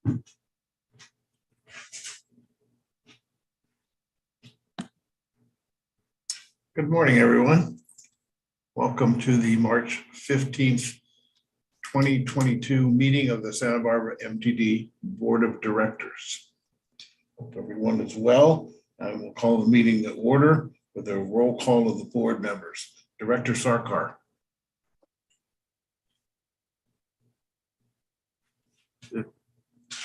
Good morning, everyone. Welcome to the March 15th, 2022 meeting of the Santa Barbara MTD Board of Directors. Hope everyone is well. I will call the meeting to order with a roll call of the board members. Director Sarkar.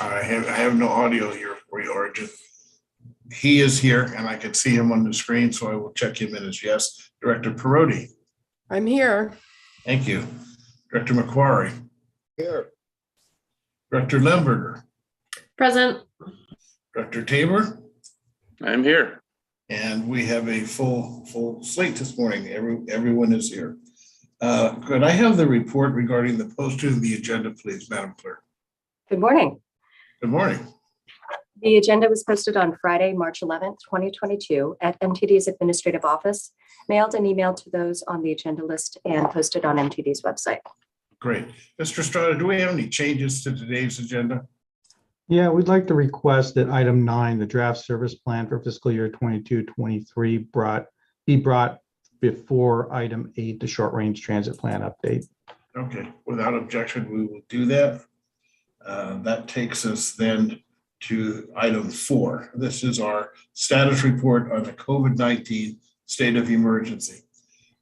I have no audio here for you, Arjun. He is here and I can see him on the screen, so I will check him in as yes. Director Perotti. I'm here. Thank you. Director McQuarrie. Here. Director Lemberger. Present. Director Tabor. I'm here. And we have a full slate this morning. Everyone is here. Could I have the report regarding the posting of the agenda, please, Madam Clerk? Good morning. Good morning. The agenda was posted on Friday, March 11th, 2022 at MTD's administrative office, mailed and emailed to those on the agenda list and posted on MTD's website. Great. Mr. Estrada, do we have any changes to today's agenda? Yeah, we'd like to request that item 9, the draft service plan for fiscal year 22-23 be brought before item 8, the short range transit plan update. Okay, without objection, we will do that. That takes us then to item 4. This is our status report on the COVID-19 state of emergency.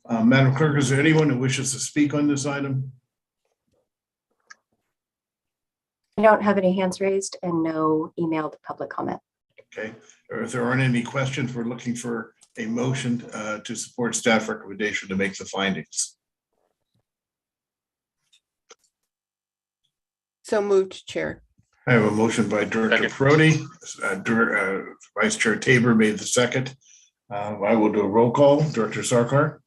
Madam Clerk, is there anyone who wishes to speak on this item? I don't have any hands raised and no emailed public comment. Okay, or if there aren't any questions, we're looking for a motion to support staff recommendation to make the findings. So moved, Chair. I have a motion by Director Perotti. Vice Chair Tabor made the second. I will do a roll call. Director Sarkar.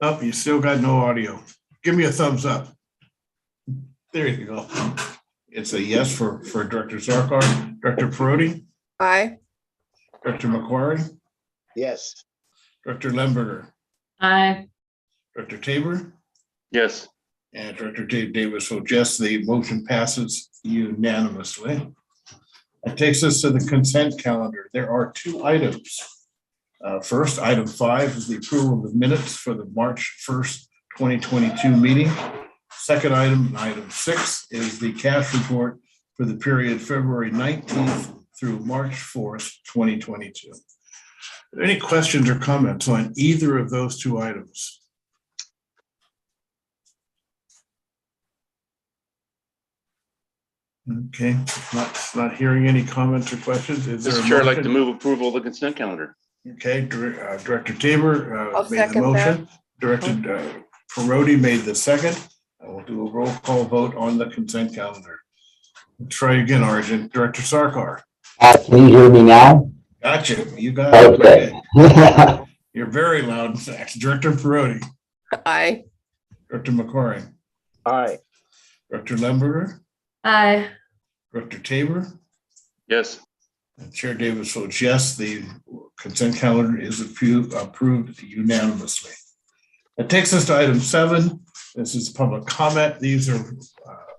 Oh, you still got no audio. Give me a thumbs up. There you go. It's a yes for Director Sarkar. Director Perotti. Aye. Director McQuarrie. Yes. Director Lemberger. Aye. Director Tabor. Yes. And Director Dave Davis votes yes. The motion passes unanimously. That takes us to the consent calendar. There are 2 items. First, item 5 is the approval of the minutes for the March 1st, 2022 meeting. Second item 6, is the cash report for the period February 19th through March 4th, 2022. Are there any questions or comments on either of those 2 items? Okay, not hearing any comments or questions. Is there Mr. a Chair, I'd like to motion? move approval of the consent calendar. Okay, Director Tabor I'll made the second motion. Director Perotti made the second. I will do a roll call vote on the consent calendar. Let's try again, Arjun. Director Sarkar. Can you hear me now? Gotcha. You got it. Okay. Okay. You're very loud and fast. Director Perotti. Aye. Director McQuarrie. Aye. Director Lemberger. Aye. Director Tabor. Yes. And Chair Davis votes yes. The consent calendar is approved unanimously. That takes us to item 7. This is public comment. These are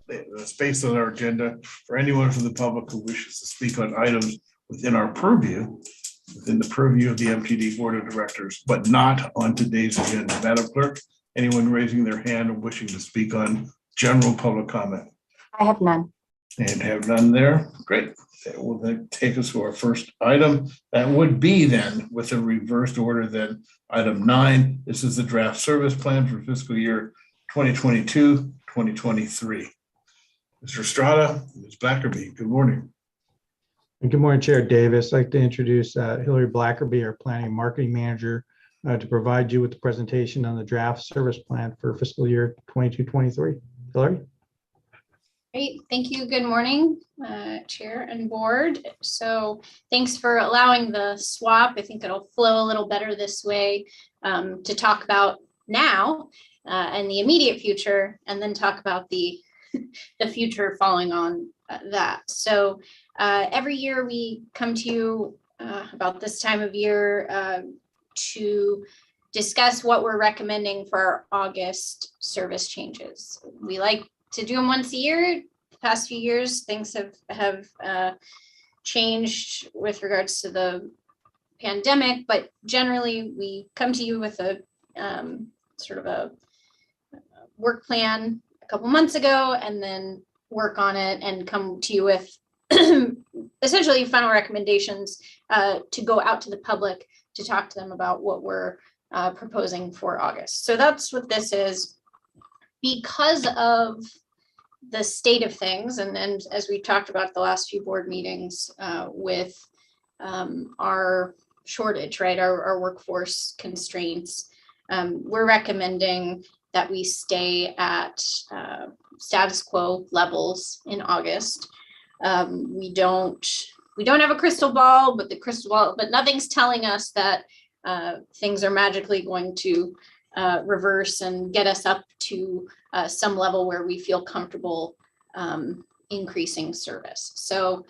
the space on our agenda for anyone from the public who wishes to speak on items within our purview, within the purview of the MTD Board of Directors, but not on today's agenda. Madam Clerk, anyone raising their hand and wishing to speak on general public comment? I have none. And have none there. Great. That will then take us to our first item. That would be then, with a reversed order, then item 9. This is the draft service plan for fiscal year 2022, 2023. Mr. Estrada, Ms. Blackerby, good morning. And good morning, Chair Davis. I'd like to introduce Hillary Blackerby, our Planning and Marketing Manager, to provide you with the presentation on the draft service plan for fiscal year 22-23. Hillary? Great, thank you. Good morning, Chair and Board. So thanks for allowing the swap. I think it'll flow a little better this way to talk about now and the immediate future, and then talk about the future following on that. So every year we come to you about this time of year to discuss what we're recommending for our August service changes. We like to do them once a year. past few years, things have changed with regards to the pandemic, but generally we come to you with a sort of a work plan a couple months ago and then work on it and come to you with essentially final recommendations to go out to the public to talk to them about what we're proposing for August. So that's what this is. Because of the state of things, and as we've talked about the last few board meetings with our shortage, right, our workforce constraints, we're recommending that we stay at status quo levels in August. We don't have a crystal ball, but nothing's telling us that things are magically going to reverse and get us up to some level where we feel comfortable increasing service. So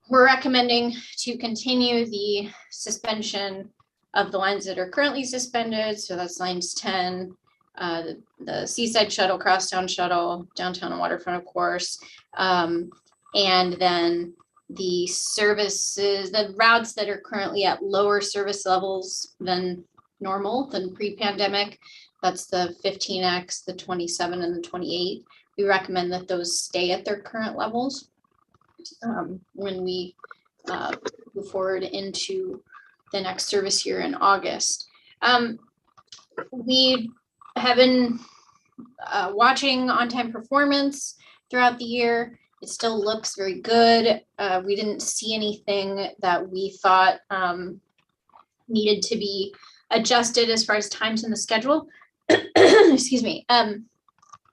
we're recommending to continue the suspension of the lines that are currently suspended. So that's lines 10, the Seaside Shuttle, Crosstown Shuttle, Downtown and Waterfront, of course. And then the services, the routes that are currently at lower service levels than normal, than pre-pandemic, that's the 15X, the 27 and the 28. We recommend that those stay at their current levels when we move forward into the next service year in August. We have been watching on-time performance throughout the year. It still looks very good. We didn't see anything that we thought needed to be adjusted as far as times in the schedule. Excuse me.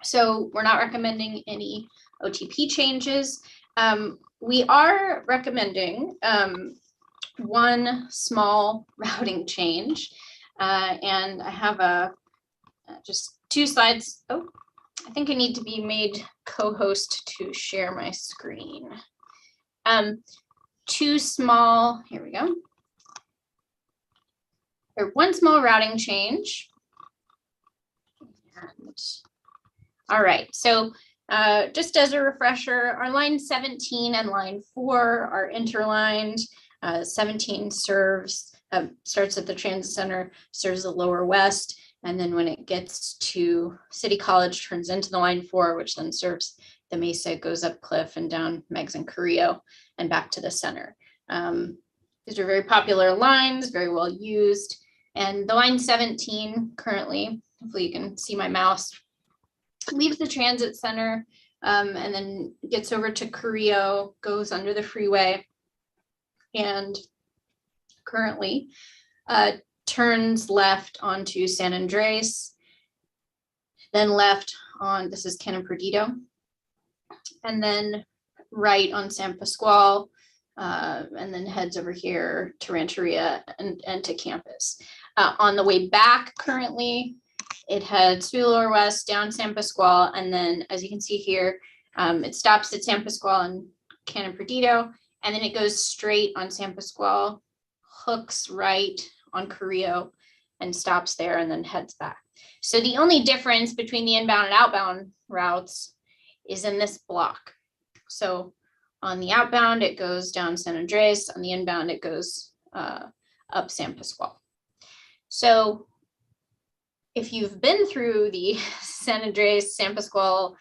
So we're not recommending any OTP changes. We are recommending one small routing change, and I have just 2 slides. Oh, I think I need to be made co-host to share my screen. 2 small, here we go. Or one small routing change. All right, so just as a refresher, our line 17 and line 4 are interlined. 17 starts at the transit center, serves the lower west, and then when it gets to City College, turns into the line 4, which then serves the Mesa, goes up Cliff and down Meigs and Carrillo and back to the center. These are very popular lines, very well used. And the line 17 currently, hopefully you can see my mouse, leaves the transit center and then gets over to Carrillo, goes under the freeway, and currently turns left onto San Andres, then left on, this is Canon Perdido, and then right on San Pasqual, and then heads over here to Rancheria and to campus. On the way back currently, it heads through the lower west, down San Pasqual, and then as you can see here, it stops at San Pasqual and Canon Perdido, and then it goes straight on San Pasqual, hooks right on Carrillo, and stops there and then heads back. So the only difference between the inbound and outbound routes is in this block. So on the outbound, it goes down San Andres. On the inbound, it goes up San Pasqual. So if you've been through the San Andres, San Pasqual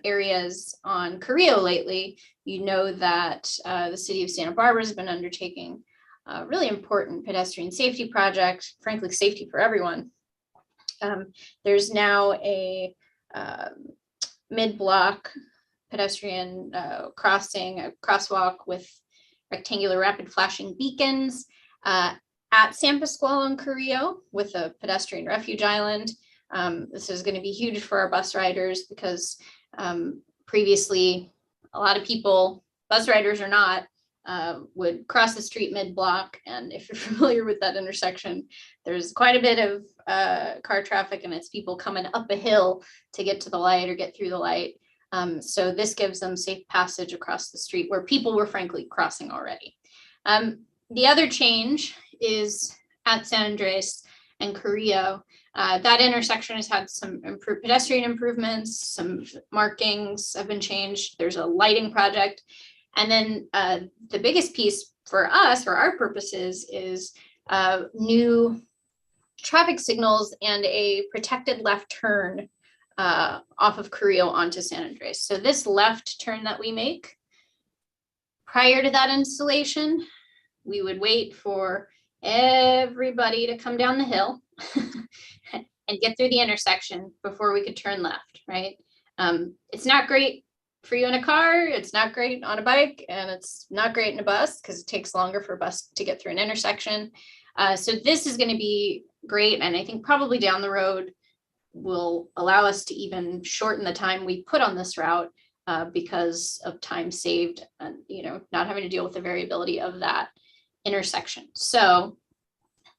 areas on Carrillo lately, you know that the city of Santa Barbara has been undertaking a really important pedestrian safety project, frankly, safety for everyone. There's now a mid-block pedestrian crossing, a crosswalk with rectangular rapid flashing beacons at San Pasqual and Carrillo with a pedestrian refuge island. This is going to be huge for our bus riders because previously a lot of people, bus riders or not, would cross the street mid-block, and if you're familiar with that intersection, there's quite a bit of car traffic, and it's people coming up a hill to get to the light or get through the light. So this gives them safe passage across the street where people were frankly crossing already. The other change is at San Andres and Carrillo. That intersection has had some pedestrian improvements, some markings have been changed. There's a lighting project. And then the biggest piece for us, for our purposes, is new traffic signals and a protected left turn off of Carrillo onto San Andres. So this left turn that we make, prior to that installation, we would wait for everybody to come down the hill and get through the intersection before we could turn left, right? It's not great for you in a car, it's not great on a bike, and it's not great in a bus because it takes longer for a bus to get through an intersection. So this is going to be great, and I think probably down the road will allow us to even shorten the time we put on this route because of time saved and, not having to deal with the variability of that intersection. So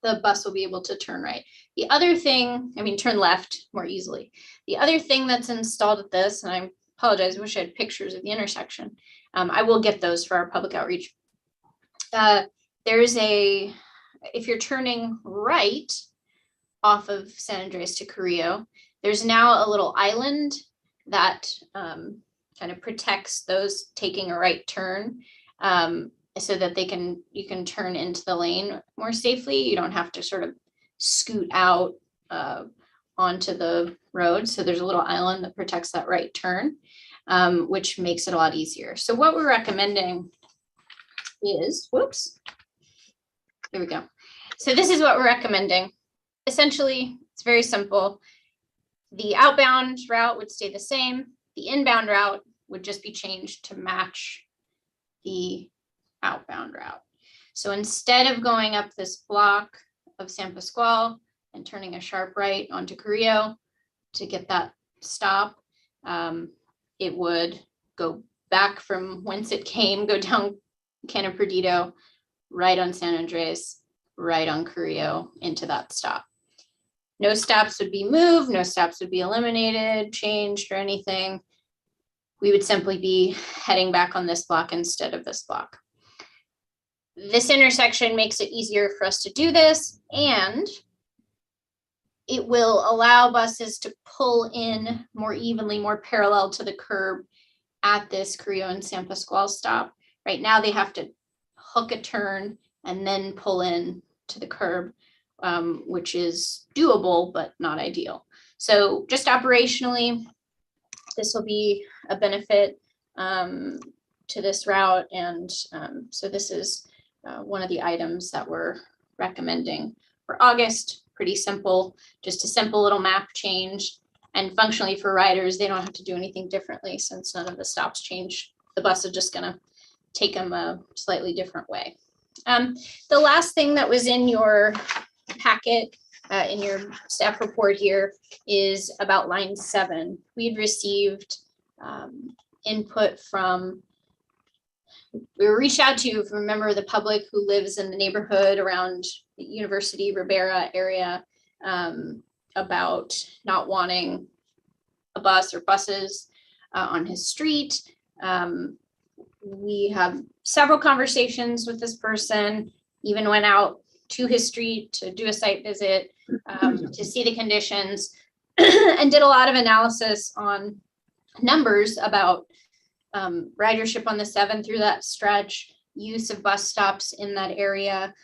the bus will be able to turn right. The other thing, turn left more easily. The other thing that's installed at this, and I apologize, I wish I had pictures of the intersection. I will get those for our public outreach. If you're turning right off of San Andres to Carrillo, there's now a little island that kind of protects those taking a right turn so that you can turn into the lane more safely. You don't have to sort of scoot out onto the road. So there's a little island that protects that right turn, which makes it a lot easier. So what we're recommending is, there we go. So this is what we're recommending. Essentially, it's very simple. The outbound route would stay the same. The inbound route would just be changed to match the outbound route. So instead of going up this block of San Pasqual and turning a sharp right onto Carrillo to get that stop, it would go back from whence it came, go down Cana Perdido, right on San Andres, right on Carrillo into that stop. No stops would be moved, no stops would be eliminated, changed, or anything. We would simply be heading back on this block instead of this block. This intersection makes it easier for us to do this, and it will allow buses to pull in more evenly, more parallel to the curb at this Carrillo and San Pasqual stop. Right now, they have to hook a turn and then pull in to the curb, which is doable, but not ideal. So just operationally, this will be a benefit to this route. And so this is one of the items that we're recommending for August. Pretty simple, just a simple little map change. And functionally for riders, they don't have to do anything differently since none of the stops change. The bus is just gonna take them a slightly different way. The last thing that was in your packet, in your staff report here, is about line 7. We had received input from, we were reached out to from a member of the public who lives in the neighborhood around the University Ribera area about not wanting a bus or buses on his street. We have several conversations with this person, even went out to his street to do a site visit to see the conditions and did a lot of analysis on numbers about ridership on the 7 through that stretch, use of bus stops in that area,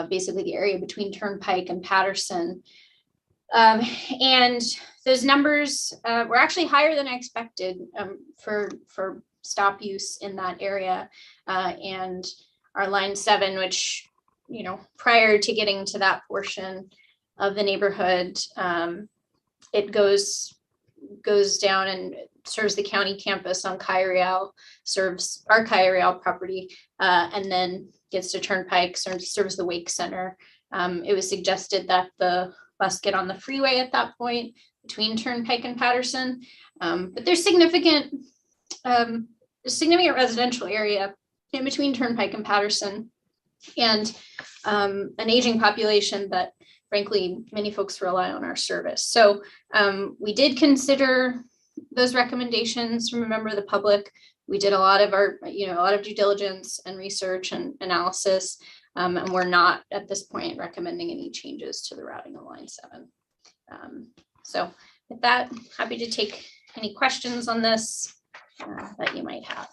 basically the area between Turnpike and Patterson. And those numbers were actually higher than I expected for stop use in that area. And our line 7, which, prior to getting to that portion of the neighborhood, it goes down and serves the county campus on Cairreal, serves our Cairreal property, and then gets to Turnpike, serves the Wake Center. It was suggested that the bus get on the freeway at that point between Turnpike and Patterson. But there's significant residential area in between Turnpike and Patterson, and an aging population that frankly many folks rely on our service. So we did consider those recommendations from a member of the public. We did a lot of due diligence and research and analysis, and we're not at this point recommending any changes to the routing of line 7. So with that, happy to take any questions on this that you might have.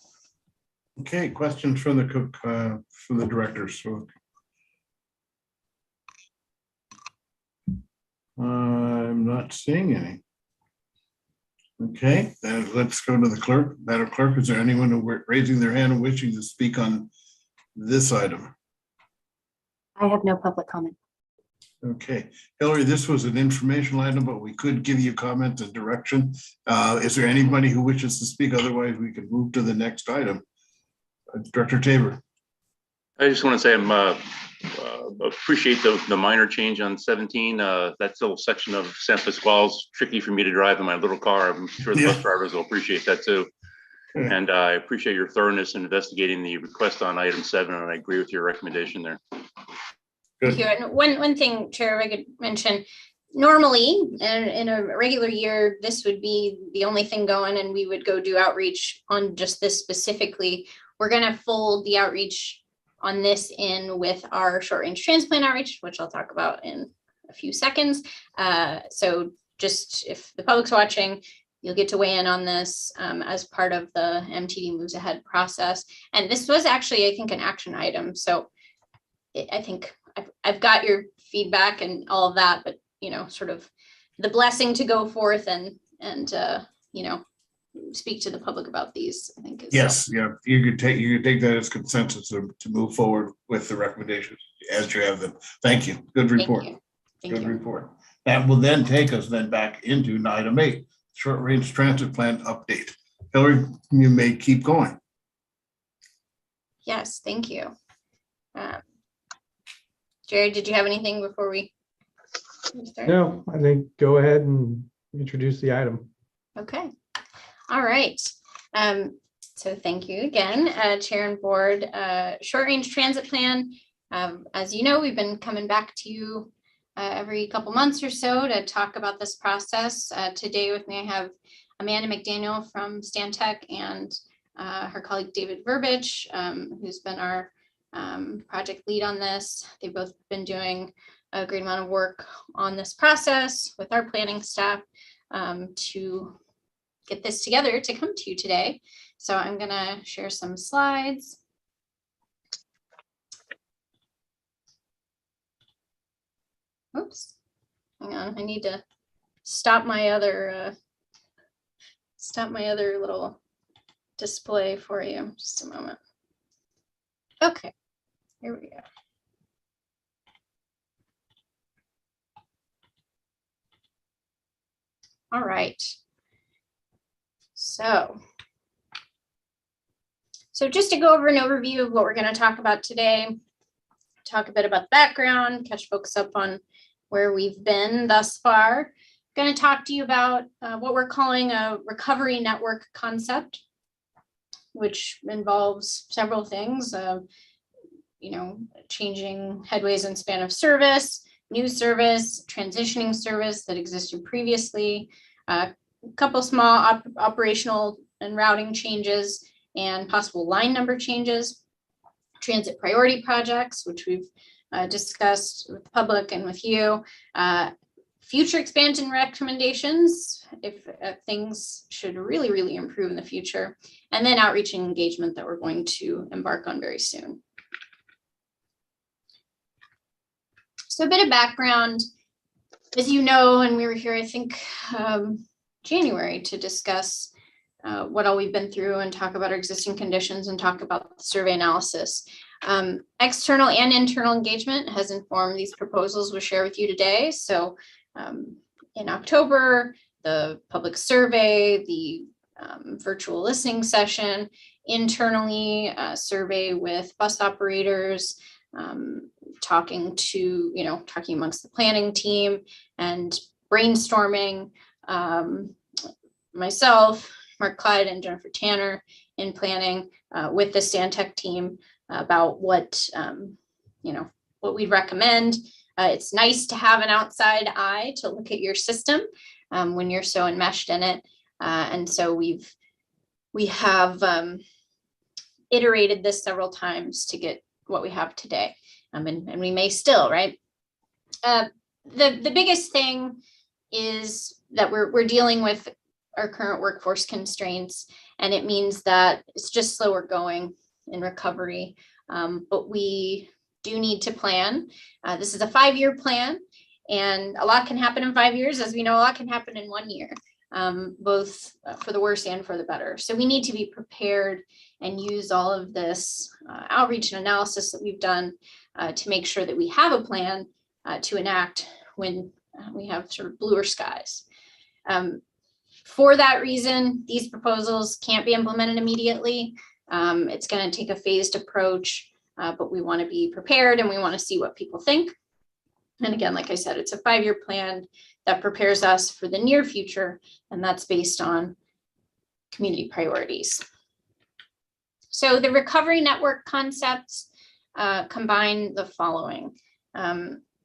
Okay, questions from the directors. So, I'm not seeing any. Okay, then let's go to the clerk. Madam Clerk, is there anyone who raising their hand and wishing to speak on this item? I have no public comment. Okay, Hillary, this was an informational item, but we could give you comment and direction. Is there anybody who wishes to speak? Otherwise, we could move to the next item. Director Tabor. I just want to say I'm appreciate the minor change on 17. That little section of San Pasquale is tricky for me to drive in my little car. I'm sure the bus drivers will appreciate that too. And I appreciate your thoroughness in investigating the request on item 7, and I agree with your recommendation there. Thank you. And one thing, Chair, I could mention, normally in a regular year, this would be the only thing going, and we would go do outreach on just this specifically. We're going to fold the outreach on this in with our short range transplant outreach, which I'll talk about in a few seconds. So just if the public's watching, you'll get to weigh in on this as part of the MTD Moves Ahead process. And this was actually, I think, an action item. So I think I've got your feedback and all of that, but, you know, sort of the blessing to go forth and you know, speak to the public about these, I think. Yes, yeah, you could take that as consensus to move forward with the recommendations as you have them. Thank you. Good report. Thank you. Report. That will then take us back into item 8, short range transit plan update. Hillary, you may keep going. Yes, thank you. Jerry, did you have anything before we start? No, I think go ahead and introduce the item. Okay. All right. So thank you again, Chair and Board. Short range transit plan. As you know, we've been coming back to you every couple months or so to talk about this process. Today with me, I have Amanda McDaniel from Stantec and her colleague David Verbic, who's been our project lead on this. They've both been doing a great amount of work on this process with our planning staff to get this together to come to you today. So I'm gonna share some slides. Oops, hang on, I need to stop my other little display for you. Just a moment. Okay, here we go. All right. So just to go over an overview of what we're going to talk about today, talk a bit about the background, catch folks up on where we've been thus far. I'm going to talk to you about what we're calling a recovery network concept, which involves several things, you know, changing headways and span of service, new service, transitioning service that existed previously, a couple small operational and routing changes, and possible line number changes, transit priority projects, which we've discussed with the public and with you, future expansion recommendations if things should really improve in the future, and then outreach and engagement that we're going to embark on very soon. So a bit of background, as you know, and we were here, I think, January to discuss what all we've been through and talk about our existing conditions and talk about the survey analysis. External and internal engagement has informed these proposals we'll share with you today. So in October, the public survey, the virtual listening session, internally survey with bus operators, talking amongst the planning team and brainstorming, myself, Mark Clyde and Jennifer Tanner in planning with the Stantec team about what we'd recommend. It's nice to have an outside eye to look at your system when you're so enmeshed in it. And so we have iterated this several times to get what we have today. And we may still, right? The biggest thing is that we're dealing with our current workforce constraints, and it means that it's just slower going in recovery. But we do need to plan. This is a 5-year plan, and a lot can happen in 5 years. As we know, a lot can happen in 1 year, both for the worse and for the better. So we need to be prepared and use all of this outreach and analysis that we've done to make sure that we have a plan to enact when we have sort of bluer skies. For that reason, these proposals can't be implemented immediately. It's going to take a phased approach, but we want to be prepared and we want to see what people think. And again, like I said, it's a 5-year plan that prepares us for the near future, and that's based on community priorities. So the recovery network concepts combine the following: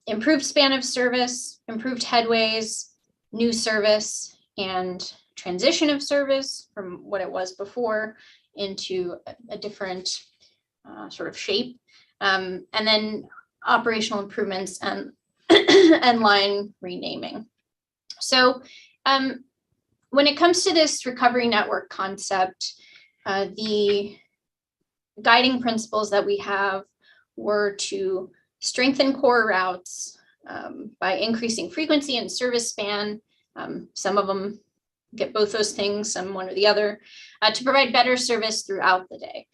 improved span of service, improved headways, new service, and transition of service from what it was before into a different sort of shape, and then operational improvements and and line renaming. So when it comes to this recovery network concept, the guiding principles that we have were to strengthen core routes by increasing frequency and service span. Some of them get both those things, some one or the other, to provide better service throughout the day.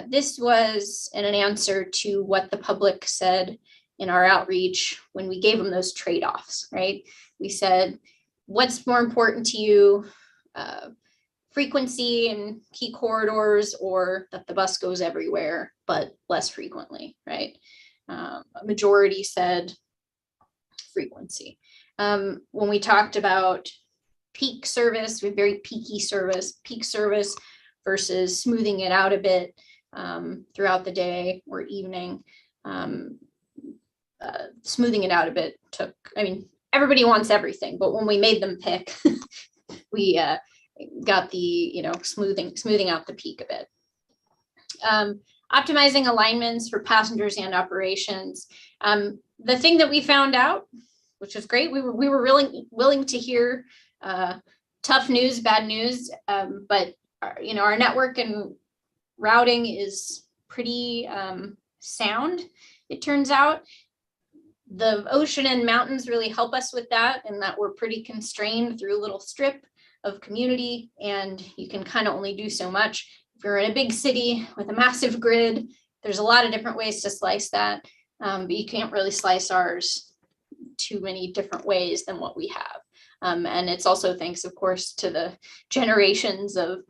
This was an answer to what the public said in our outreach when we gave them those trade-offs, right? We said, what's more important to you, frequency and key corridors, or that the bus goes everywhere, but less frequently, right? A majority said frequency. When we talked about peak service, we have very peaky service, peak service versus smoothing it out a bit throughout the day or evening. Smoothing it out a bit took, I mean, everybody wants everything, but when we made them pick, we got the, you know, smoothing out the peak a bit. Optimizing alignments for passengers and operations. The thing that we found out, which was great, we were really willing to hear tough news, bad news, but you know, our network and routing is pretty sound, it turns out. The ocean and mountains really help us with that, and that we're pretty constrained through a little strip of community, and you can kind of only do so much. If you're in a big city with a massive grid, there's a lot of different ways to slice that, but you can't really slice ours too many different ways than what we have. And it's also thanks, of course, to the generations of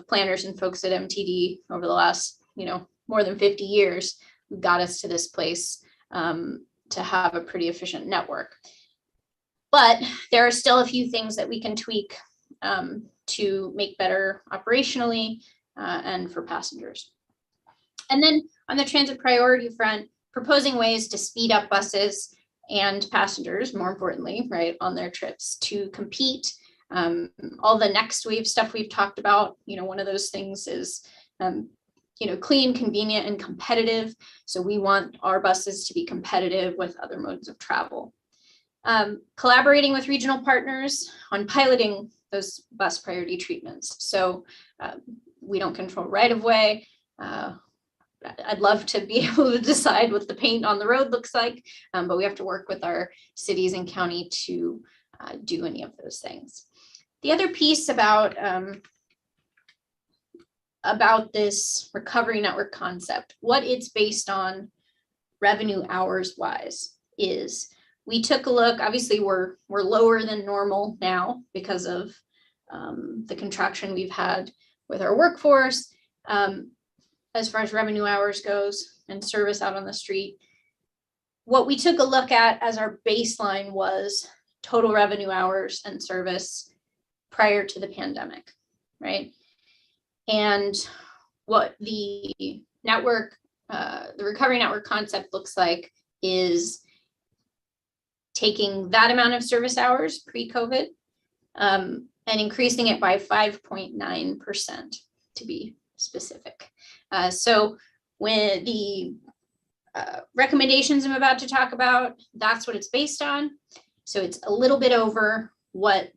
planners and folks at MTD over the last, you know, more than 50 years, who got us to this place to have a pretty efficient network. But there are still a few things that we can tweak to make better operationally and for passengers. And then on the transit priority front, proposing ways to speed up buses and passengers, more importantly, right, on their trips to compete. All the next wave stuff we've talked about, you know, one of those things is, you know, clean, convenient, and competitive. So we want our buses to be competitive with other modes of travel. Collaborating with regional partners on piloting those bus priority treatments. So we don't control right of way. I'd love to be able to decide what the paint on the road looks like, but we have to work with our cities and county to do any of those things. The other piece about this recovery network concept, what it's based on revenue hours wise, is we took a look. Obviously we're lower than normal now because of the contraction we've had with our workforce. As far as revenue hours goes and service out on the street, what we took a look at as our baseline was total revenue hours and service prior to the pandemic, right? And what the network, the recovery network concept looks like is taking that amount of service hours pre-COVID and increasing it by 5.9% to be specific. So when the recommendations I'm about to talk about, that's what it's based on. So it's a little bit over what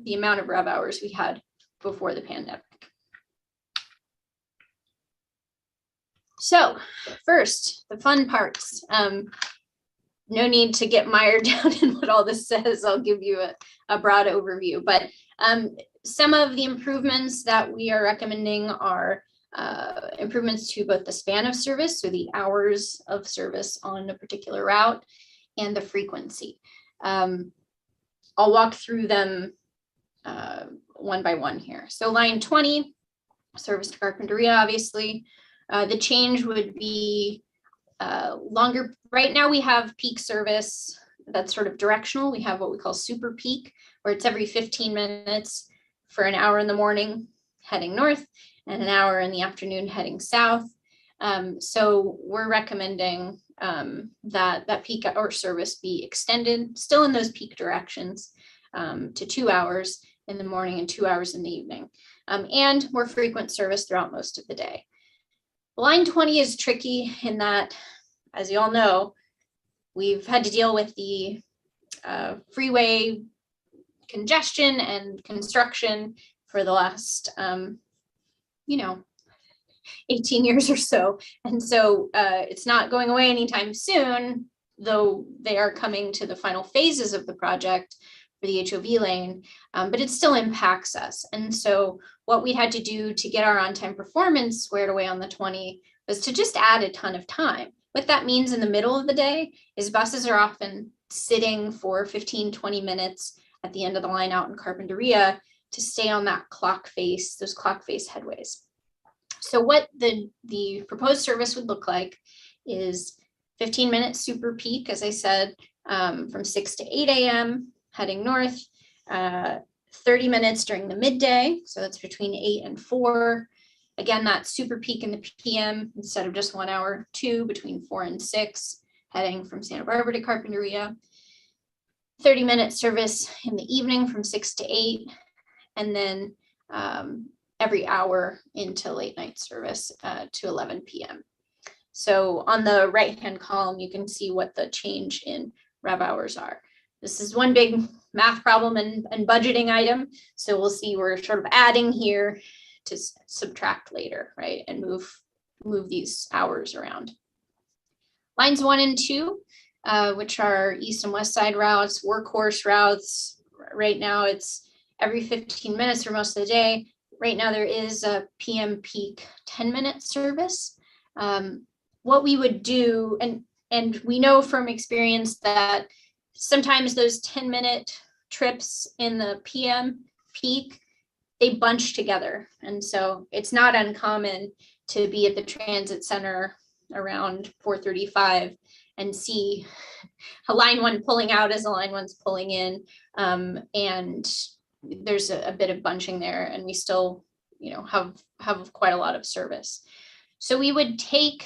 the amount of rev hours we had before the pandemic. So first, the fun parts. No need to get mired down in what all this says. I'll give you a broad overview, but some of the improvements that we are recommending are improvements to both the span of service, so the hours of service on a particular route, and the frequency. I'll walk through them one by one here. So line 20, service to Carpinteria, obviously. The change would be longer. Right now we have peak service that's sort of directional. We have what we call super peak, where it's every 15 minutes for an hour in the morning heading north and an hour in the afternoon heading south. So we're recommending that peak hour service be extended, still in those peak directions, to 2 hours in the morning and 2 hours in the evening, and more frequent service throughout most of the day. Line 20 is tricky in that, as you all know, we've had to deal with the freeway congestion and construction for the last, 18 years or so. And so it's not going away anytime soon, though they are coming to the final phases of the project for the HOV lane, but it still impacts us. And so what we had to do to get our on-time performance squared away on the 20 was to just add a ton of time. What that means in the middle of the day is buses are often sitting for 15, 20 minutes at the end of the line out in Carpinteria to stay on that clock face, those clock face headways. So what the proposed service would look like is 15 minutes super peak, as I said, from 6 to 8 a.m. heading north, 30 minutes during the midday. So that's between 8 and 4. Again, that super peak in the PM instead of just 1 hour, 2 between 4 and 6, heading from Santa Barbara to Carpinteria. 30-minute service in the evening from 6 to 8, and then every hour into late night service to 11 p.m. So on the right-hand column, you can see what the change in rev hours are. This is one big math problem and budgeting item. So we'll see we're sort of adding here to subtract later, right? And move these hours around. Lines 1 and 2, which are east and west side routes, workhorse routes. Right now it's every 15 minutes for most of the day. Right now there is a PM peak 10-minute service. What we would do, and we know from experience that sometimes those 10-minute trips in the PM peak, they bunch together. And so it's not uncommon to be at the transit center around 4:35 and see a line 1 pulling out as a line 1's pulling in. And there's a bit of bunching there, and we still, have quite a lot of service. So we would take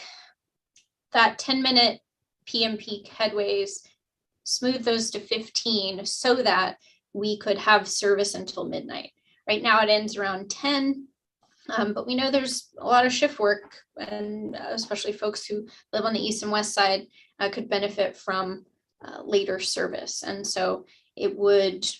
that 10-minute PM peak headways, smooth those to 15 so that we could have service until midnight. Right now it ends around 10, but we know there's a lot of shift work, and especially folks who live on the east and west side could benefit from later service. And so it wouldn't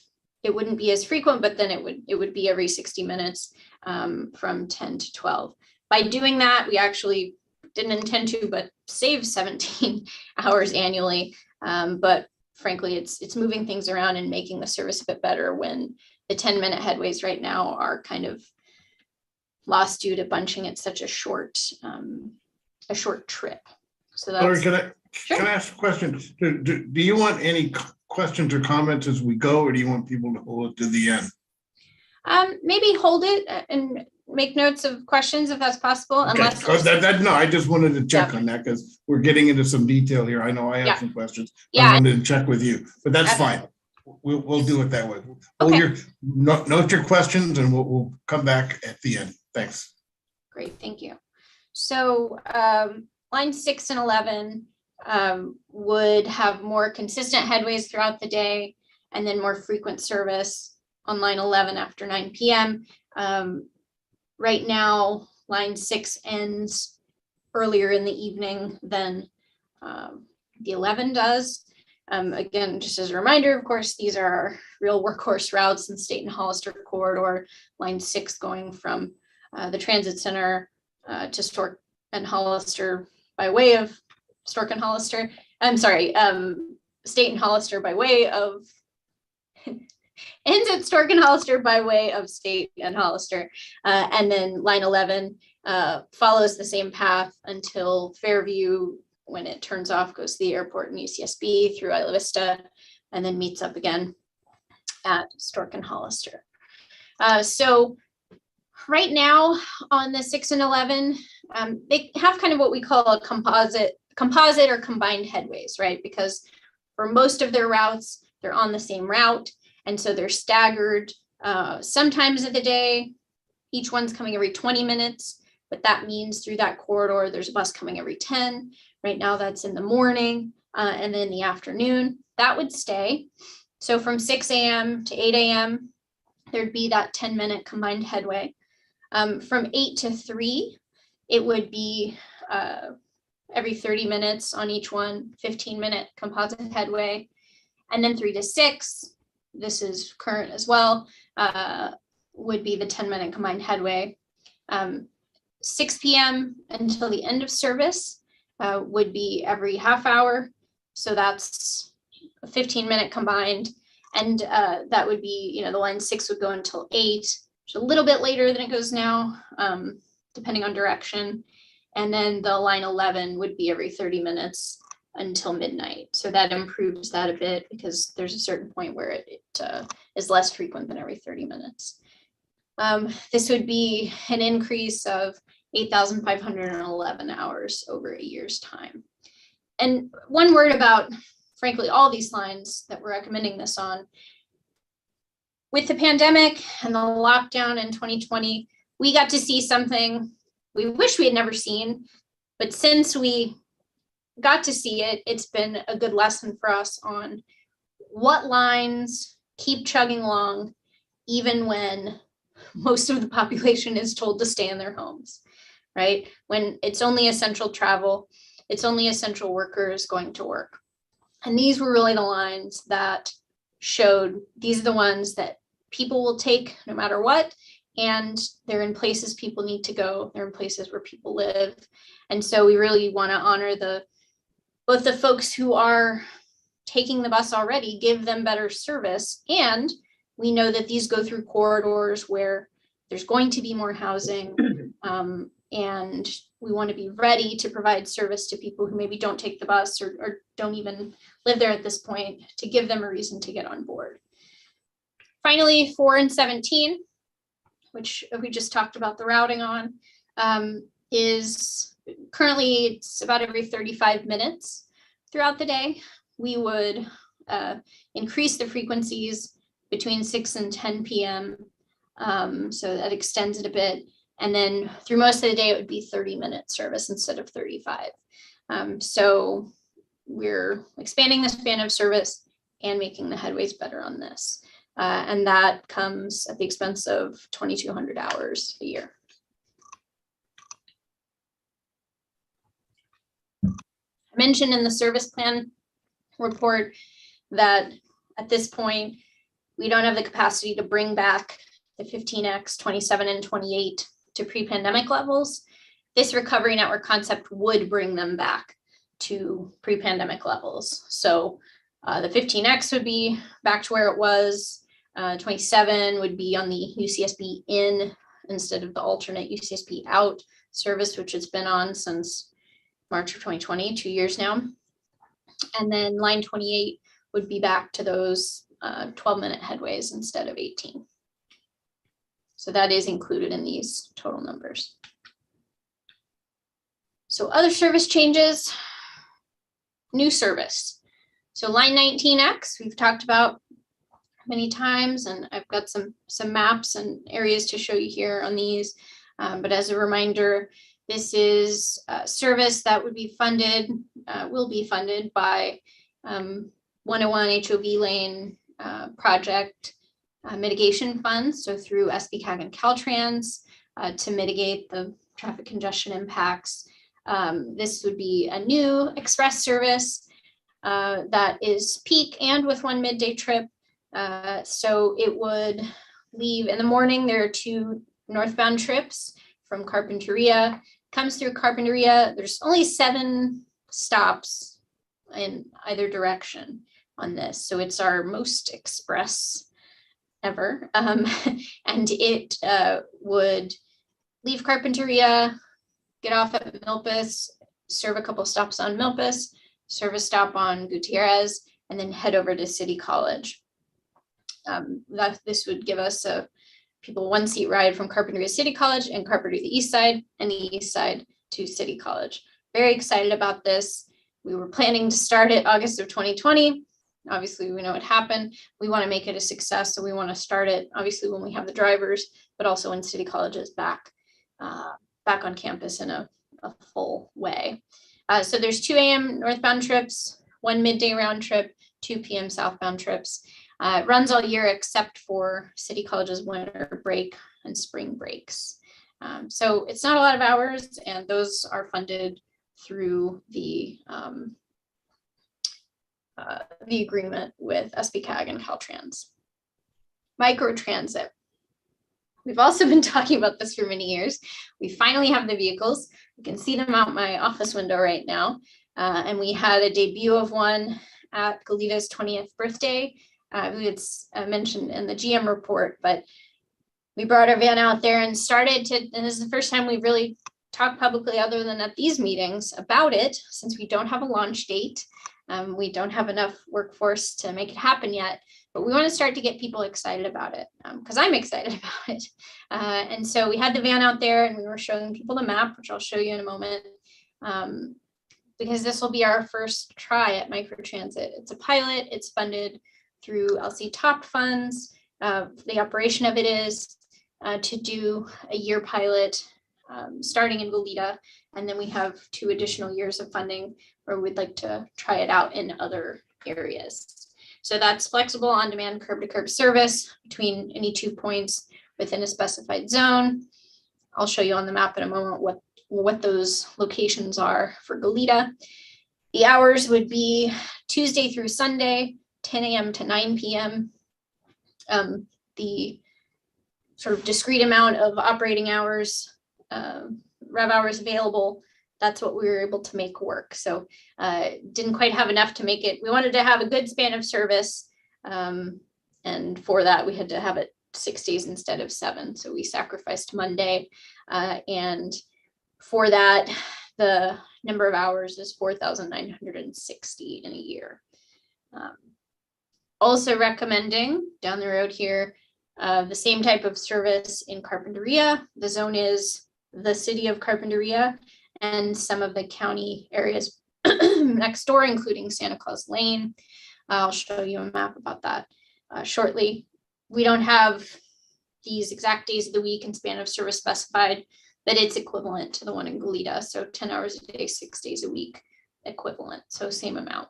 be as frequent, but then it would be every 60 minutes from 10 to 12. By doing that, we actually didn't intend to, but save 17 hours annually. But frankly, it's moving things around and making the service a bit better when the 10-minute headways right now are kind of lost due to bunching at such a short trip. So that's. Lori, can I ask a question? Do you want any questions or comments as we go, or do you want people to hold it to the end? Maybe hold it and make notes of questions if that's possible. Okay. Unless No, I just wanted to check on that because we're getting into some detail here. I know I have some questions. Yeah. I wanted to check with you, but that's fine. We'll do it that way. Okay. Note your questions, and we'll come back at the end. Thanks. Great, thank you. So line 6 and 11 would have more consistent headways throughout the day, and then more frequent service on line 11 after 9 p.m. Right now, line 6 ends earlier in the evening than the 11 does. Again, just as a reminder, of course, these are our real workhorse routes in State and Hollister corridor, line 6 going from the transit center to Stork and Hollister by way of Stork and Hollister. I'm sorry, State and Hollister by way of ends at Stork and Hollister by way of State and Hollister. And then line 11 follows the same path until Fairview, when it turns off, goes to the airport and UCSB through Isla Vista, and then meets up again at Stork and Hollister. So right now on the 6 and 11, they have kind of what we call a composite or combined headways, right? Because for most of their routes, they're on the same route. And so they're staggered sometimes of the day. Each one's coming every 20 minutes, but that means through that corridor, there's a bus coming every 10. Right now that's in the morning and then the afternoon. That would stay. So from 6 a.m. to 8 a.m., there'd be that 10-minute combined headway. From 8 to 3, it would be every 30 minutes on each one, 15-minute composite headway. And then 3 to 6, this is current as well, would be the 10-minute combined headway. 6 p.m. until the end of service would be every half hour. So that's a 15-minute combined. And that would be, the line 6 would go until 8, which is a little bit later than it goes now, depending on direction. And then the line 11 would be every 30 minutes until midnight. So that improves that a bit because there's a certain point where it is less frequent than every 30 minutes. This would be an increase of 8,511 hours over a year's time. And one word about, frankly, all these lines that we're recommending this on. With the pandemic and the lockdown in 2020, we got to see something we wish we had never seen, but since we got to see it, it's been a good lesson for us on what lines keep chugging along, even when most of the population is told to stay in their homes, right? When it's only essential travel, it's only essential workers going to work. And these were really the lines that showed these are the ones that people will take no matter what. And they're in places people need to go. They're in places where people live. And so we really want to honor both the folks who are taking the bus already, give them better service. And we know that these go through corridors where there's going to be more housing. And we want to be ready to provide service to people who maybe don't take the bus or don't even live there at this point, to give them a reason to get on board. Finally, 4 and 17, which we just talked about the routing on, is currently it's about every 35 minutes throughout the day. We would increase the frequencies between 6 and 10 p.m. So that extends it a bit. And then through most of the day, it would be 30-minute service instead of 35. So we're expanding the span of service and making the headways better on this. And that comes at the expense of 2,200 hours a year. I mentioned in the service plan report that at this point, we don't have the capacity to bring back the 15X, 27, and 28 to pre-pandemic levels. This recovery network concept would bring them back to pre-pandemic levels. So the 15X would be back to where it was. 27 would be on the UCSB in instead of the alternate UCSB out service, which it's been on since March of 2020, 2 years now. And then line 28 would be back to those 12-minute headways instead of 18. So that is included in these total numbers. So other service changes, new service. So line 19X, we've talked about many times, and I've got some maps and areas to show you here on these. But as a reminder, this is a service that would be funded, will be funded by 101 HOV lane project mitigation funds. So through SBCAG and Caltrans to mitigate the traffic congestion impacts. This would be a new express service. that is peak and with one midday trip. So it would leave in the morning. There are 2 northbound trips from Carpinteria, comes through Carpinteria. There's only 7 stops in either direction on this. So it's our most express ever. And it would leave Carpinteria, get off at Milpas, serve a couple stops on Milpas, serve a stop on Gutierrez, and then head over to City College. This would give us people 1 seat ride from Carpinteria City College and Carpinteria the east side, and the east side to City College. Very excited about this. We were planning to start it August of 2020. Obviously, we know what happened. We want to make it a success, so we want to start it obviously when we have the drivers, but also when City College is back on campus in a full way. So there's 2 a.m. northbound trips, 1 midday round trip, 2 p.m. southbound trips. It runs all year except for City College's winter break and spring breaks. So it's not a lot of hours, and those are funded through the agreement with SBCAG and Caltrans. Microtransit. We've also been talking about this for many years. We finally have the vehicles. You can see them out my office window right now. And we had a debut of one at Goleta's 20th birthday. It's mentioned in the GM report, but we brought our van out there and started to, and this is the first time we've really talked publicly other than at these meetings about it, since we don't have a launch date. We don't have enough workforce to make it happen yet, but we want to start to get people excited about it because I'm excited about it. And so we had the van out there and we were showing people the map, which I'll show you in a moment, because this will be our first try at microtransit. It's a pilot. It's funded through LC TOP funds. The operation of it is to do a year pilot starting in Goleta, and then we have 2 additional years of funding where we'd like to try it out in other areas. So that's flexible on-demand curb-to-curb service between any 2 points within a specified zone. I'll show you on the map in a moment what those locations are for Goleta. The hours would be Tuesday through Sunday, 10 a.m. to 9 p.m. The sort of discrete amount of operating hours, rev hours available, that's what we were able to make work. So didn't quite have enough to make it. We wanted to have a good span of service. And for that, we had to have it 6 days instead of 7. So we sacrificed Monday. And for that, the number of hours is 4,960 in a year. Also recommending down the road here, the same type of service in Carpinteria. The zone is the city of Carpinteria and some of the county areas next door, including Santa Claus Lane. I'll show you a map about that shortly. We don't have these exact days of the week and span of service specified, but it's equivalent to the one in Goleta. So 10 hours a day, 6 days a week equivalent. So same amount.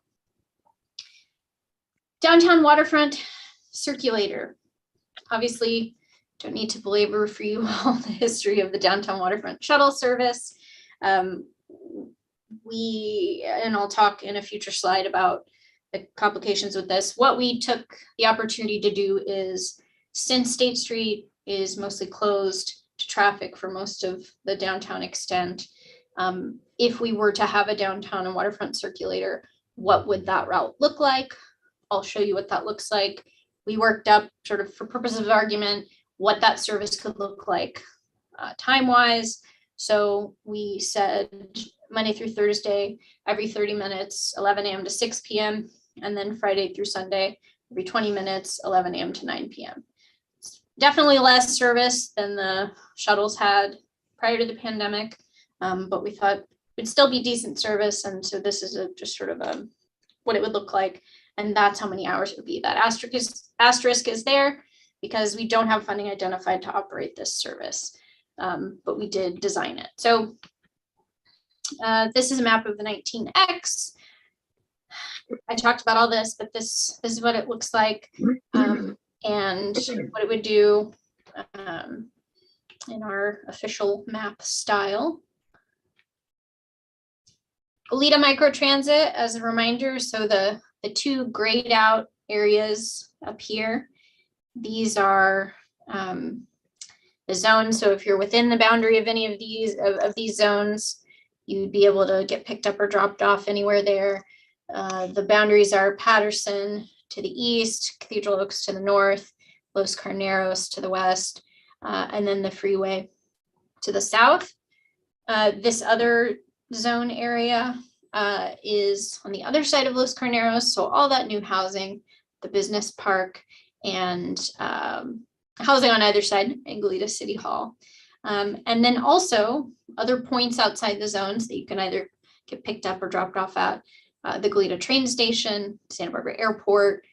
Downtown Waterfront Circulator. Obviously, don't need to belabor for you all the history of the Downtown Waterfront Shuttle service. And I'll talk in a future slide about the complications with this. What we took the opportunity to do is, since State Street is mostly closed to traffic for most of the downtown extent, if we were to have a downtown and waterfront circulator, what would that route look like? I'll show you what that looks like. We worked up, sort of for purposes of argument, what that service could look like time-wise. So we said Monday through Thursday, every 30 minutes, 11 a.m. to 6 p.m. And then Friday through Sunday, every 20 minutes, 11 a.m. to 9 p.m. It's definitely less service than the shuttles had prior to the pandemic, but we thought it'd still be decent service. And so this is just sort of what it would look like. And that's how many hours it would be. That asterisk is there because we don't have funding identified to operate this service, but we did design it. So this is a map of the 19X. I talked about all this, but this is what it looks like and what it would do in our official map style. Goleta Microtransit, as a reminder, so the two grayed out areas up here, these are the zones. So if you're within the boundary of any of these zones, you'd be able to get picked up or dropped off anywhere there. The boundaries are Patterson to the east, Cathedral Oaks to the north, Los Carneros to the west, and then the freeway to the south. This other zone area is on the other side of Los Carneros. So all that new housing, the business park, and housing on either side in Goleta City Hall. And then also other points outside the zones that you can either get picked up or dropped off at. The Goleta train station, Santa Barbara Airport,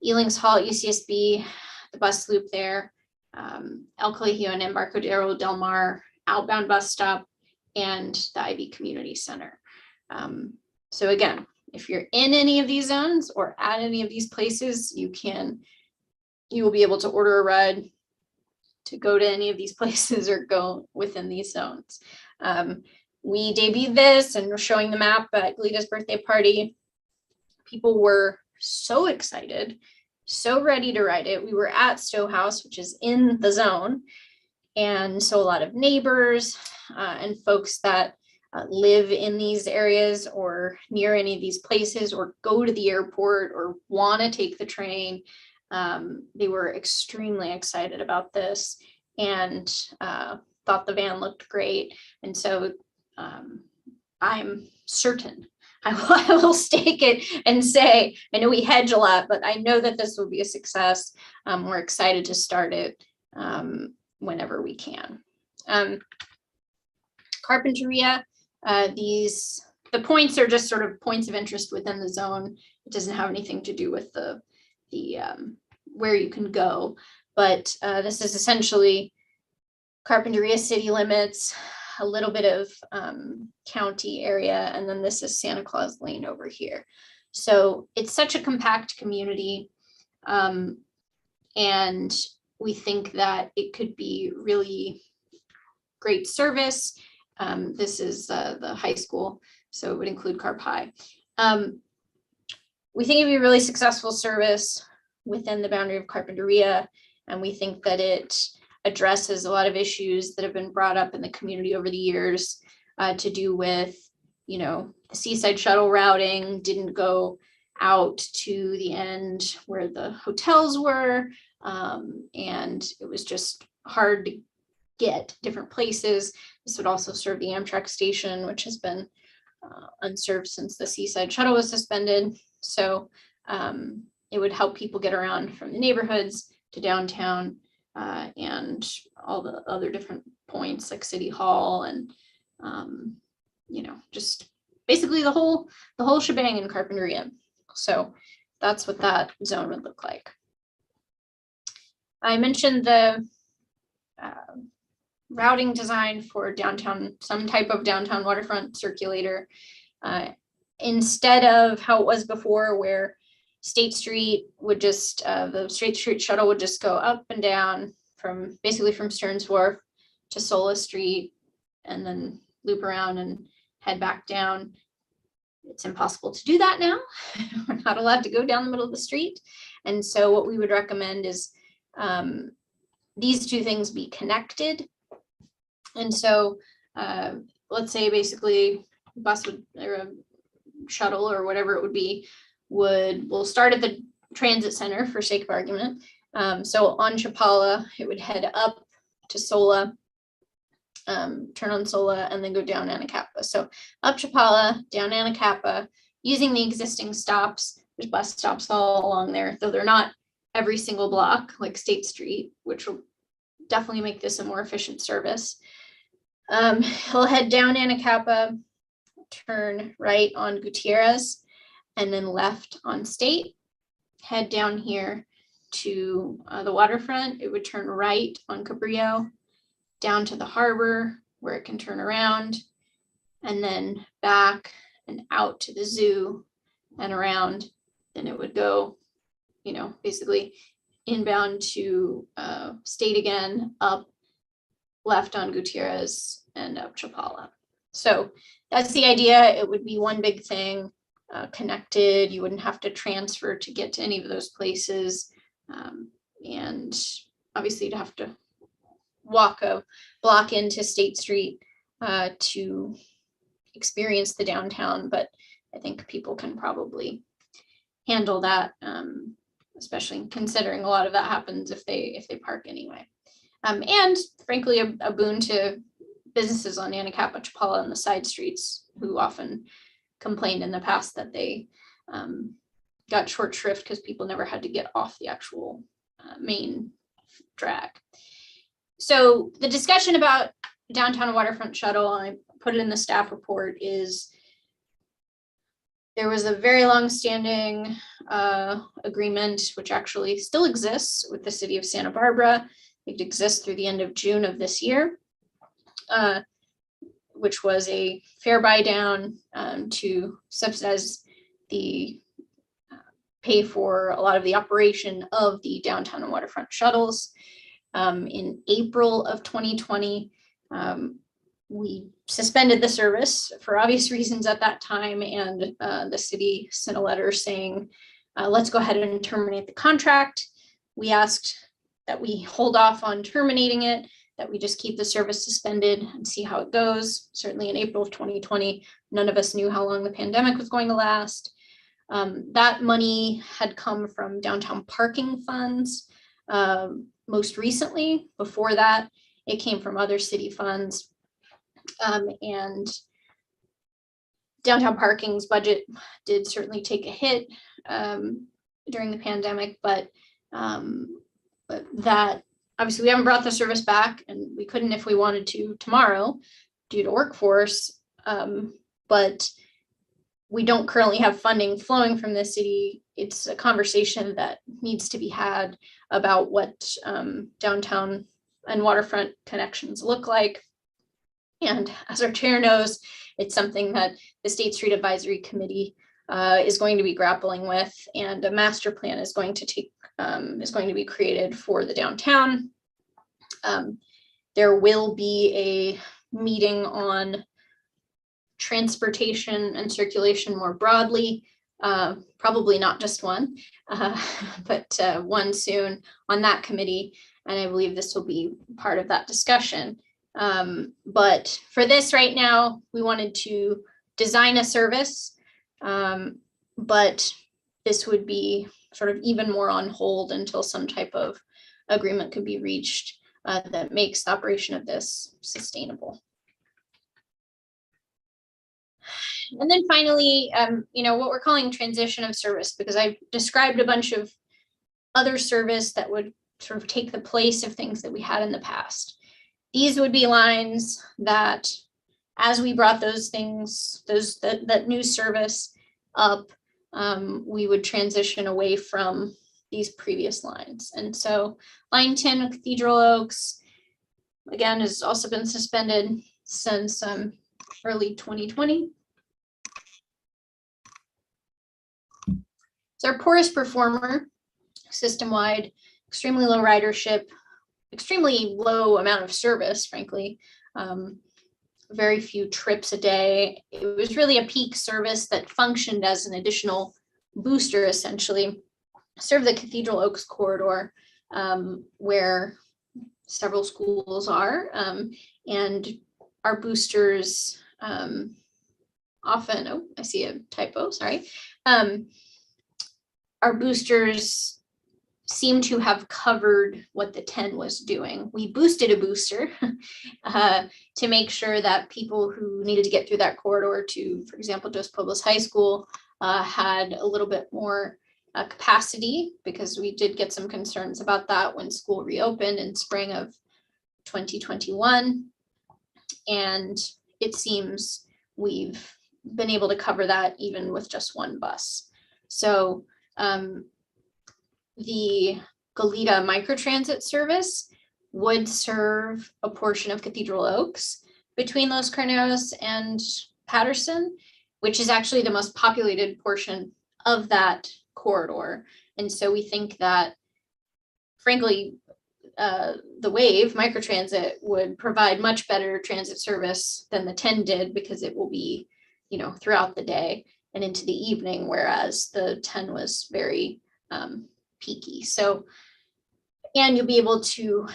Elings Hall at UCSB, the bus loop there, El Colegio and Embarcadero Del Mar outbound bus stop, and the Ivy Community Center. So again, if you're in any of these zones or at any of these places, you will be able to order a ride to go to any of these places or go within these zones. We debuted this and we're showing the map at Goleta's birthday party. People were so excited, so ready to ride it. We were at Stowe House, which is in the zone. And so a lot of neighbors and folks that live in these areas or near any of these places or go to the airport or want to take the train, they were extremely excited about this and thought the van looked great. And so I'm certain I will stake it and say, I know we hedge a lot, but I know that this will be a success. We're excited to start it whenever we can. Carpinteria, the points are just sort of points of interest within the zone. It doesn't have anything to do with the where you can go, but this is essentially Carpinteria city limits, a little bit of county area, and then this is Santa Claus Lane over here. So it's such a compact community, and we think that it could be really great service. This is the high school, so it would include Carp High. We think it'd be a really successful service within the boundary of Carpinteria, and we think that it addresses a lot of issues that have been brought up in the community over the years to do with, the Seaside Shuttle routing didn't go out to the end where the hotels were, and it was just hard to get different places. This would also serve the Amtrak station, which has been unserved since the Seaside Shuttle was suspended. So it would help people get around from the neighborhoods to downtown and all the other different points like City Hall and, just basically the whole shebang in Carpinteria. So that's what that zone would look like. I mentioned the routing design for downtown, some type of downtown waterfront circulator. Instead of how it was before, where State Street would just, the State Street shuttle would just go up and down from Stearns Wharf to Sola Street and then loop around and head back down. It's impossible to do that now. We're not allowed to go down the middle of the street. And so what we would recommend is these two things be connected. And so let's say basically bus would, or a shuttle or whatever it would be, we'll start at the transit center for sake of argument. So on Chapala, it would head up to Sola, turn on Sola, and then go down Anacapa. So up Chapala, down Anacapa, using the existing stops. There's bus stops all along there, though they're not every single block like State Street, which will definitely make this a more efficient service. He'll head down Anacapa, turn right on Gutierrez, and then left on State, head down here to the waterfront. It would turn right on Cabrillo, down to the harbor where it can turn around, and then back and out to the zoo and around. Then it would go, basically inbound to State again, up, left on Gutierrez, and up Chapala. So that's the idea. It would be one big thing, connected. You wouldn't have to transfer to get to any of those places. And obviously you'd have to walk a block into State Street to experience the downtown, but I think people can probably handle that, especially considering a lot of that happens if they park anyway. And frankly, a boon to businesses on Anacapa, Chapala, and the side streets who often complained in the past that they got short shrift because people never had to get off the actual main drag. So the discussion about downtown waterfront shuttle, I put it in the staff report, is there was a very long-standing agreement, which actually still exists with the city of Santa Barbara. It exists through the end of June of this year, which was a fare buy down to subsidize the pay for a lot of the operation of the downtown and waterfront shuttles. In April of 2020, we suspended the service for obvious reasons at that time, and the city sent a letter saying, let's go ahead and terminate the contract. We asked that we hold off on terminating it, that we just keep the service suspended and see how it goes. Certainly in April of 2020, none of us knew how long the pandemic was going to last. That money had come from downtown parking funds. Most recently, before that, it came from other city funds. And downtown parking's budget did certainly take a hit during the pandemic, but that obviously we haven't brought the service back, and we couldn't if we wanted to tomorrow due to workforce, but we don't currently have funding flowing from the city. It's a conversation that needs to be had about what downtown and waterfront connections look like. And as our chair knows, it's something that the State Street Advisory Committee is going to be grappling with, and a master plan is going to be created for the downtown. There will be a meeting on transportation and circulation more broadly, probably not just one, but one soon on that committee. And I believe this will be part of that discussion. But for this right now, we wanted to design a service, but this would be sort of even more on hold until some type of agreement could be reached that makes the operation of this sustainable. And then finally, what we're calling transition of service, because I described a bunch of other service that would sort of take the place of things that we had in the past. These would be lines that, as we brought those things, that new service up, we would transition away from these previous lines. And so line 10 of Cathedral Oaks, again, has also been suspended since early 2020. It's our poorest performer system-wide, extremely low ridership, extremely low amount of service, frankly, very few trips a day. It was really a peak service that functioned as an additional booster, essentially, serve the Cathedral Oaks corridor, where several schools are, and our boosters often, I see a typo, sorry. Our boosters seem to have covered what the 10 was doing. We boosted a booster to make sure that people who needed to get through that corridor to, for example, Dos Pueblos High School had a little bit more capacity, because we did get some concerns about that when school reopened in spring of 2021. And it seems we've been able to cover that even with just one bus. So the Goleta microtransit service would serve a portion of Cathedral Oaks between Los Carneros and Patterson, which is actually the most populated portion of that corridor. And so we think that, frankly, the Wave microtransit would provide much better transit service than the 10 did, because it will be, throughout the day and into the evening, whereas the 10 was very peaky. So, and you'll be able to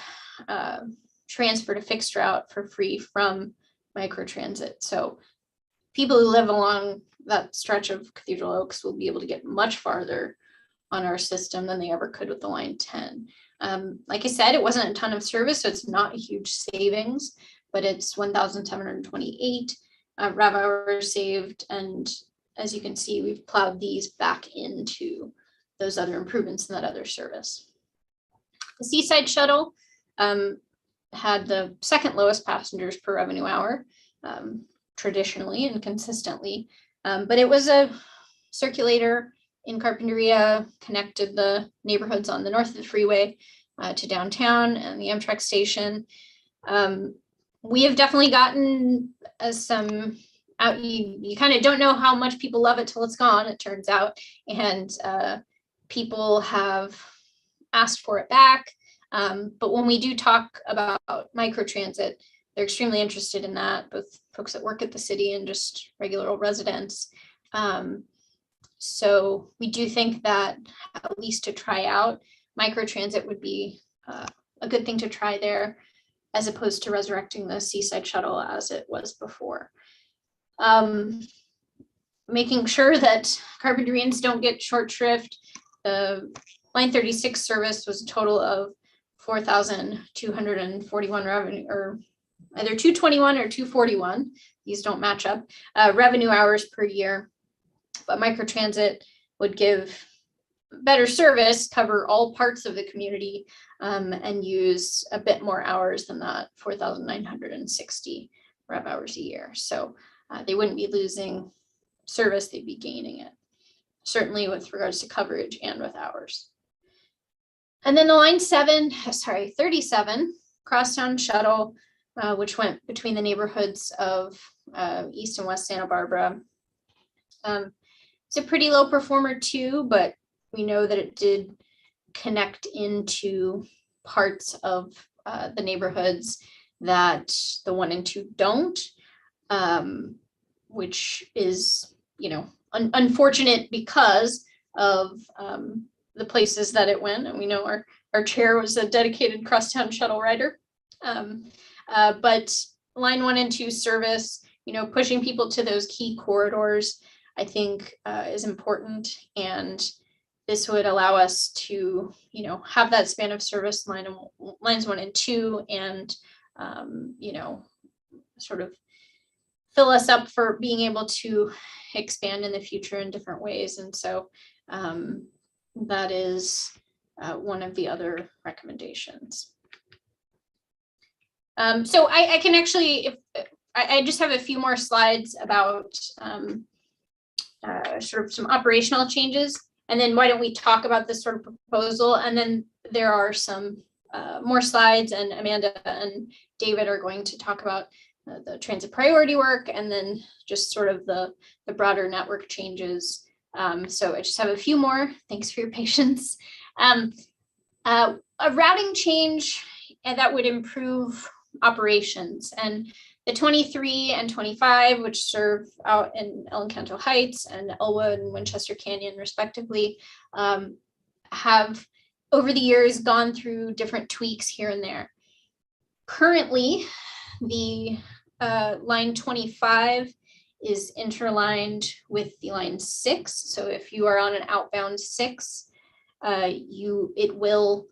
transfer to fixed route for free from microtransit. So people who live along that stretch of Cathedral Oaks will be able to get much farther on our system than they ever could with the line 10. Like I said, it wasn't a ton of service, so it's not a huge savings, but it's 1,728 rev hours saved. And as you can see, we've plowed these back into those other improvements in that other service. The Seaside Shuttle had the second lowest passengers per revenue hour, traditionally and consistently, but it was a circulator in Carpinteria, connected the neighborhoods on the north of the freeway to downtown and the Amtrak station. We have definitely gotten some out. You kind of don't know how much people love it till it's gone, it turns out, and people have asked for it back. But when we do talk about microtransit, they're extremely interested in that, both folks that work at the city and just regular old residents. So we do think that, at least to try out, microtransit would be a good thing to try there, as opposed to resurrecting the Seaside Shuttle as it was before. Making sure that Carpinterians don't get short shrift. The Line 36 service was a total of 4,241 revenue, or either 221 or 241. These don't match up. Revenue hours per year. But microtransit would give better service, cover all parts of the community, and use a bit more hours than that 4,960 rev hours a year. So they wouldn't be losing service, they'd be gaining it, certainly with regards to coverage and with hours. And then the line 37 crosstown shuttle, which went between the neighborhoods of East and West Santa Barbara. It's a pretty low performer too, but we know that it did connect into parts of the neighborhoods that the 1 and 2 don't, which is, unfortunate because of the places that it went. And we know our chair was a dedicated crosstown shuttle rider. But line 1 and 2 service, pushing people to those key corridors, I think is important. And this would allow us to, have that span of service lines 1 and 2, and, sort of fill us up for being able to expand in the future in different ways. And so that is one of the other recommendations. So I can actually, I just have a few more slides about sort of some operational changes, and then why don't we talk about this sort of proposal, and then there are some more slides, and Amanda and David are going to talk about the transit priority work, and then just sort of the broader network changes. So I just have a few more. Thanks for your patience. A routing change that would improve operations, and the 23 and 25, which serve out in El Encanto Heights and Elwood and Winchester Canyon respectively, have over the years gone through different tweaks here and there. Currently, the line 25 is interlined with the line 6. So if you are on an outbound 6, it will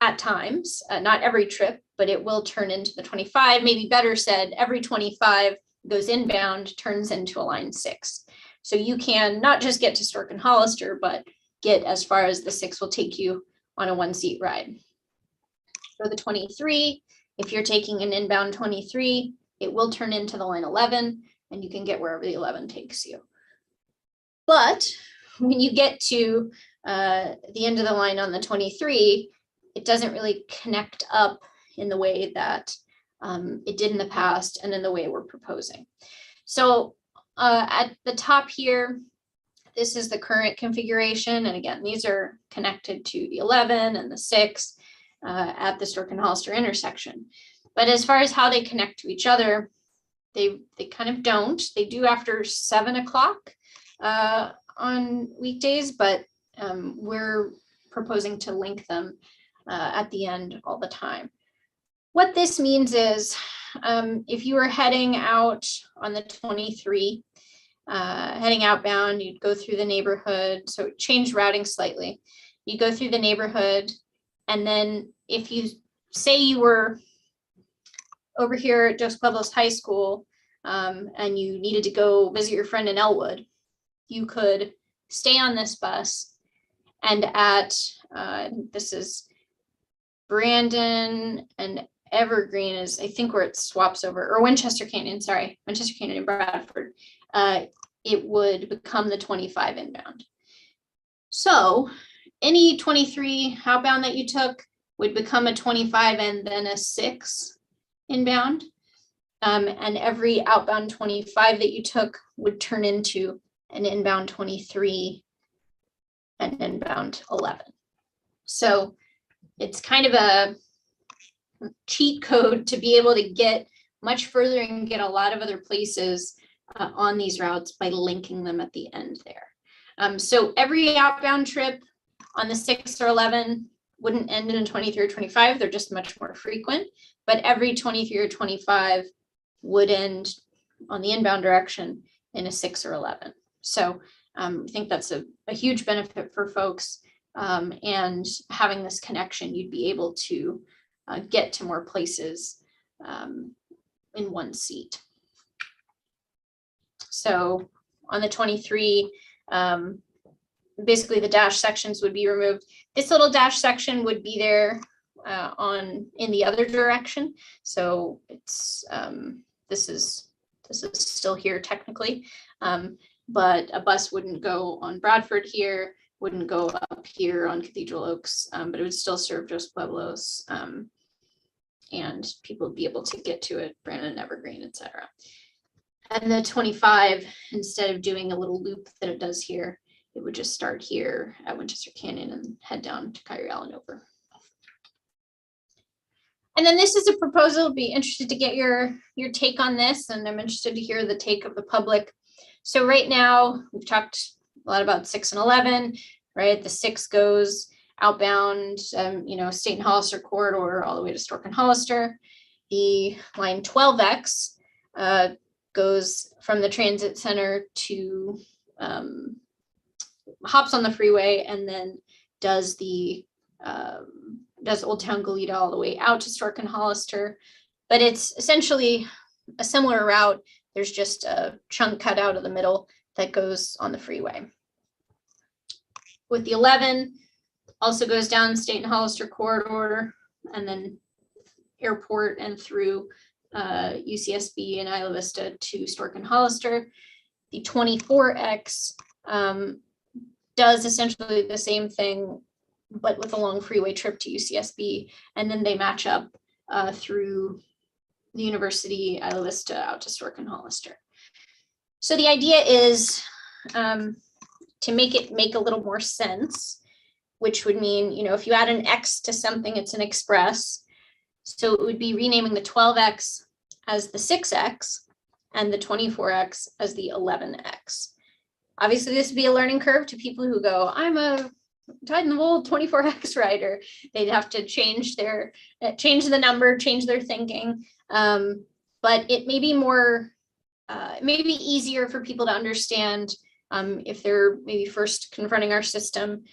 at times, not every trip, but it will turn into the 25. Maybe better said, every 25 goes inbound, turns into a line 6. So you can not just get to Stork and Hollister, but get as far as the 6 will take you on a 1-seat ride. For the 23, if you're taking an inbound 23, it will turn into the line 11, and you can get wherever the 11 takes you. But when you get to the end of the line on the 23, it doesn't really connect up in the way that it did in the past and in the way we're proposing. So at the top here, This is the current configuration. And again, these are connected to the 11 and the 6 at the Stork and Hollister intersection. But as far as how they connect to each other, they kind of don't. They do after 7 o'clock on weekdays, but we're proposing to link them at the end all the time. What this means is if you were heading out on the 23, heading outbound, you'd go through the neighborhood. So it changed routing slightly. You go through the neighborhood, and then if you say you were over here at Dos Pueblos High School and you needed to go visit your friend in Elwood, you could stay on this bus, and at this is Brandon and Evergreen is, I think, where it swaps over, or Winchester Canyon, sorry, Winchester Canyon and Bradford, it would become the 25 inbound. So any 23 outbound that you took would become a 25 and then a 6 inbound. And every outbound 25 that you took would turn into an inbound 23 and inbound 11. So it's kind of a cheat code to be able to get much further and get a lot of other places on these routes by linking them at the end there. So every outbound trip on the 6 or 11 wouldn't end in a 23 or 25. They're just much more frequent, but every 23 or 25 would end on the inbound direction in a 6 or 11. So I think that's a huge benefit for folks. And having this connection, you'd be able to get to more places in one seat. So on the 23, basically the dash sections would be removed. This little dash section would be there in the other direction. So it's this is still here technically, but a bus wouldn't go on Bradford here, wouldn't go up here on Cathedral Oaks, but it would still serve Dos Pueblos, and people would be able to get to it, Brandon, Evergreen, etc. And the 25, instead of doing a little loop that it does here, it would just start here at Winchester Canyon and head down to Kyrie Allen over. And then this is a proposal. I'd be interested to get your take on this, and I'm interested to hear the take of the public. So right now, we've talked a lot about 6 and 11, right? The 6 goes outbound, State and Hollister corridor all the way to Stork and Hollister. The line 12X goes from the transit center to hops on the freeway and then does Old Town Goleta all the way out to Stork and Hollister. But it's essentially a similar route. There's just a chunk cut out of the middle that goes on the freeway. With the 11, also goes down State and Hollister corridor and then airport and through UCSB and Isla Vista to Stork and Hollister. The 24X does essentially the same thing, but with a long freeway trip to UCSB, and then they match up through the university, Isla Vista, out to Stork and Hollister. So the idea is to make it make a little more sense, which would mean, if you add an X to something, it's an express. So it would be renaming the 12X as the 6X and the 24X as the 11X. Obviously, this would be a learning curve to people who go, I'm a dyed-in-the-wool 24X rider. They'd have to change the number, change their thinking. But it may be more, maybe easier for people to understand if they're maybe first confronting our system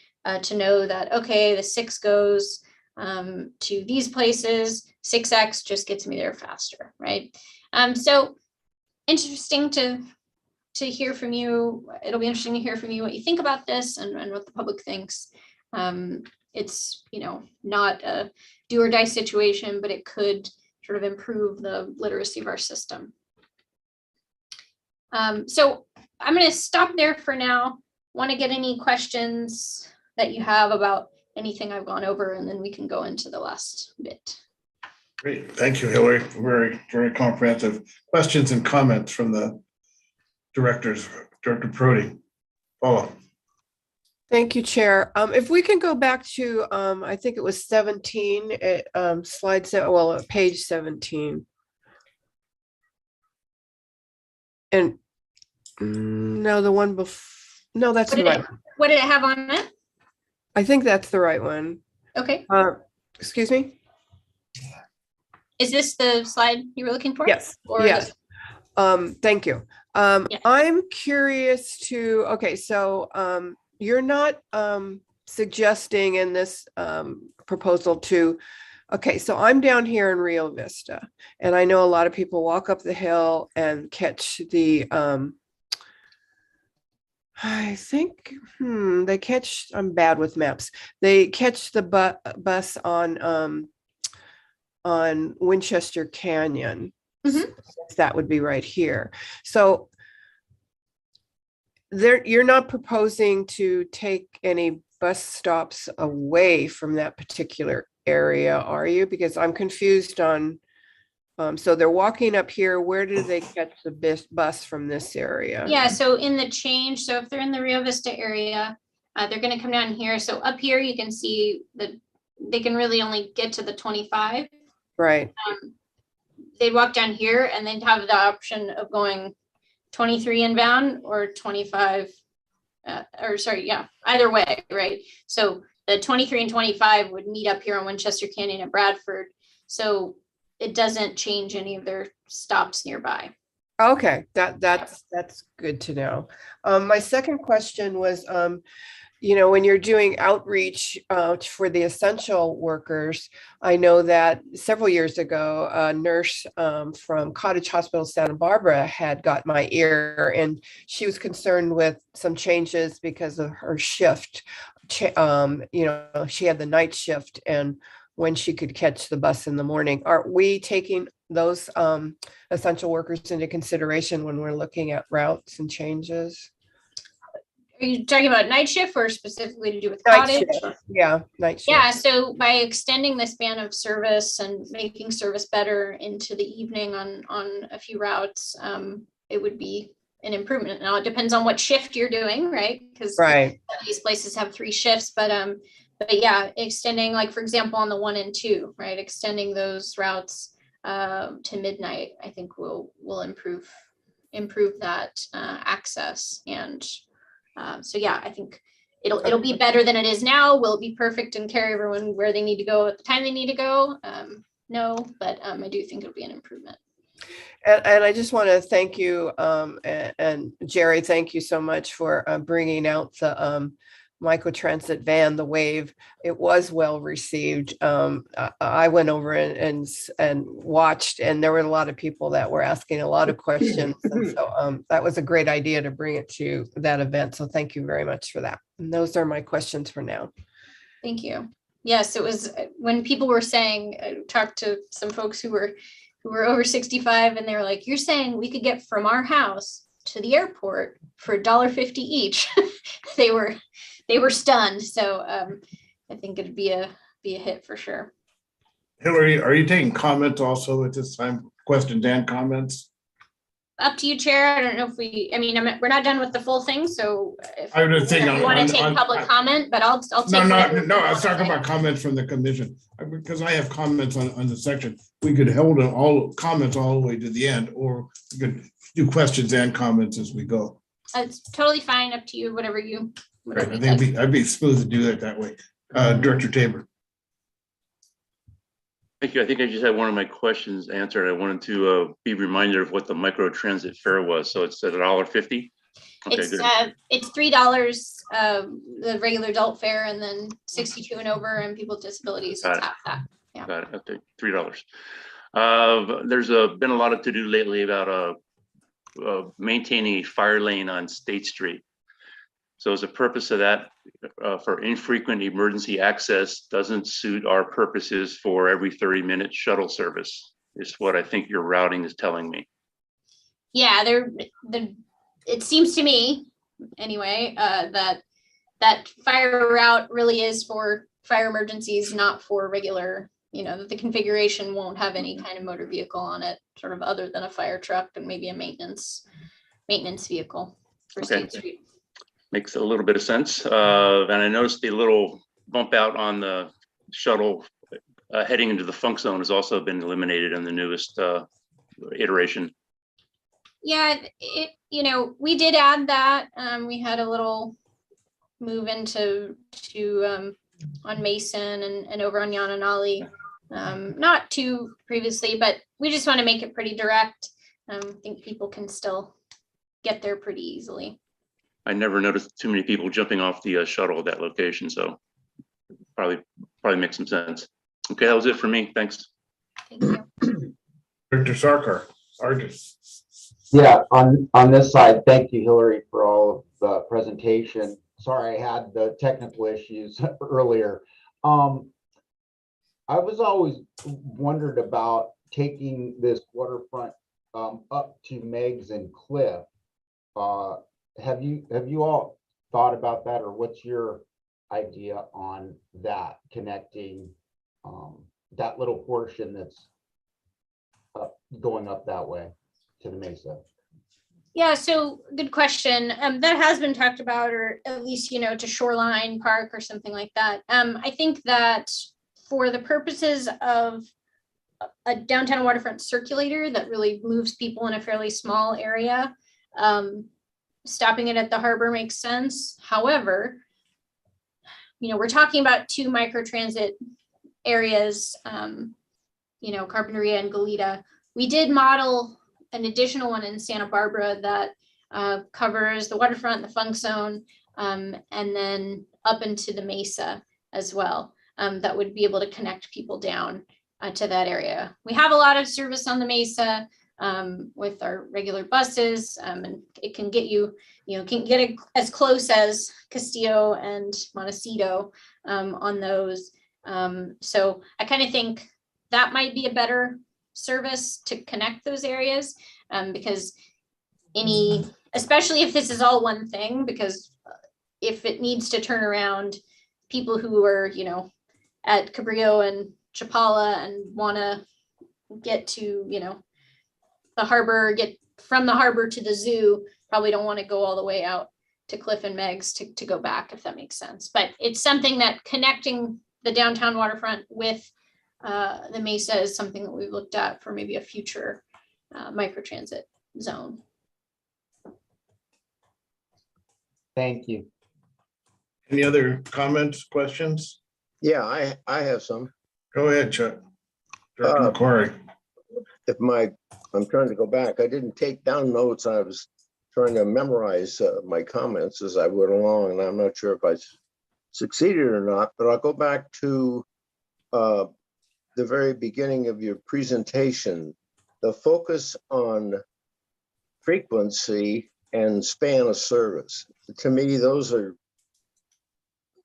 to know that, okay, the 6 goes to these places, 6X just gets me there faster, right? So interesting to hear from you. It'll be interesting to hear from you what you think about this and what the public thinks. It's, not a do or die situation, but it could sort of improve the literacy of our system. So I'm going to stop there for now. Want to get any questions that you have about anything I've gone over, and then we can go into the last bit. Great. Thank you, Hillary. Very, very comprehensive questions and comments from the directors, Director Prody. Paula. Thank you, Chair. If we can go back to, I think it was 17, page 17. And no, the one no, that's What the did right it, one. what did it have on it? I think that's the right one. Okay. Excuse me? Is this the slide you were looking for? Yes, Or yes. Thank you. Yeah. I'm curious to, okay, so you're not suggesting in this proposal to, okay, so I'm down here in Rio Vista, and I know a lot of people walk up the hill and catch the, I think, they catch, I'm bad with maps. They catch the bus on Winchester Canyon. Mhm. That would be right here. So there, you're not proposing to take any bus stops away from that particular area, are you? Because I'm confused on, so they're walking up here. Where do they catch the bus from this area? Yeah, so in the change, so if they're in the Rio Vista area, they're gonna come down here. So up here, you can see that they can really only get to the 25. Right. They'd walk down here and they'd have the option of going 23 inbound or 25, or sorry, yeah, either way, right? So the 23 and 25 would meet up here on Winchester Canyon and Bradford. So it doesn't change any of their stops nearby. Okay, that's good to know. My second question was, when you're doing outreach for the essential workers, I know that several years ago, a nurse from Cottage Hospital Santa Barbara had got my ear, and she was concerned with some changes because of her shift. She had the night shift and when she could catch the bus in the morning. Are we taking those essential workers into consideration when we're looking at routes and changes? Are you talking about night shift or specifically to do with Night cottage? shift. Yeah, night shift. Yeah, so by extending the span of service and making service better into the evening on a few routes, it would be an improvement. Now it depends on what shift you're doing, right? Because Right. these places have 3 shifts, but yeah, extending, like for example, on the 1 and 2, right? Extending those routes to midnight, I think will improve that access. And so yeah, I think it'll be better than it is now. Will it be perfect and carry everyone where they need to go at the time they need to go? No, but I do think it'll be an improvement. And I just want to thank you, and Jerry, thank you so much for bringing out the microtransit van, the Wave. It was well received. I went over and watched, and there were a lot of people that were asking a lot of questions. And so that was a great idea to bring it to that event. So thank you very much for that. And those are my questions for now. Thank you. Yes, it was when people were saying, I talked to some folks who were over 65, and they were like, "You're saying we could get from our house to the airport for $1.50 each?" They were stunned. So I think it'd be a hit for sure. Hillary, are you taking comments also at this time? Questions and comments? Up to you, Chair. I don't know if we're not done with the full thing. So if I was thinking you want to take public comment, but I'll take. No, I was talking about comments from the commission, because I have comments on the section. We could hold all comments all the way to the end, or we could do questions and comments as we go. It's totally fine. Up to you, whatever you. Right, I think I'd be smooth to do it that way. Director Tabor. Thank you. I think I just had one of my questions answered. I wanted to be reminded of what the micro transit fare was. So it's at $1.50. Okay, It's $3, the regular adult fare, and then 62 and over, and people with disabilities. It's half that. Yeah. Got it. Okay, $3. There's been a lot of to-do lately about maintaining a fire lane on State Street. So as a purpose of that, for infrequent emergency access, doesn't suit our purposes for every 30-minute shuttle service, is what I think your routing is telling me. Yeah, it seems to me, anyway, that fire route really is for fire emergencies, not for regular, that the configuration won't have any kind of motor vehicle on it, sort of other than a fire truck and maybe a maintenance vehicle for State Street. Makes a little bit of sense. And I noticed the little bump out on the shuttle heading into the funk zone has also been eliminated in the newest iteration. Yeah, we did add that. We had a little move into on Mason and over on Yananali. Not too previously, but we just want to make it pretty direct. I think people can still get there pretty easily. I never noticed too many people jumping off the shuttle at that location, so probably makes some sense. Okay, that was it for me. Thanks. Thank you. Dr. Sarkar, Sergeant. Yeah, on this side, thank you, Hillary, for all of the presentation. Sorry, I had the technical issues earlier. I was always wondered about taking this waterfront up to Meigs and Cliff. Have you all thought about that, or what's your idea on that, connecting that little portion that's going up that way to the Mesa? Yeah, so good question. That has been talked about, or at least, to Shoreline Park or something like that. I think that for the purposes of a downtown waterfront circulator that really moves people in a fairly small area, stopping it at the harbor makes sense. However, we're talking about two microtransit areas, Carpinteria and Goleta. We did model an additional one in Santa Barbara that covers the waterfront, the funk zone, and then up into the Mesa as well. That would be able to connect people down to that area. We have a lot of service on the Mesa with our regular buses, and it can get can get as close as Castillo and Montecito on those. So I kind of think that might be a better service to connect those areas, because especially if this is all one thing, because if it needs to turn around, people who are, at Cabrillo and Chapala and want to get to, the harbor, get from the harbor to the zoo, probably don't want to go all the way out to Cliff and Meigs to go back, if that makes sense. But it's something that connecting the downtown waterfront with the Mesa is something that we've looked at for maybe a future microtransit zone. Thank you. Any other comments, questions? Yeah, I have some. Go ahead, Chuck. Director McQuarrie. I'm trying to go back. I didn't take down notes. I was trying to memorize my comments as I went along, and I'm not sure if I succeeded or not, but I'll go back to the very beginning of your presentation, the focus on frequency and span of service. To me, those are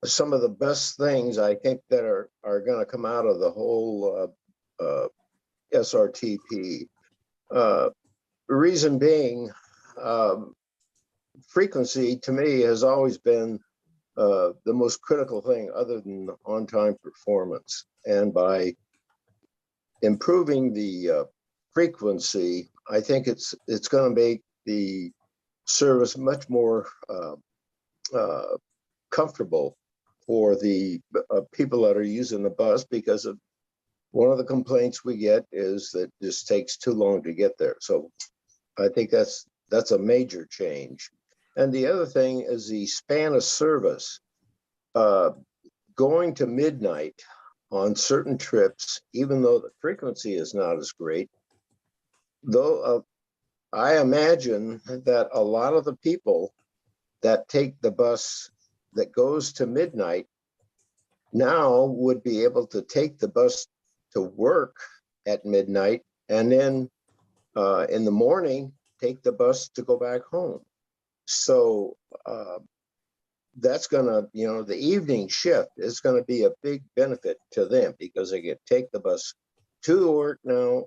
some of the best things I think that are going to come out of the whole SRTP. Reason being, frequency to me has always been the most critical thing other than on-time performance. And by improving the frequency, I think it's going to make the service much more comfortable for the people that are using the bus, because of one of the complaints we get is that this takes too long to get there. So I think that's a major change. And the other thing is the span of service. Going to midnight on certain trips, even though the frequency is not as great, though I imagine that a lot of the people that take the bus that goes to midnight now would be able to take the bus to work at midnight, and then in the morning take the bus to go back home. So that's gonna, the evening shift is gonna be a big benefit to them, because they get take the bus to work now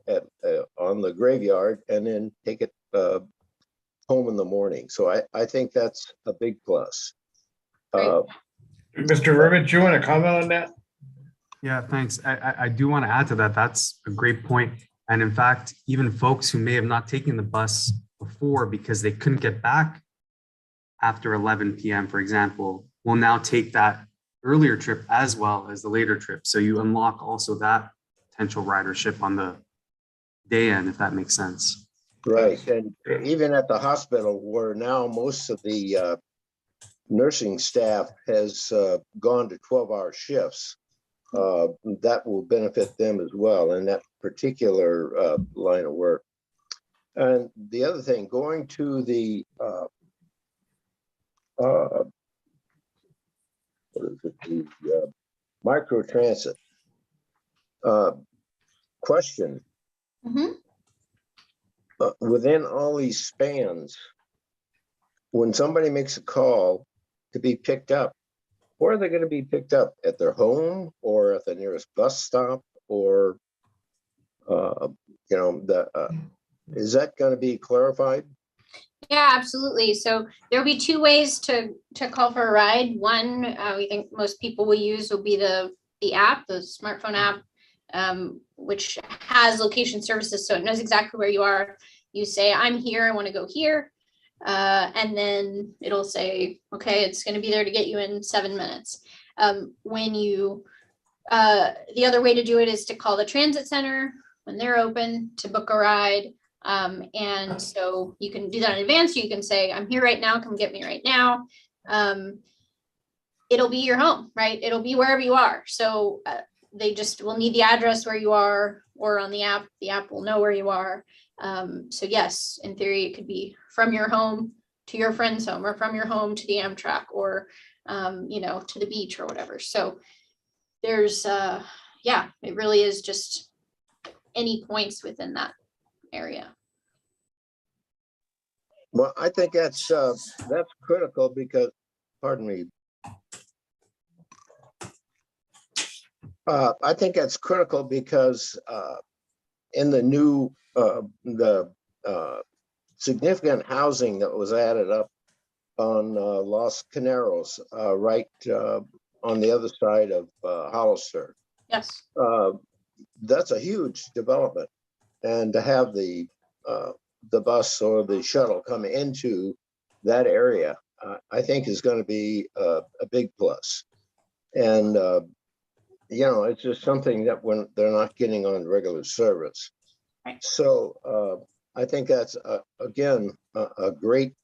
on the graveyard and then take it home in the morning. So I think that's a big plus. Mr. Rivett, you want to comment on that? Yeah, thanks. I do want to add to that. That's a great point. And in fact, even folks who may have not taken the bus before because they couldn't get back after 11 p.m., for example, will now take that earlier trip as well as the later trip. So you unlock also that potential ridership on the day end, if that makes sense. Right, and even at the hospital where now most of the nursing staff has gone to 12-hour shifts, that will benefit them as well in that particular line of work. And the other thing, going to the what is it, the micro transit question. Within all these spans, when somebody makes a call to be picked up, where are they going to be picked up? At their home or at the nearest bus stop? Or, is that going to be clarified? Yeah, absolutely. So there'll be two ways to call for a ride. One, we think most people will use will be the app, the smartphone app, which has location services, so it knows exactly where you are. You say, I'm here, I want to go here. And then it'll say, okay, it's going to be there to get you in 7 minutes. When you, the other way to do it is to call the transit center when they're open to book a ride. And so you can do that in advance. You can say, I'm here right now, come get me right now. It'll be your home, right? It'll be wherever you are. So they just will need the address where you are, or on the app will know where you are. So yes, in theory, it could be from your home to your friend's home, or from your home to the Amtrak, or, to the beach or whatever. So there's, it really is just any points within that area. Well, I think that's critical because, pardon me. I think that's critical because in the new, the significant housing that was added up on Los Caneros, right on the other side of Hollister. Yes. That's a huge development. And to have the bus or the shuttle come into that area, I think is going to be a big plus. And, it's just something that when they're not getting on regular service. Right. So I think that's, again, a great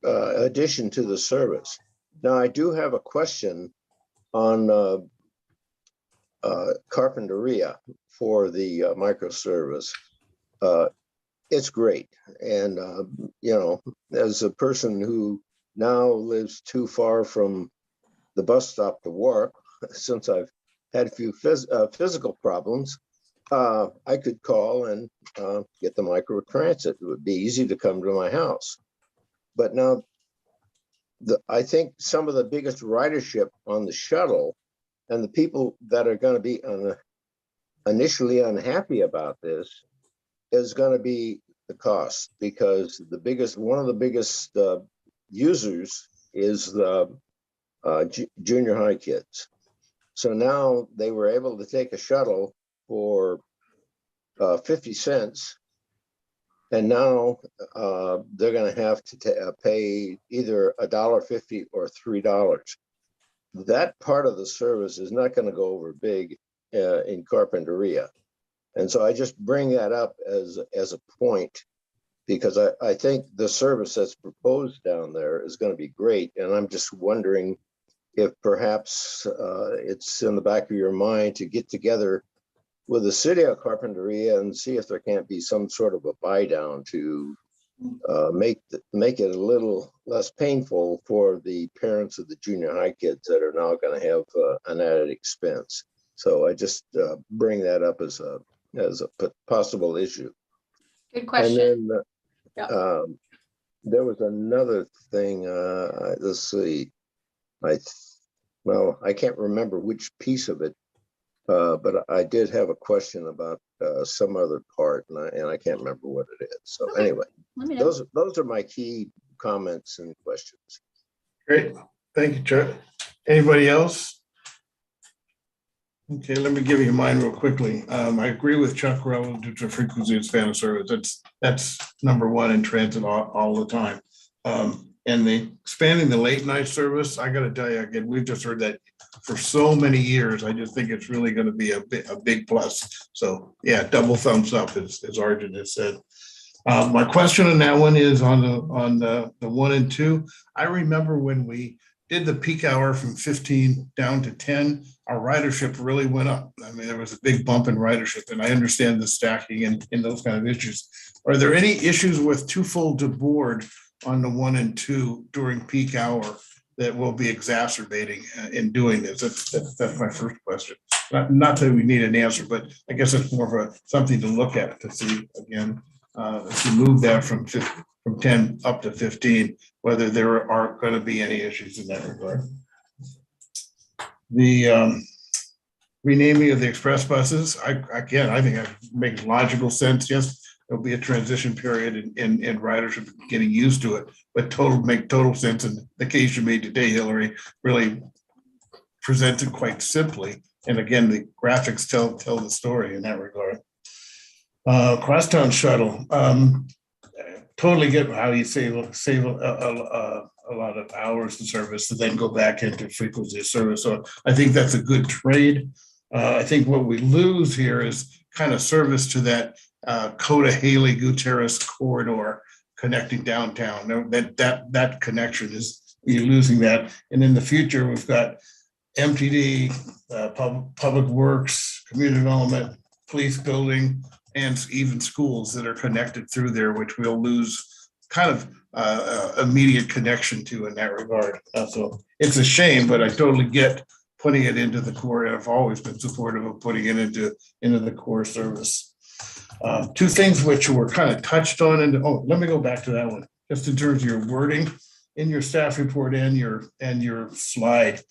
addition to the service. Now, I do have a question on Carpinteria for the microservice. It's great. And, as a person who now lives too far from the bus stop to work, since I've had a few physical problems, I could call and get the micro transit. It would be easy to come to my house. But now, I think some of the biggest ridership on the shuttle and the people that are going to be initially unhappy about this is going to be the cost, because one of the biggest users is the junior high kids. So now they were able to take a shuttle for 50 cents. And now they're going to have to pay either $1.50 or $3. That part of the service is not going to go over big in Carpinteria. And so I just bring that up as a point, because I think the service that's proposed down there is going to be great. And I'm just wondering if perhaps it's in the back of your mind to get together with the city of Carpinteria and see if there can't be some sort of a buy down to make it a little less painful for the parents of the junior high kids that are now going to have an added expense. So I just bring that up as a possible issue. Good question. And then there was another thing. Let's see. I can't remember which piece of it, but I did have a question about some other part, and I can't remember what it is. So Okay. Anyway, Let me know. those are my key comments and questions. Great. Thank you, Chuck. Anybody else? Okay, let me give you mine real quickly. I agree with Chuck relative to frequency and span of service. That's number one in transit all the time. And the expanding the late night service, I gotta tell you, again, we've just heard that for so many years. I just think it's really gonna be a big plus. So yeah, double thumbs up, as Arjun has said. My question on that one is on the 1 and 2. I remember when we did the peak hour from 15 down to 10, our ridership really went up. I mean, there was a big bump in ridership, and I understand the stacking and those kind of issues. Are there any issues with too full to board on the 1 and 2 during peak hour that will be exacerbating in doing this? That's my first question. Not that we need an answer, but I guess it's more of something to look at to see again, if you move that from 10 up to 15, whether there are going to be any issues in that regard. The renaming of the express buses, I think it makes logical sense. Yes, there'll be a transition period in ridership getting used to it, but make total sense. And the case you made today, Hillary, really presented quite simply. And again, the graphics tell the story in that regard. Crosstown shuttle. Totally get how you save a lot of hours in service to then go back into frequency of service. So I think that's a good trade. I think what we lose here is kind of service to that Coda Haley Gutierrez corridor connecting downtown. That connection is, you're losing that. And in the future, we've got MTD, public works, community development, police building, and even schools that are connected through there, which we'll lose kind of immediate connection to in that regard. So it's a shame, but I totally get putting it into the core. I've always been supportive of putting it into the core service. Two things which were kind of touched on, and let me go back to that one. Just in terms of your wording in your staff report and your slide,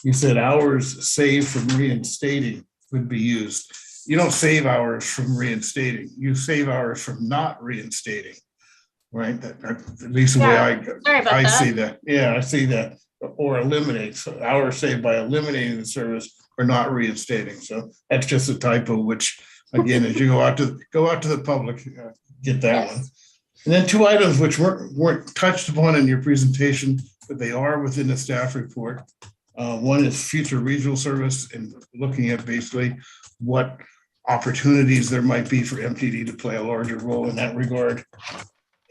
you said hours saved from reinstating would be used. You don't save hours from reinstating. You save hours from not reinstating, right? At least the way I see that. Yeah, I see that. Or eliminate. So hours saved by eliminating the service or not reinstating. So that's just a typo, which again, as you go out to the public, get that one. And then two items which weren't touched upon in your presentation, but they are within the staff report. One is future regional service and looking at basically what opportunities there might be for MTD to play a larger role in that regard.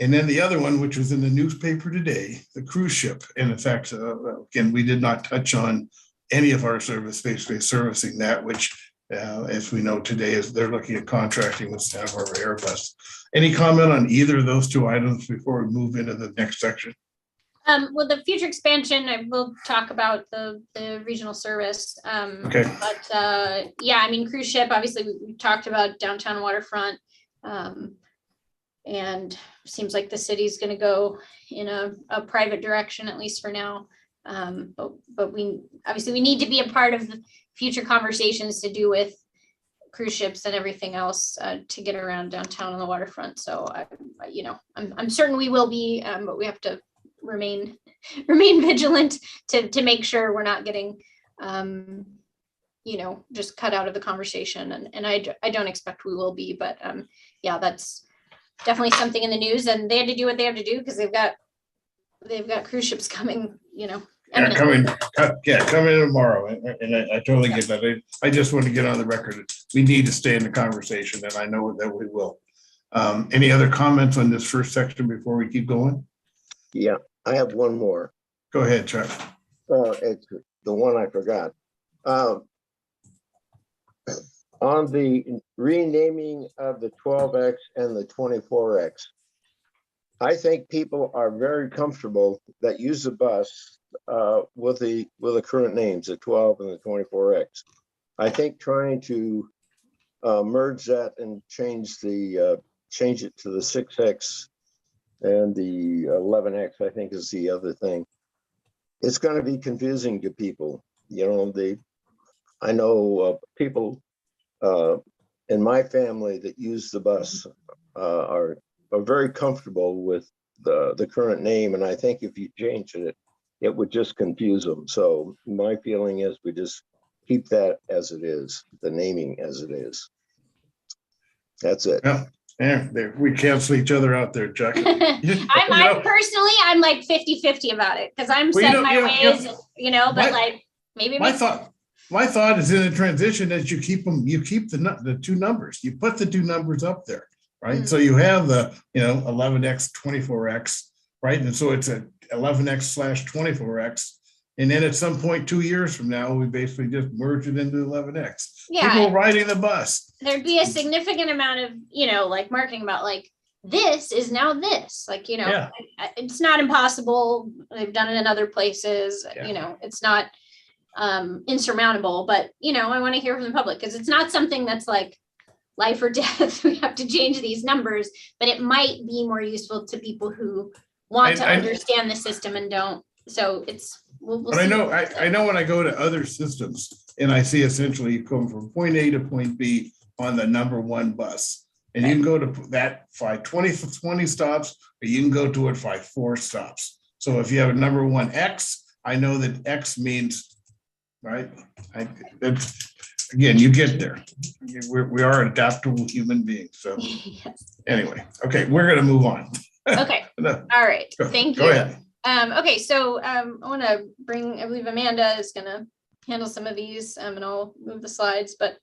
And then the other one, which was in the newspaper today, the cruise ship. And in fact, again, we did not touch on any of our service, basically servicing that, which as we know today, is they're looking at contracting with Santa Barbara Airbus. Any comment on either of those two items before we move into the next section? Well, the future expansion, I will talk about the regional service. Okay. But yeah, I mean, cruise ship, obviously we talked about downtown waterfront. And seems like the city's going to go in a private direction, at least for now. But we obviously need to be a part of the future conversations to do with cruise ships and everything else to get around downtown on the waterfront. So I'm certain we will be, but we have to remain vigilant to make sure we're not getting just cut out of the conversation. And I don't expect we will be, but yeah, that's definitely something in the news, and they had to do what they have to do because they've got cruise ships coming, coming in tomorrow. And I totally get that. I just want to get on the record. We need to stay in the conversation, and I know that we will. Any other comments on this first section before we keep going? Yeah, I have one more. Go ahead, Chuck. It's the one I forgot. On the renaming of the 12X and the 24X, I think people are very comfortable that use the bus with the current names, the 12 and the 24X. I think trying to merge that and change it to the 6X and the 11X, I think is the other thing. It's going to be confusing to people. I know people in my family that use the bus are very comfortable with the current name, and I think if you change it, it would just confuse them. So my feeling is we just keep that as it is, the naming as it is. That's it. Yeah. There, we cancel each other out there, Chuck. I'm personally, I'm like 50-50 about it because I'm Well, you set know- my you know- ways, but my- like maybe it My makes thought is in a transition that you keep the two numbers, you put the two numbers up there, right? So you have the, 11X, 24X, right? And so it's a 11X/24X. And then at some point, 2 years from now, we basically just merge it into 11X. Yeah. People riding the bus. there'd be a significant amount of, like marketing about like, this is now this, like, Yeah. it's not impossible. They've done it in other places, Yeah. it's not insurmountable, but I want to hear from the public because it's not something that's like life or death. We have to change these numbers, but it might be more useful to people who want to understand the system and don't. So it's, we'll But see. I know when I go to other systems and I see essentially you come from point A to point B on the number one bus. And you can go to that by 20 stops, or you can go to it by 4 stops. So if you have a number one X, I know that X means, right? Again, you get there. We are adaptable human beings. So Yes. anyway, okay, we're gonna move on. Okay. No, All right. go- Thank go you. ahead. Okay, so I want to bring, I believe Amanda is going to handle some of these, and I'll move the slides. But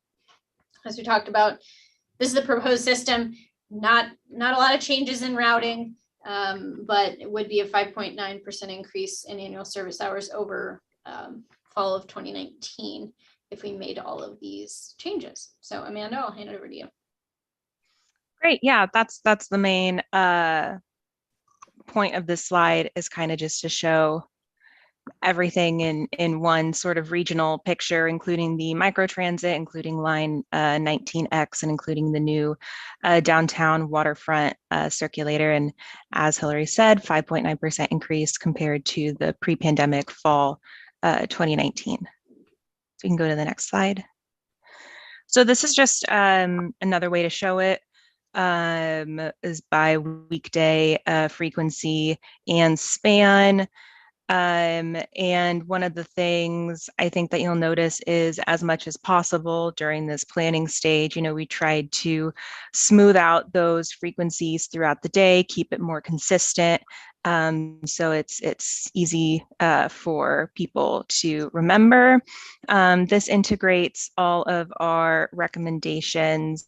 as we talked about, this is the proposed system. Not a lot of changes in routing, but it would be a 5.9% increase in annual service hours over fall of 2019 if we made all of these changes. So Amanda, I'll hand it over to you. Great. Yeah, that's the main point of this slide, is kind of just to show everything in one sort of regional picture, including the microtransit, including line 19X, and including the new downtown waterfront circulator. And as Hillary said, 5.9% increase compared to the pre-pandemic fall 2019. So we can go to the next slide. So this is just another way to show it. Is by weekday frequency and span. And one of the things I think that you'll notice is, as much as possible during this planning stage, we tried to smooth out those frequencies throughout the day, keep it more consistent. So it's easy for people to remember. This integrates all of our recommendations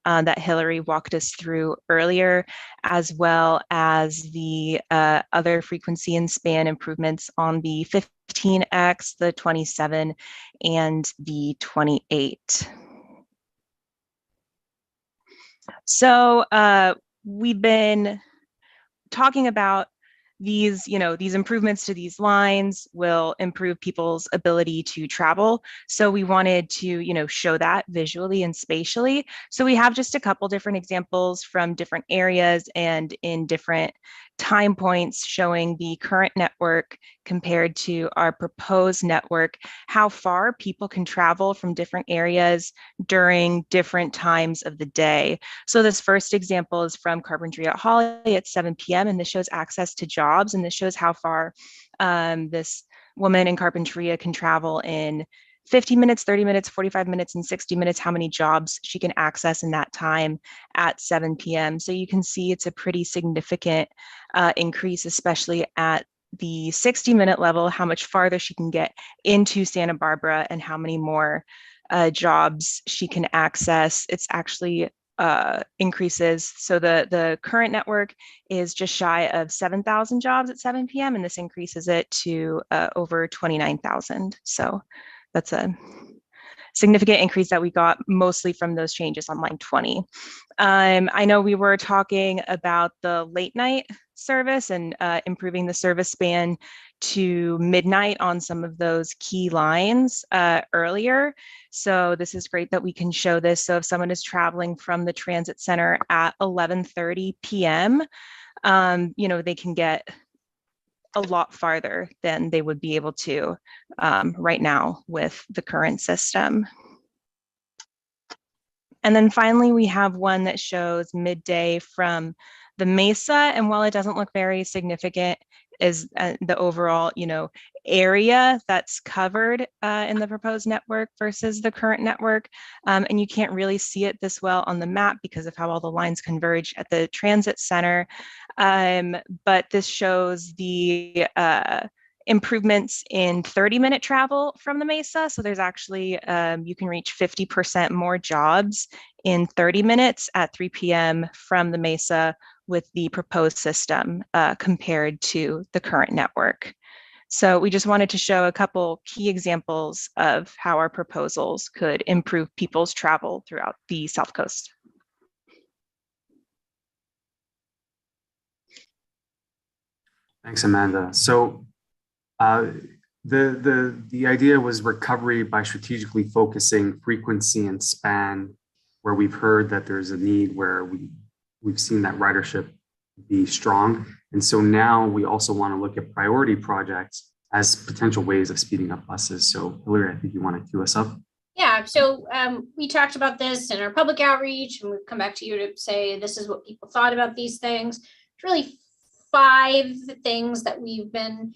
that Hillary walked us through earlier, as well as the other frequency and span improvements on the 15X, the 27, and the 28. So we've been talking about these improvements to these lines will improve people's ability to travel. So we wanted to, show that visually and spatially. So we have just a couple different examples from different areas and in different time points, showing the current network compared to our proposed network, how far people can travel from different areas during different times of the day. So this first example is from Carpentry at Holly at 7 p.m. and this shows access to jobs, and this shows how far this woman in Carpentry can travel in 15 minutes, 30 minutes, 45 minutes, and 60 minutes, how many jobs she can access in that time at 7 p.m. So you can see it's a pretty significant increase, especially at the 60-minute level, how much farther she can get into Santa Barbara and how many more jobs she can access. It's actually increases. So the current network is just shy of 7,000 jobs at 7 p.m. and this increases it to over 29,000. So that's a significant increase that we got mostly from those changes on line 20. I know we were talking about the late night service and improving the service span to midnight on some of those key lines earlier. So this is great that we can show this. So if someone is traveling from the transit center at 11:30 p.m., they can get a lot farther than they would be able to right now with the current system. And then finally, we have one that shows midday from the Mesa. And while it doesn't look very significant, is the overall, area that's covered in the proposed network versus the current network. And you can't really see it this well on the map because of how all the lines converge at the transit center. But this shows the improvements in 30-minute travel from the Mesa. So there's actually, you can reach 50% more jobs in 30 minutes at 3 p.m. from the Mesa with the proposed system compared to the current network. So we just wanted to show a couple key examples of how our proposals could improve people's travel throughout the South Coast. Thanks, Amanda. So the idea was recovery by strategically focusing frequency and span, where we've heard that there's a need where we've seen that ridership be strong. And so now we also want to look at priority projects as potential ways of speeding up buses. So Hillary, I think you want to cue us up. Yeah, so we talked about this in our public outreach, and we've come back to you to say this is what people thought about these things. It's really 5 things that we've been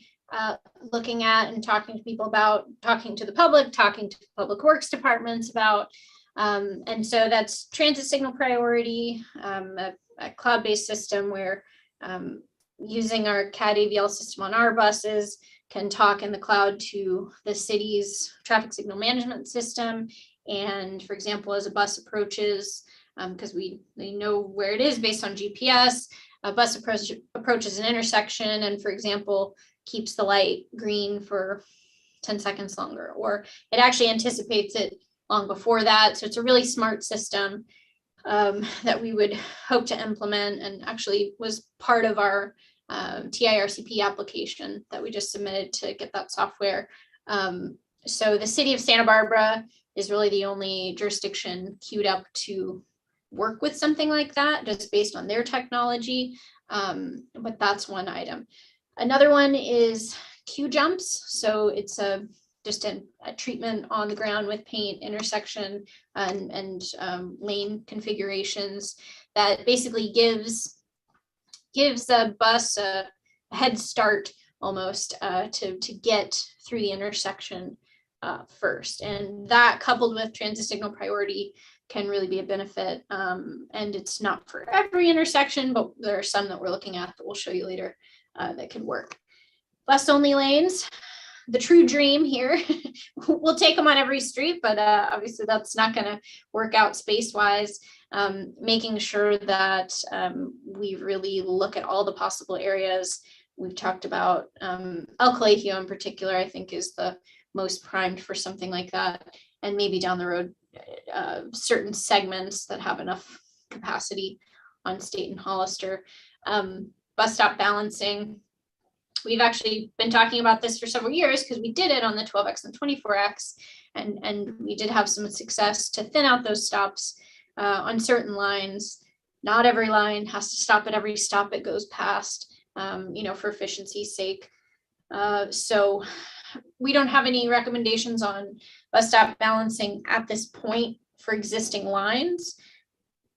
looking at and talking to people about, talking to the public, talking to public works departments about. And so that's transit signal priority, a cloud-based system where using our CAD AVL system on our buses can talk in the cloud to the city's traffic signal management system. And for example, as a bus approaches, because we know where it is based on GPS, a bus approaches an intersection and, for example, keeps the light green for 10 seconds longer, or it actually anticipates it long before that. So it's a really smart system that we would hope to implement, and actually was part of our TIRCP application that we just submitted to get that software. So the city of Santa Barbara is really the only jurisdiction queued up to work with something like that, just based on their technology. But that's one item. Another one is queue jumps. So it's just a treatment on the ground with paint, intersection and lane configurations that basically gives a bus a head start almost to get through the intersection first. And that, coupled with transit signal priority, can really be a benefit. And it's not for every intersection, but there are some that we're looking at that we'll show you later that could work. Bus only lanes, the true dream here. We'll take them on every street, but obviously that's not going to work out space wise. Making sure that we really look at all the possible areas. We've talked about El Colegio in particular, I think is the most primed for something like that. And maybe down the road, certain segments that have enough capacity on State and Hollister. Bus stop balancing. We've actually been talking about this for several years because we did it on the 12X and 24X, and we did have some success to thin out those stops on certain lines. Not every line has to stop at every stop it goes past, for efficiency's sake. So we don't have any recommendations on bus stop balancing at this point for existing lines,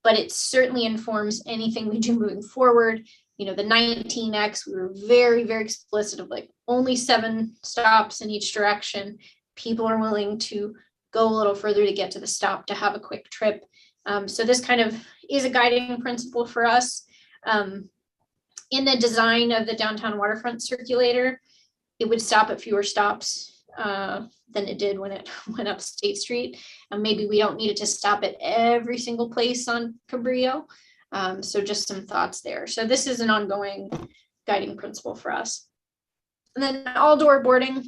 but it certainly informs anything we do moving forward. The 19X, we were very, very explicit of like only 7 stops in each direction. People are willing to go a little further to get to the stop to have a quick trip. So this kind of is a guiding principle for us. In the design of the downtown waterfront circulator, it would stop at fewer stops than it did when it went up State Street. And maybe we don't need it to stop at every single place on Cabrillo. So just some thoughts there. So this is an ongoing guiding principle for us. And then all door boarding.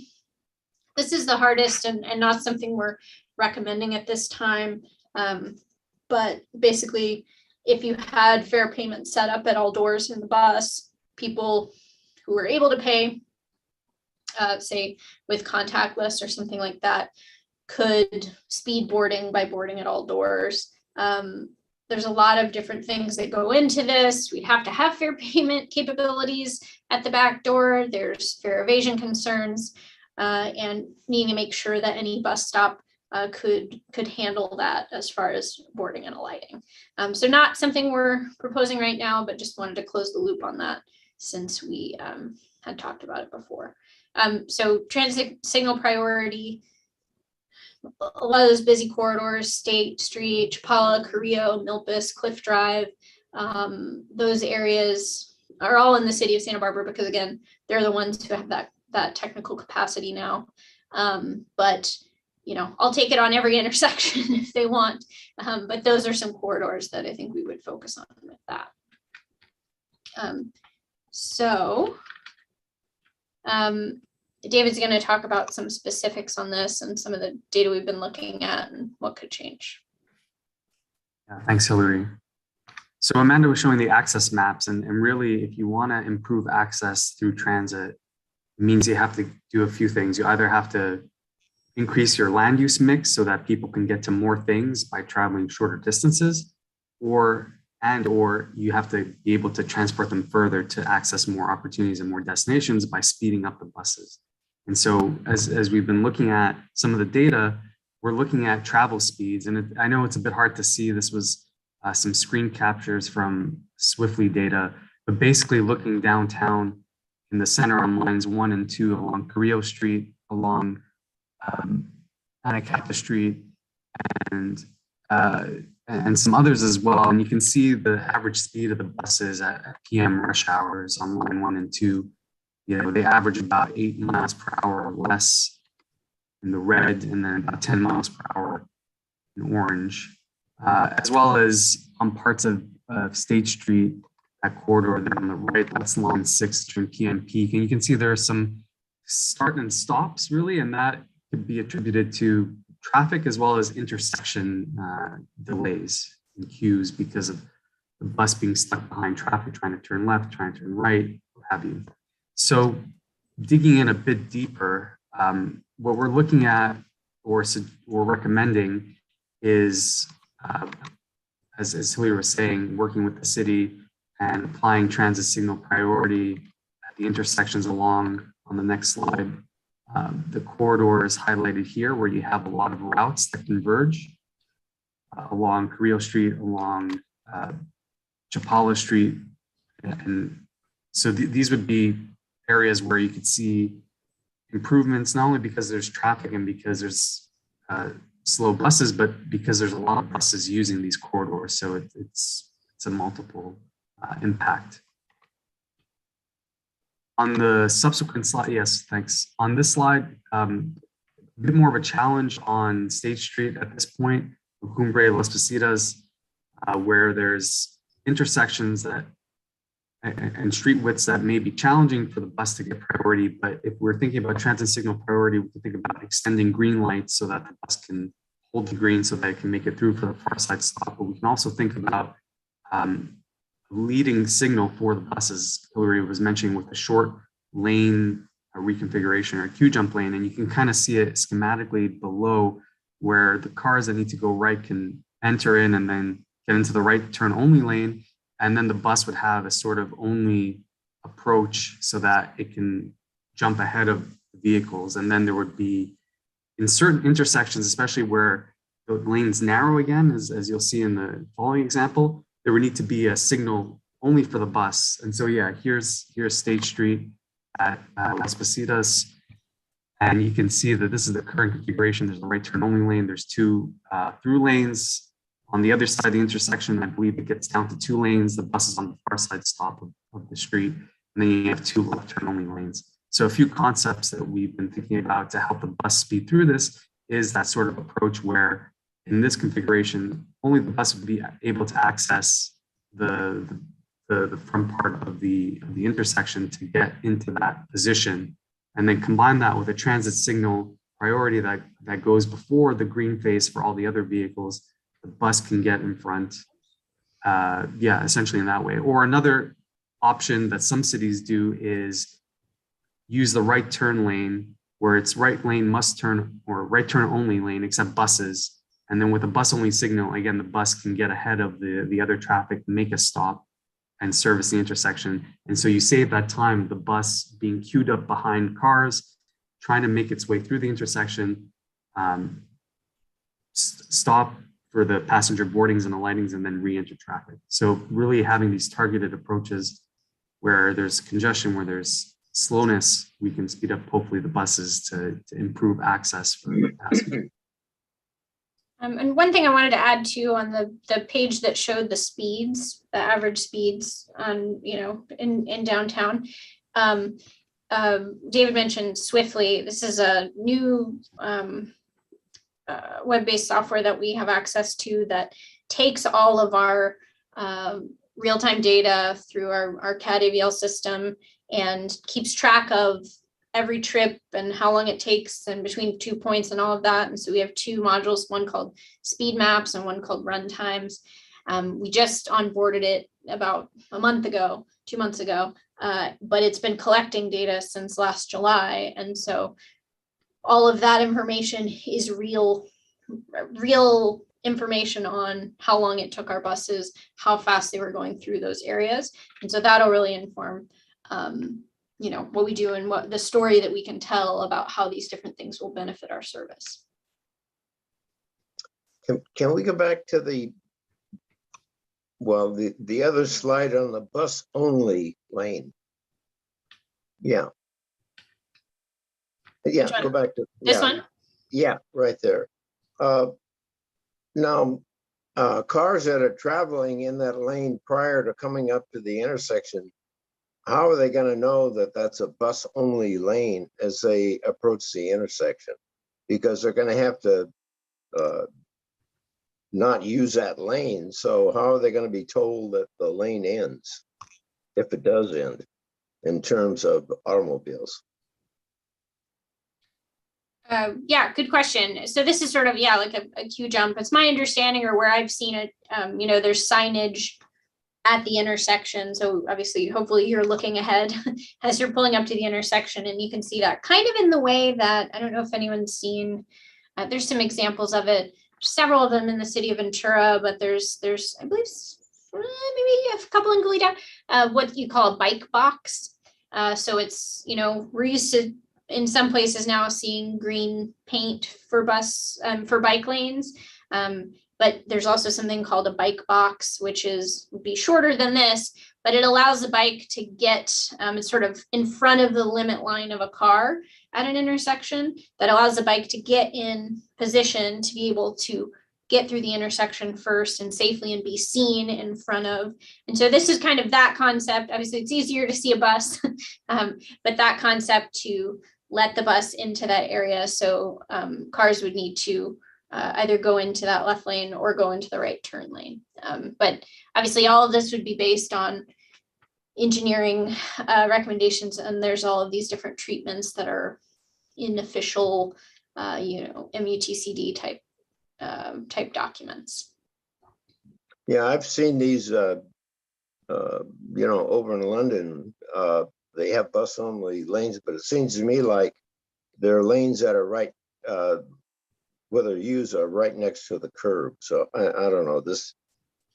This is the hardest and not something we're recommending at this time. But basically, if you had fare payment set up at all doors in the bus, people who were able to pay, say with contactless or something like that, could speed boarding by boarding at all doors. There's a lot of different things that go into this. We'd have to have fare payment capabilities at the back door. There's fare evasion concerns and needing to make sure that any bus stop could handle that as far as boarding and alighting. So not something we're proposing right now, but just wanted to close the loop on that since we had talked about it before. So transit signal priority, a lot of those busy corridors, State Street, Chapala, Carrillo, Milpas, Cliff Drive, those areas are all in the city of Santa Barbara because again, they're the ones who have that technical capacity now. But you know, I'll take it on every intersection if they want. But those are some corridors that I think we would focus on with that. David's going to talk about some specifics on this and some of the data we've been looking at and what could change. Yeah, thanks, Hillary. So Amanda was showing the access maps, and really, if you want to improve access through transit, it means you have to do a few things. You either have to increase your land use mix so that people can get to more things by traveling shorter distances, or you have to be able to transport them further to access more opportunities and more destinations by speeding up the buses. And so as we've been looking at some of the data, we're looking at travel speeds. And I know it's a bit hard to see. This was some screen captures from Swiftly data, but basically looking downtown in the center on lines 1 and 2 along Carrillo Street, along Anacapa Street, and some others as well. And you can see the average speed of the buses at PM rush hours on line 1 and 2. You know, they average about 8 miles per hour or less in the red, and then about 10 miles per hour in orange, as well as on parts of State Street, that corridor there on the right, that's line 6 during PM peak. And you can see there are some start and stops really, and that could be attributed to traffic as well as intersection delays and queues because of the bus being stuck behind traffic, trying to turn left, trying to turn right, what have you. So digging in a bit deeper, what we're looking at or recommending is, as Hilary was saying, working with the city and applying transit signal priority at the intersections along on the next slide. The corridor is highlighted here where you have a lot of routes that converge along Carrillo Street, along Chapala Street. And so these would be areas where you could see improvements, not only because there's traffic and because there's slow buses, but because there's a lot of buses using these corridors. So it's a multiple impact. On the subsequent slide, yes, thanks. On this slide, a bit more of a challenge on State Street at this point, Cumbre, Las Positas, where there's intersections that and street widths that may be challenging for the bus to get priority. But if we're thinking about transit signal priority, we can think about extending green lights so that the bus can hold the green so that it can make it through for the far side stop. But we can also think about leading signal for the buses. Hillary was mentioning with the short lane reconfiguration or queue jump lane, and you can kind of see it schematically below where the cars that need to go right can enter in and then get into the right turn only lane. And then the bus would have a sort of only approach so that it can jump ahead of vehicles. And then there would be, in certain intersections, especially where the lane's narrow again, as you'll see in the following example, there would need to be a signal only for the bus. And so, yeah, here's State Street at Las Positas. And you can see that this is the current configuration. There's a right turn only lane. There's 2 through lanes. On the other side of the intersection, I believe it gets down to 2 lanes. The bus is on the far side stop of the street. And then you have 2 left turn only lanes. So a few concepts that we've been thinking about to help the bus speed through this is that sort of approach where in this configuration, only the bus would be able to access the front part of the intersection to get into that position. And then combine that with a transit signal priority that goes before the green phase for all the other vehicles. The bus can get in front, essentially in that way. Or another option that some cities do is use the right turn lane where it's right lane must turn or right turn only lane except buses. And then with a bus only signal, again, the bus can get ahead of the other traffic, make a stop and service the intersection. And so you save that time, the bus being queued up behind cars, trying to make its way through the intersection, stop for the passenger boardings and the lightings, and then re-enter traffic. So really having these targeted approaches where there's congestion, where there's slowness, we can speed up hopefully the buses to improve access for passengers. And one thing I wanted to add too, on the page that showed the speeds, the average speeds on, in downtown. David mentioned Swiftly. This is a new web-based software that we have access to that takes all of our real-time data through our CAD AVL system and keeps track of every trip and how long it takes and between 2 points and all of that. And so we have two modules, one called speed maps and one called run times. We just onboarded it about a month ago, 2 months ago, but it's been collecting data since last July. And so all of that information is real information on how long it took our buses, how fast they were going through those areas. And so that'll really inform what we do and what the story that we can tell about how these different things will benefit our service. Can we go back to the other slide on the bus only lane? Yeah. Yeah, go back to this one. Yeah, right there. Now, cars that are traveling in that lane prior to coming up to the intersection, how are they going to know that that's a bus only lane as they approach the intersection? Because they're going to have to not use that lane. So how are they going to be told that the lane ends, if it does end, in terms of automobiles? Yeah, good question. So this is sort of, like a queue jump. It's my understanding, or where I've seen it, there's signage at the intersection. So obviously, hopefully you're looking ahead as you're pulling up to the intersection, and you can see that kind of in the way that, I don't know if anyone's seen, there's some examples of it, several of them in the city of Ventura, but there's I believe maybe a couple in Goleta, what you call a bike box. So it's, we're used to, in some places now, seeing green paint for bike lanes. But there's also something called a bike box, which would be shorter than this, but it allows the bike to get, it's sort of in front of the limit line of a car at an intersection, that allows the bike to get in position to be able to get through the intersection first and safely and be seen in front of. And so this is kind of that concept. Obviously, it's easier to see a bus, but that concept to let the bus into that area. So cars would need to either go into that left lane or go into the right turn lane. But obviously all of this would be based on engineering recommendations, and there's all of these different treatments that are in official, MUTCD type documents. Yeah, I've seen these, over in London, they have bus only lanes, but it seems to me like there are lanes that are right, whether used are right next to the curb. So I don't know this.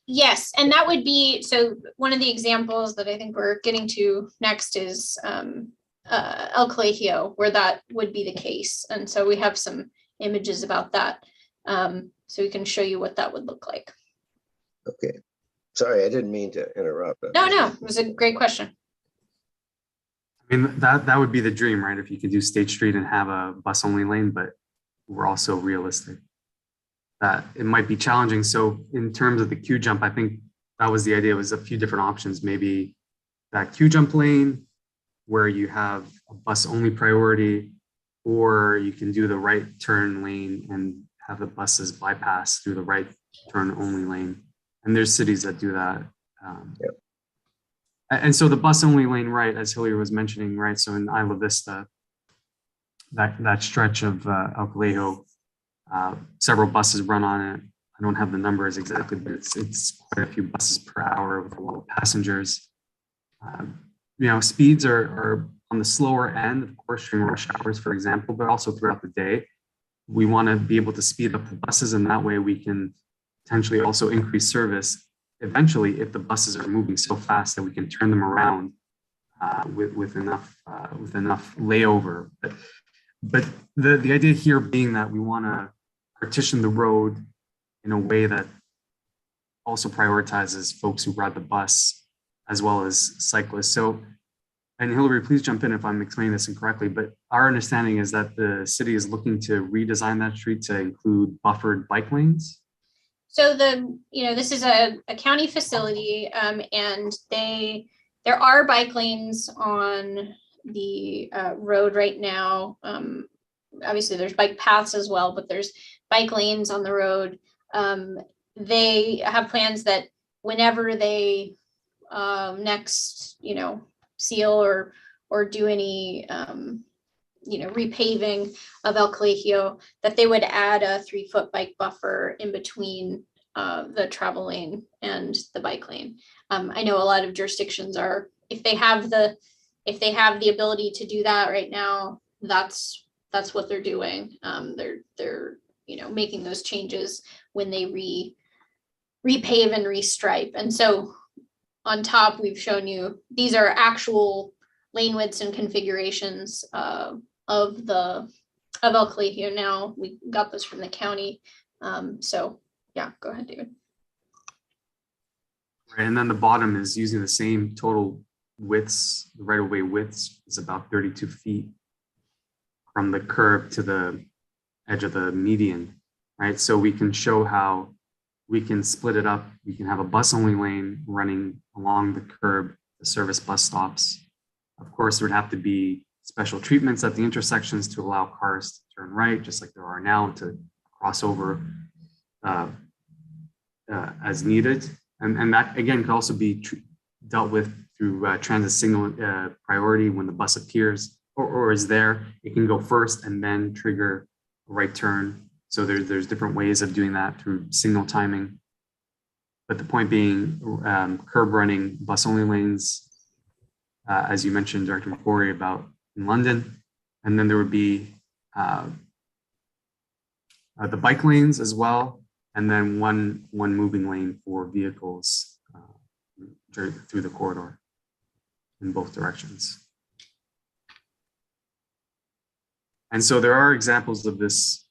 Yes, and that would be, so one of the examples that I think we're getting to next is El Colegio, where that would be the case. And so we have some images about that. So we can show you what that would look like. Okay. Sorry, I didn't mean to interrupt. No, it was a great question. I mean, that would be the dream, right? If you could do State Street and have a bus only lane, but we're also realistic that it might be challenging. So in terms of the queue jump, I think that was the idea, was a few different options. Maybe that queue jump lane where you have a bus only priority, or you can do the right turn lane and have the buses bypass through the right turn only lane. And there's cities that do that. Yep. And so the bus only lane, right, as Hilary was mentioning, right? So in Isla Vista, that stretch of El Colegio, several buses run on it. I don't have the numbers exactly, but it's quite a few buses per hour with a lot of passengers. Speeds are on the slower end, of course, during rush hours, for example, but also throughout the day. We want to be able to speed up the buses, and that way we can potentially also increase service eventually if the buses are moving so fast that we can turn them around with enough layover. But the idea here being that we want to partition the road in a way that also prioritizes folks who ride the bus as well as cyclists. So, and Hillary, please jump in if I'm explaining this incorrectly, but our understanding is that the city is looking to redesign that street to include buffered bike lanes. So this is a county facility, and there are bike lanes on the road right now. Obviously there's bike paths as well, but there's bike lanes on the road. They have plans that whenever they next, seal or do any, repaving of El Colegio, that they would add a 3-foot bike buffer in between the travel lane and the bike lane. I know a lot of jurisdictions are, if they have the ability to do that right now, that's what they're doing. They're making those changes when they repave and restripe. And so on top, we've shown you, these are actual lane widths and configurations of El Colegio now. We got this from the county. So yeah, go ahead, David. Right, and then the bottom is using the same total widths. The right-of-way widths is about 32 feet from the curb to the edge of the median, right? So we can show how we can split it up. We can have a bus-only lane running along the curb to service bus stops. Of course, there would have to be special treatments at the intersections to allow cars to turn right, just like there are now, to cross over as needed. And that, again, could also be dealt with through transit signal priority. When the bus appears or is there, it can go first and then trigger a right turn. So there's different ways of doing that through signal timing. But the point being, curb running bus-only lanes, as you mentioned, Director McCory, about in London. And then there would be the bike lanes as well, and then one moving lane for vehicles through the corridor in both directions. And so there are examples of this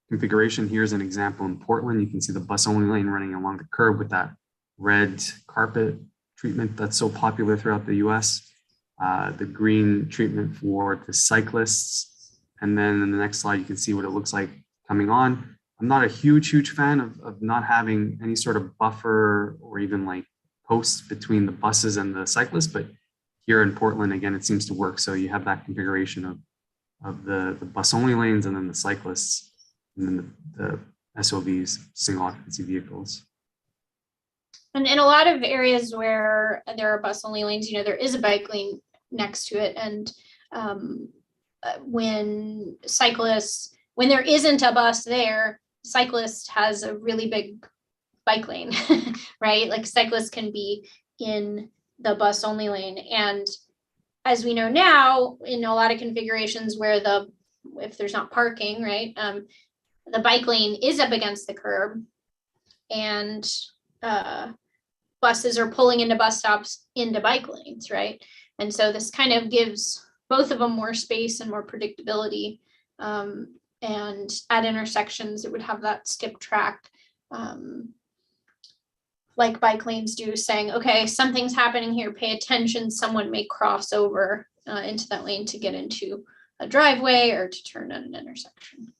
configuration. Here's an example in Portland. You can see the bus-only lane running along the curb with that red carpet treatment that's so popular throughout the US. The green treatment for the cyclists. And then in the next slide, you can see what it looks like coming on. I'm not a huge fan of not having any sort of buffer or even like posts between the buses and the cyclists, but here in Portland, again, it seems to work. So you have that configuration of the bus-only lanes and then the cyclists and then the SOVs, single occupancy vehicles. And in a lot of areas where there are bus-only lanes, there is a bike lane next to it. And when there isn't a bus there, cyclist has a really big bike lane, right? Like cyclists can be in the bus-only lane. And as we know now, in a lot of configurations where if there's not parking, right, the bike lane is up against the curb, and buses are pulling into bus stops into bike lanes, right? And so this kind of gives both of them more space and more predictability. And at intersections, it would have that skip track, like bike lanes do, saying, okay, something's happening here, pay attention, someone may cross over into that lane to get into a driveway or to turn at an intersection.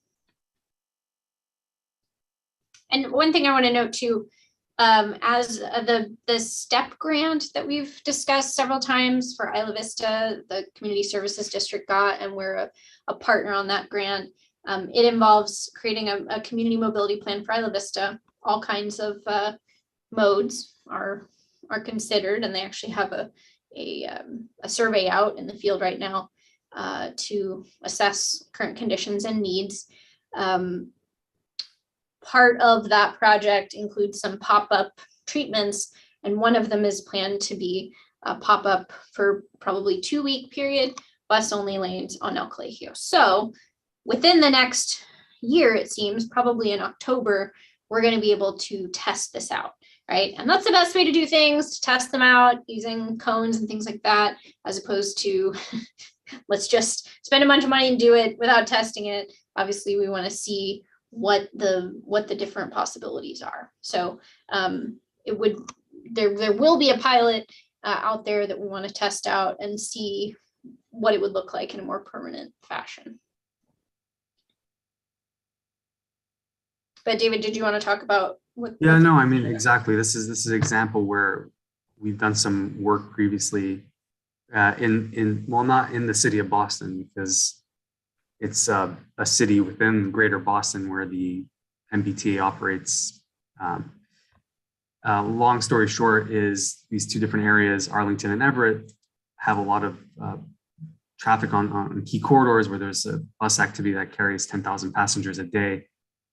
And one thing I want to note too, as the STEP grant that we've discussed several times for Isla Vista, the Community Services District got, and we're a partner on that grant. It involves creating a community mobility plan for Isla Vista. All kinds of modes are considered, and they actually have a survey out in the field right now to assess current conditions and needs. Part of that project includes some pop-up treatments, and one of them is planned to be a pop-up for probably 2-week period, bus-only lanes on El Colegio. So within the next year, it seems, probably in October, we're going to be able to test this out, right? And that's the best way to do things, to test them out using cones and things like that, as opposed to let's just spend a bunch of money and do it without testing it. Obviously, we want to see what the different possibilities are. So there will be a pilot out there that we want to test out and see what it would look like in a more permanent fashion. But David, did you want to talk about what? Yeah, no, I mean, exactly. This is an example where we've done some work previously well, not in the city of Boston, because it's a city within greater Boston where the MBTA operates. Long story short is these two different areas, Arlington and Everett, have a lot of traffic on key corridors where there's a bus activity that carries 10,000 passengers a day.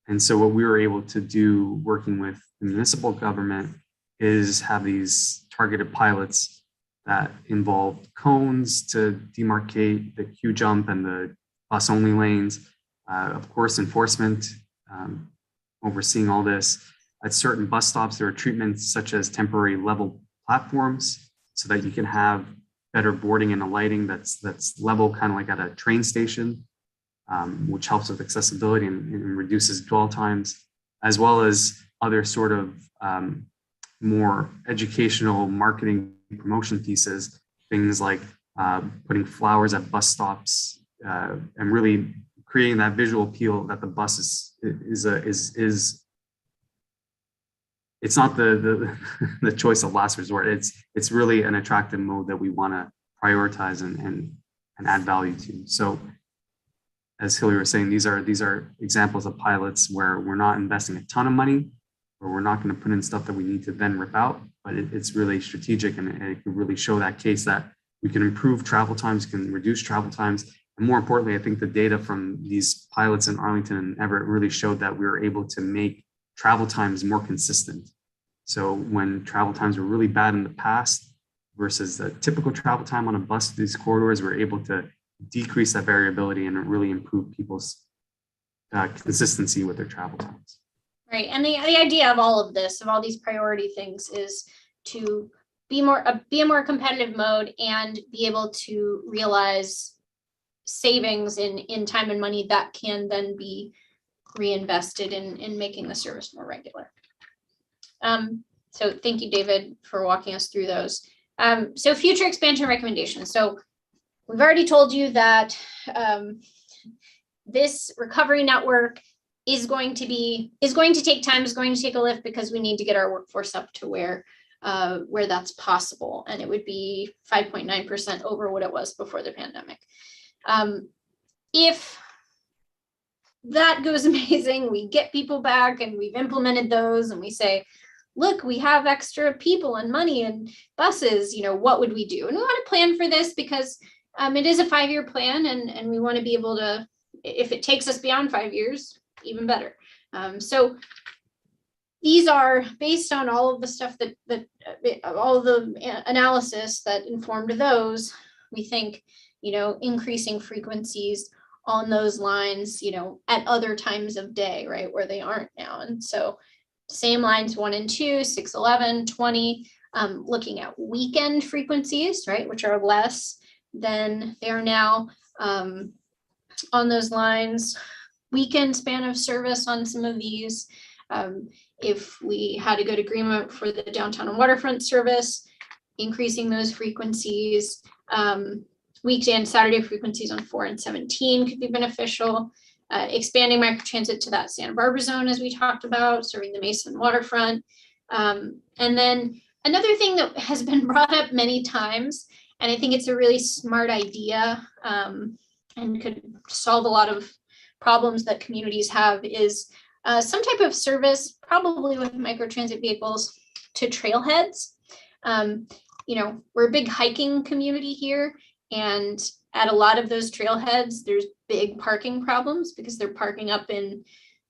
And so what we were able to do working with the municipal government is have these targeted pilots that involve cones to demarcate the queue jump and the bus only lanes. Of course, enforcement, overseeing all this. At certain bus stops, there are treatments such as temporary level platforms so that you can have better boarding and alighting that's level, kind of like at a train station, which helps with accessibility and reduces dwell times, as well as other sort of more educational marketing promotion pieces, things like putting flowers at bus stops and really creating that visual appeal that the bus is it's not the choice of last resort. It's really an attractive mode that we want to prioritize and add value to. So as Hilary was saying, these are examples of pilots where we're not investing a ton of money, or we're not going to put in stuff that we need to then rip out, but it's really strategic, and it can really show that case that we can improve travel times, can reduce travel times. And more importantly, I think the data from these pilots in Arlington and Everett really showed that we were able to make travel times more consistent. So when travel times were really bad in the past versus the typical travel time on a bus through these corridors, we're able to decrease that variability and really improve people's consistency with their travel times. Right. And the idea of all of this, of all these priority things, is to be a more competitive mode and be able to realize savings in time and money that can then be reinvested in making the service more regular. So thank you, David, for walking us through those. So future expansion recommendations. So we've already told you that this recovery network is going to take time, is going to take a lift, because we need to get our workforce up to where that's possible. And it would be 5.9% over what it was before the pandemic. If that goes amazing, we get people back and we've implemented those and we say, look, we have extra people and money and buses, what would we do? And we want to plan for this because it is a 5-year plan, and we want to be able to, if it takes us beyond 5 years, even better. So these are based on all of the stuff that all of the analysis that informed those. We think, increasing frequencies on those lines, at other times of day, right, where they aren't now. And so same lines 1 and 2, 6, 11, 20, looking at weekend frequencies, right, which are less than they are now on those lines. Weekend span of service on some of these. If we had a good agreement for the downtown and waterfront service, increasing those frequencies. Weekday and Saturday frequencies on 4 and 17 could be beneficial. Expanding microtransit to that Santa Barbara zone, as we talked about, serving the Mason waterfront. And then another thing that has been brought up many times, and I think it's a really smart idea and could solve a lot of problems that communities have, is some type of service, probably with microtransit vehicles, to trailheads. We're a big hiking community here, and at a lot of those trailheads, there's big parking problems because they're parking up in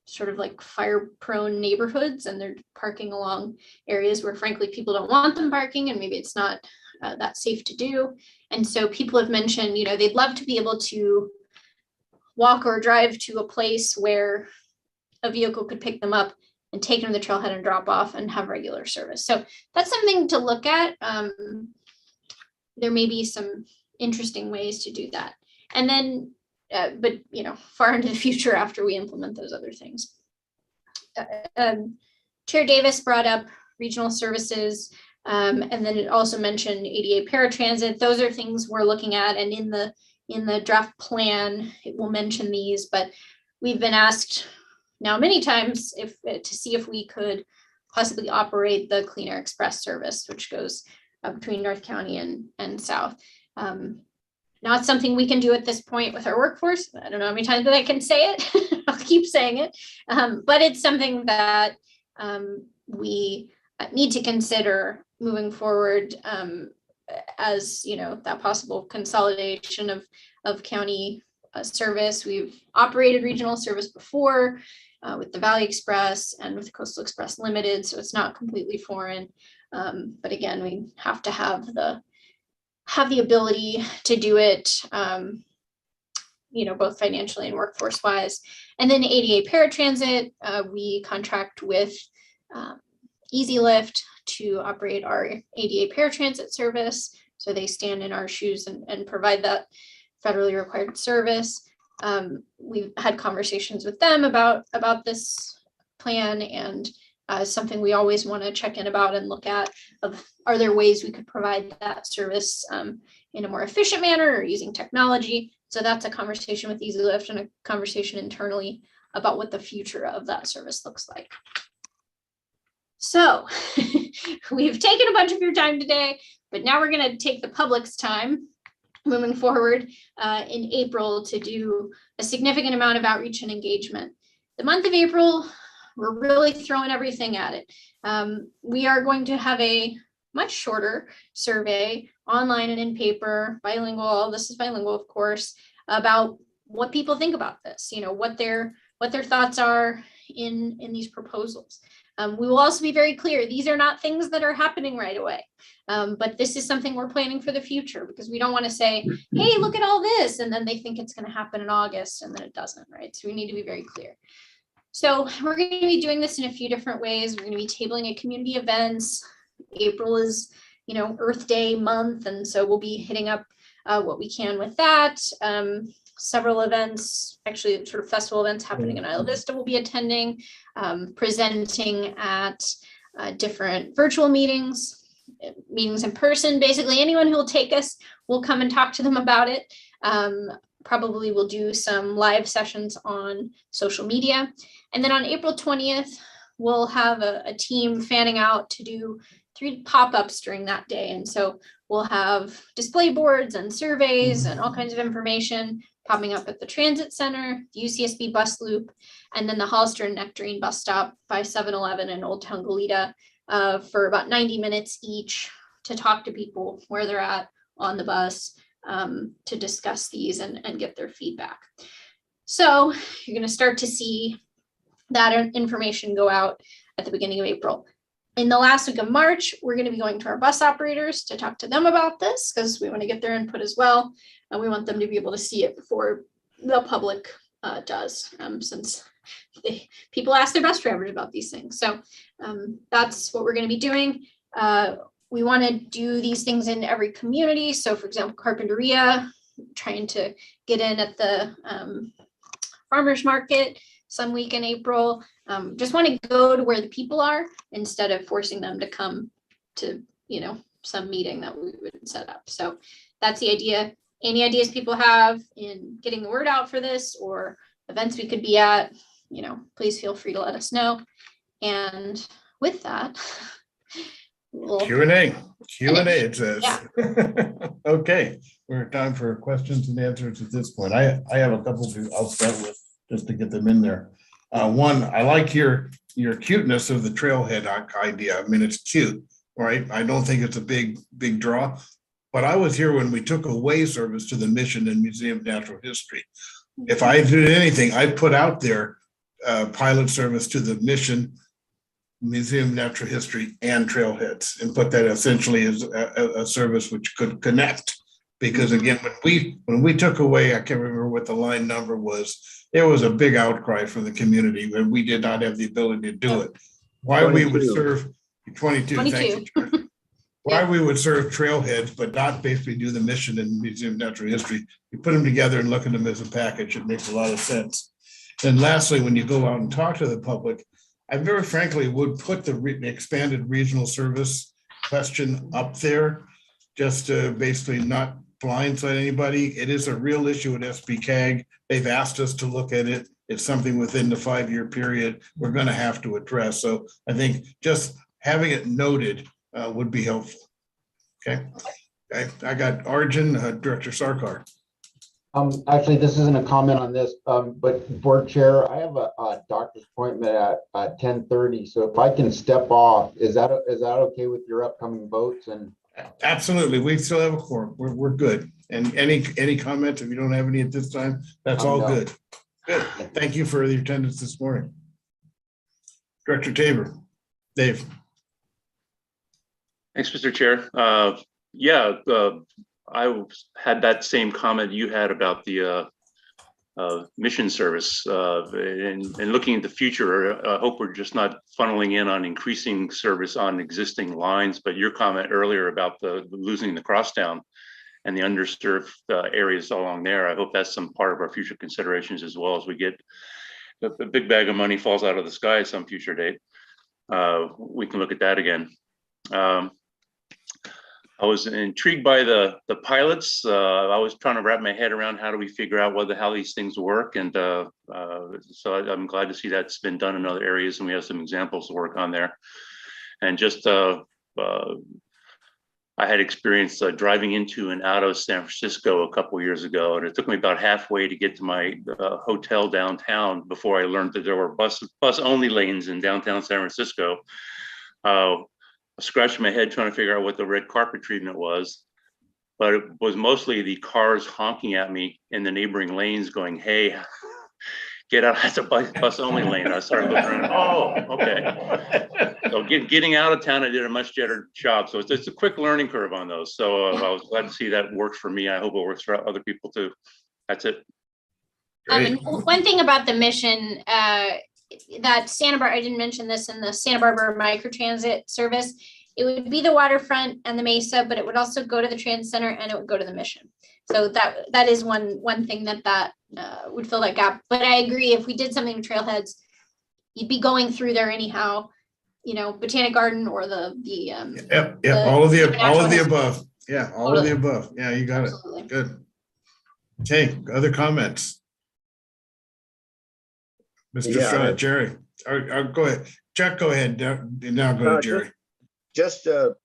sort of like fire-prone neighborhoods, and they're parking along areas where, frankly, people don't want them parking, and maybe it's not that safe to do. And so people have mentioned, they'd love to be able to walk or drive to a place where a vehicle could pick them up and take them to the trailhead and drop off and have regular service. So that's something to look at. There may be some interesting ways to do that. And then, but far into the future after we implement those other things. Chair Davis brought up regional services. And then it also mentioned ADA paratransit. Those are things we're looking at, and in the draft plan, it will mention these, but we've been asked now many times to see if we could possibly operate the Clean Air Express service, which goes between North County and South. Not something we can do at this point with our workforce. I don't know how many times that I can say it. I'll keep saying it. But it's something that we need to consider moving forward, as that possible consolidation of county service. We've operated regional service before with the Valley Express and with Coastal Express Limited, so it's not completely foreign. But again, we have to have the ability to do it, both financially and workforce wise. And then ADA paratransit, we contract with Easy Lift to operate our ADA paratransit service. So they stand in our shoes and provide that federally required service. We've had conversations with them about this plan, and something we always want to check in about and look at are there ways we could provide that service in a more efficient manner or using technology. So that's a conversation with Easy Lift and a conversation internally about what the future of that service looks like. So we've taken a bunch of your time today, but now we're going to take the public's time moving forward in April to do a significant amount of outreach and engagement. The month of April, we're really throwing everything at it. We are going to have a much shorter survey online and in paper, bilingual. This is bilingual, of course, about what people think about this, what their thoughts are in these proposals. We will also be very clear, these are not things that are happening right away, but this is something we're planning for the future, because we don't want to say, hey, look at all this, and then they think it's going to happen in August and then it doesn't, right? So we need to be very clear. So we're going to be doing this in a few different ways. We're going to be tabling at community events. April is, Earth Day month, and so we'll be hitting up what we can with that. Several events, actually sort of festival events happening in Isla Vista we'll be attending, presenting at different virtual meetings in person. Basically anyone who will take us, we'll come and talk to them about it. Probably we'll do some live sessions on social media. And then on April 20th, we'll have a team fanning out to do 3 pop-ups during that day. And so we'll have display boards and surveys and all kinds of information popping up at the Transit Center, the UCSB bus loop, and then the Hollister and Nectarine bus stop by 7-Eleven in Old Town Goleta for about 90 minutes each to talk to people where they're at on the bus, to discuss these and get their feedback. So you're going to start to see that information go out at the beginning of April. In the last week of March, we're going to be going to our bus operators to talk to them about this, because we want to get their input as well. And we want them to be able to see it before the public does, since people ask their bus drivers about these things. So that's what we're going to be doing. We want to do these things in every community. So for example, Carpinteria, trying to get in at the farmers market some week in April. Just want to go to where the people are instead of forcing them to come to, some meeting that we would set up. So that's the idea. Any ideas people have in getting the word out for this, or events we could be at, please feel free to let us know. And with that, Q&A, it says. Yeah. Okay, we're time for questions and answers at this point. I have a couple I'll start with just to get them in there. One, I like your cuteness of the trailhead idea. I mean, it's cute, right? I don't think it's a big draw, but I was here when we took away service to the Mission and Museum of Natural History. If I did anything, I'd put out there pilot service to the Mission, Museum of Natural History, and trailheads, and put that essentially as a service which could connect. Because again, when we took away, I can't remember what the line number was, there was a big outcry from the community when we did not have the ability to do it. Why 22. We would serve 22. Thank you. Why we would serve trailheads, but not basically do the Mission and Museum of Natural History. You put them together and look at them as a package. It makes a lot of sense. And lastly, when you go out and talk to the public, I very frankly would put the expanded regional service question up there, just to basically not blindside anybody. It is a real issue at SBCAG. They've asked us to look at it. It's something within the 5-year period we're going to have to address. So I think just having it noted would be helpful. Okay. I got Arjun, Director Sarkar. Actually, this isn't a comment on this, but Board Chair, I have a doctor's appointment at 10:30. So if I can step off, is that okay with your upcoming votes? And Absolutely. We still have a quorum. We're good. And any comments, if you don't have any at this time, that's all no. good. Good. Thank you for your attendance this morning. Director Tabor, Dave. Thanks, Mr. Chair. I had that same comment you had about the mission service and looking at the future. I hope we're just not funneling in on increasing service on existing lines, but your comment earlier about the losing the crosstown and the underserved areas along there. I hope that's some part of our future considerations as well, as we get the big bag of money falls out of the sky at some future date. We can look at that again. I was intrigued by the pilots. I was trying to wrap my head around how do we figure out how these things work. And so I'm glad to see that's been done in other areas, and we have some examples to work on there. And just I had experience driving into and out of San Francisco a couple of years ago, and it took me about halfway to get to my hotel downtown before I learned that there were bus only lanes in downtown San Francisco. I scratched my head trying to figure out what the red carpet treatment was, but it was mostly the cars honking at me in the neighboring lanes going, "Hey, get out, that's a bus only lane." I started looking around, oh, okay. So getting out of town, I did a much better job. So it's a quick learning curve on those. So I was glad to see that works for me. I hope it works for other people too. That's it. And one thing about the mission, that Santa Barbara, I didn't mention this in the Santa Barbara microtransit service, it would be the Waterfront and the Mesa, but it would also go to the Trans Center and it would go to the Mission. So that is one thing that would fill that gap. But I agree, if we did something with trailheads, you'd be going through there anyhow, Botanic Garden or all of the above. Yeah, all of the above. Yeah, you got Absolutely. it. Good. Okay, other comments? Mr. Shaw, Jerry, or go ahead. Chuck, go ahead. Now go to Jerry. Just a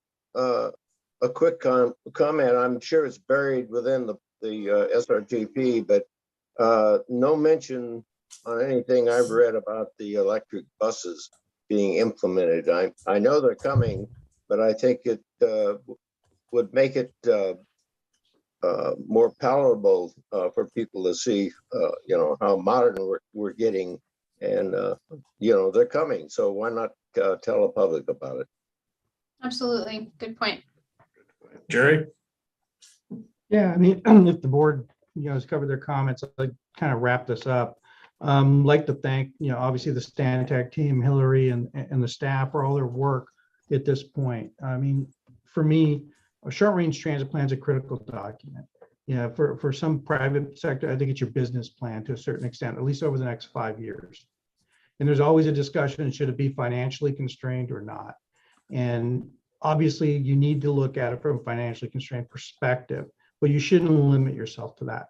quick comment. I'm sure it's buried within the SRTP, but no mention on anything I've read about the electric buses being implemented. I know they're coming, but I think it would make it more palatable for people to see, how modern we're getting, and they're coming. So why not tell the public about it? Absolutely. Good point. Jerry? Yeah, I mean, if the board, has covered their comments, I'd like to kind of wrap this up. Like to thank, obviously the Stantec team, Hillary and the staff for all their work at this point. I mean, for me, a short range transit plan is a critical document. For some private sector, I think it's your business plan to a certain extent, at least over the next 5 years. And there's always a discussion, should it be financially constrained or not? And obviously you need to look at it from a financially constrained perspective, but you shouldn't limit yourself to that.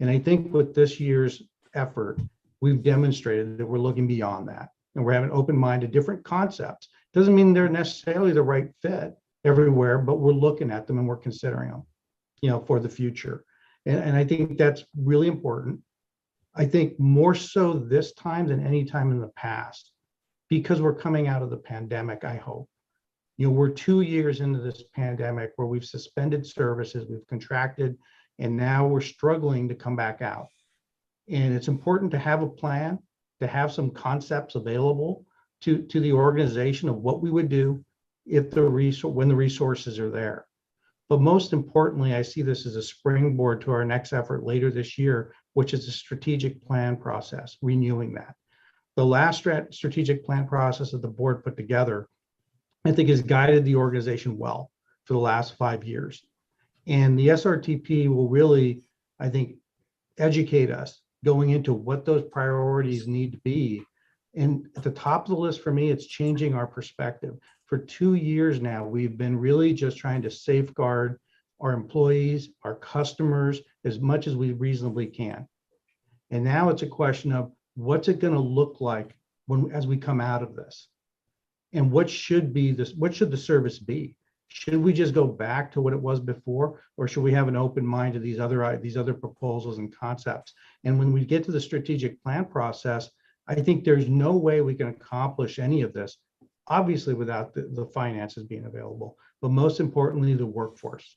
And I think with this year's effort, we've demonstrated that we're looking beyond that, and we're having open mind to different concepts. Doesn't mean they're necessarily the right fit everywhere, but we're looking at them and we're considering them, for the future. And I think that's really important. I think more so this time than any time in the past, because we're coming out of the pandemic, I hope. We're 2 years into this pandemic where we've suspended services, we've contracted, and now we're struggling to come back out. And it's important to have a plan, to have some concepts available to the organization of what we would do if when the resources are there. But most importantly, I see this as a springboard to our next effort later this year, which is a strategic plan process, renewing that. The last strategic plan process that the board put together, I think, has guided the organization well for the last 5 years. And the SRTP will really, I think, educate us going into what those priorities need to be. And at the top of the list for me, it's changing our perspective For 2 years now, we've been really just trying to safeguard our employees, our customers, as much as we reasonably can. And now it's a question of what's it going to look like as we come out of this? And what should the service be? Should we just go back to what it was before, or should we have an open mind to these other proposals and concepts? And when we get to the strategic plan process, I think there's no way we can accomplish any of this, obviously without the finances being available, but most importantly, the workforce.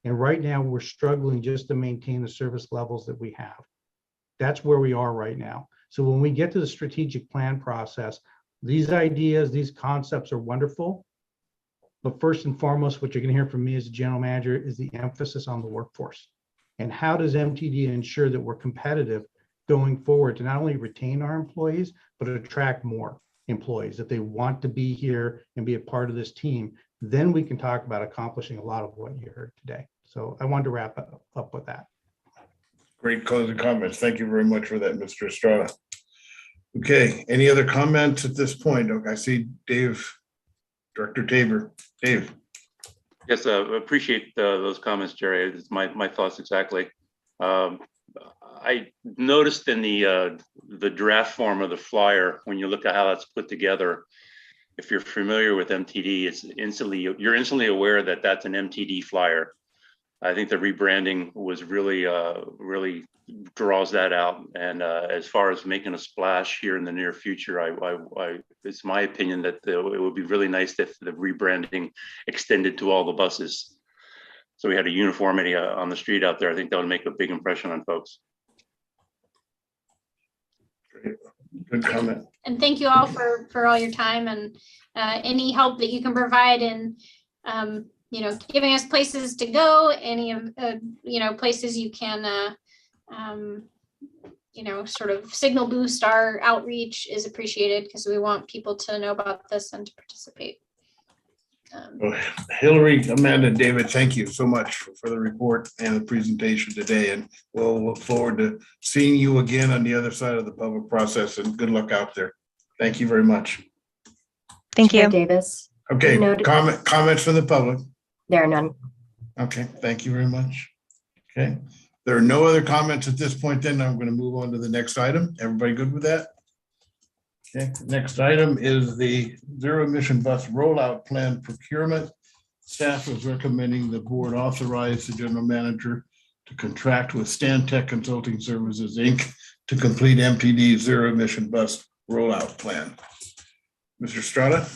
And right now we're struggling just to maintain the service levels that we have. That's where we are right now. So when we get to the strategic plan process, these ideas, these concepts are wonderful. But first and foremost, what you're going to hear from me as a general manager is the emphasis on the workforce. And how does MTD ensure that we're competitive going forward to not only retain our employees, but attract more employees, that they want to be here and be a part of this team? Then we can talk about accomplishing a lot of what you heard today. So I wanted to wrap up with that. Great closing comments. Thank you very much for that, Mr. Estrada. Okay, any other comments at this point? Okay, I see Dave, Director Tabor. Dave. Yes, appreciate those comments, Jerry. It's my thoughts exactly. I noticed in the draft form of the flyer, when you look at how that's put together, if you're familiar with MTD, you're instantly aware that that's an MTD flyer. I think the rebranding was really draws that out. And as far as making a splash here in the near future, it's my opinion that it would be really nice if the rebranding extended to all the buses. So we had a uniformity on the street out there. I think that would make a big impression on folks. Great. Good comment. And thank you all for all your time and any help that you can provide in giving us places to go, any of places you can sort of signal boost our outreach is appreciated, because we want people to know about this and to participate. Hillary, Amanda, David, thank you so much for the report and the presentation today. And we'll look forward to seeing you again on the other side of the public process, and good luck out there. Thank you very much. Thank Chair you. Davis. Okay, Noted. comments from the public. There are none. Okay, thank you very much. Okay, there are no other comments at this point. Then I'm going to move on to the next item. Everybody good with that? Okay, next item is the zero emission bus rollout plan procurement. Staff is recommending the board authorize the general manager to contract with Stantec Consulting Services, Inc. to complete MTD's zero emission bus rollout plan. Mr. Strada?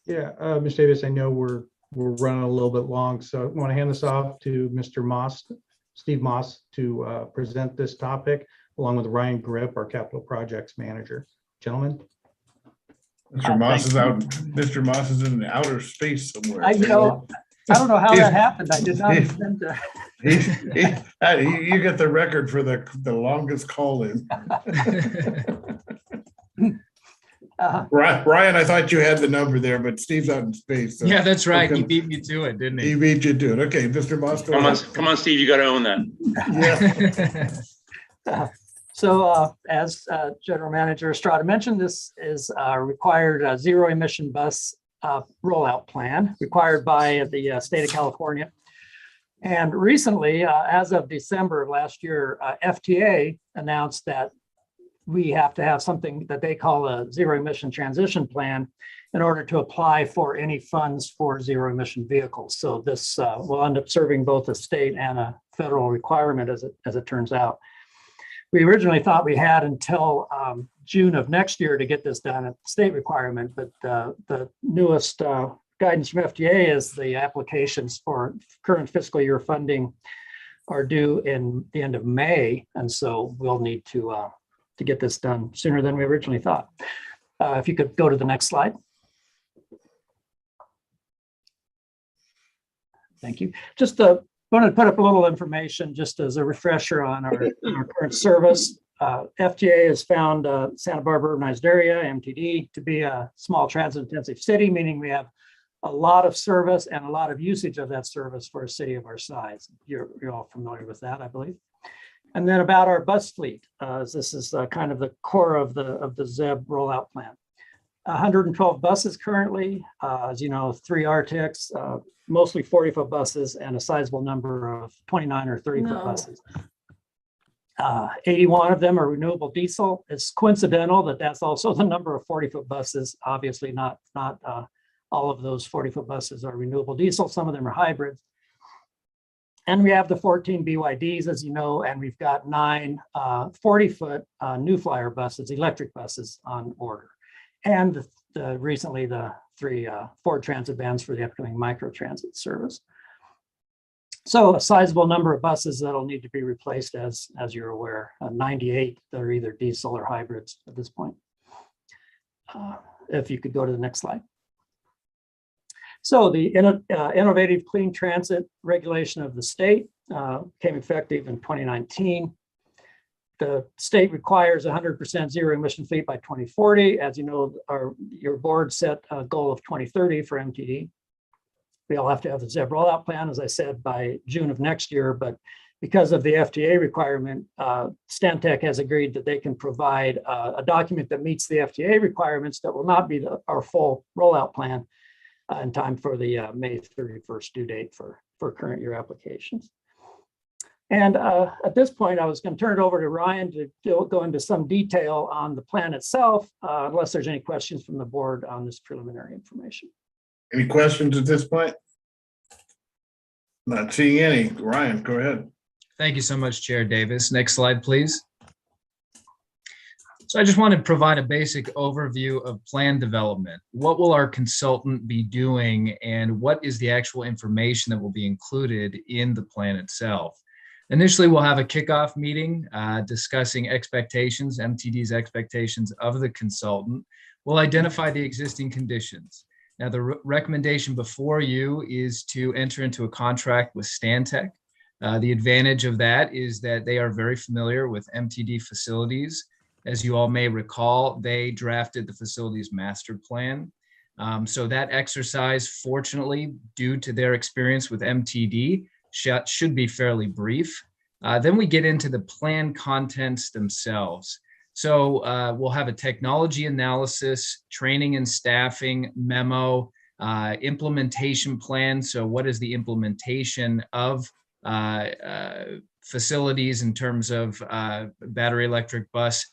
Yeah, Ms. Davis, I know we're running a little bit long, so I want to hand this off to Mr. Moss, Steve Moss, to present this topic, along with Ryan Grip, our capital projects manager. Gentlemen. Mr. Moss is out. Mr. Moss is in the outer space somewhere. I don't know how that happened. I did not intend to. You get the record for the longest call in. Ryan, I thought you had the number there, but Steve's out in space. So. Yeah, that's right. He beat me to it, didn't he? He beat you to it. Okay, Mr. Moss. Come on, Steve. You got to own that. Yeah. So as General Manager Estrada mentioned, this is a required zero emission bus rollout plan required by the state of California. And recently, as of December of last year, FTA announced that we have to have something that they call a zero emission transition plan in order to apply for any funds for zero emission vehicles. So this will end up serving both a state and a federal requirement as it turns out. We originally thought we had until June of next year to get this done at state requirement, but the newest guidance from FDA is the applications for current fiscal year funding are due in the end of May, and so we'll need to get this done sooner than we originally thought. If you could go to the next slide. Thank you. Just wanted to put up a little information just as a refresher on our current service. FTA has found Santa Barbara urbanized area, MTD, to be a small transit intensive city, meaning we have a lot of service and a lot of usage of that service for a city of our size. You're all familiar with that, I believe. And then about our bus fleet, this is kind of the core of the ZEB rollout plan. 112 buses currently, as you know, 3 Arctics, mostly 40-foot buses, and a sizable number of 29 or 30-foot buses. 81 of them are renewable diesel. It's coincidental that that's also the number of 40-foot buses. Obviously, not all of those 40-foot buses are renewable diesel. Some of them are hybrids. And we have the 14 BYDs, as you know, and we've got 9 40-foot New Flyer buses, electric buses on order. And recently the 3 Ford Transit vans for the upcoming microtransit service. So a sizable number of buses that'll need to be replaced, as you're aware, 98 that are either diesel or hybrids at this point. If you could go to the next slide. So the innovative clean transit regulation of the state came effective in 2019. The state requires 100% zero emission fleet by 2040. As you know, your board set a goal of 2030 for MTD. We all have to have the ZEB rollout plan, as I said, by June of next year. But because of the FTA requirement, Stantec has agreed that they can provide a document that meets the FTA requirements that will not be our full rollout plan in time for the May 31st due date for current year applications. And at this point, I was going to turn it over to Ryan to go into some detail on the plan itself, unless there's any questions from the board on this preliminary information. Any questions at this point? Not seeing any. Ryan, go ahead. Thank you so much, Chair Davis. Next slide, please. So I just want to provide a basic overview of plan development. What will our consultant be doing, and what is the actual information that will be included in the plan itself? Initially, we'll have a kickoff meeting discussing expectations, MTD's expectations of the consultant. We'll identify the existing conditions. Now, the recommendation before you is to enter into a contract with Stantec. The advantage of that is that they are very familiar with MTD facilities. As you all may recall, they drafted the facilities master plan. So that exercise, fortunately, due to their experience with MTD, should be fairly brief. Then we get into the plan contents themselves. So we'll have a technology analysis, training and staffing memo, implementation plan. So what is the implementation of facilities in terms of battery electric bus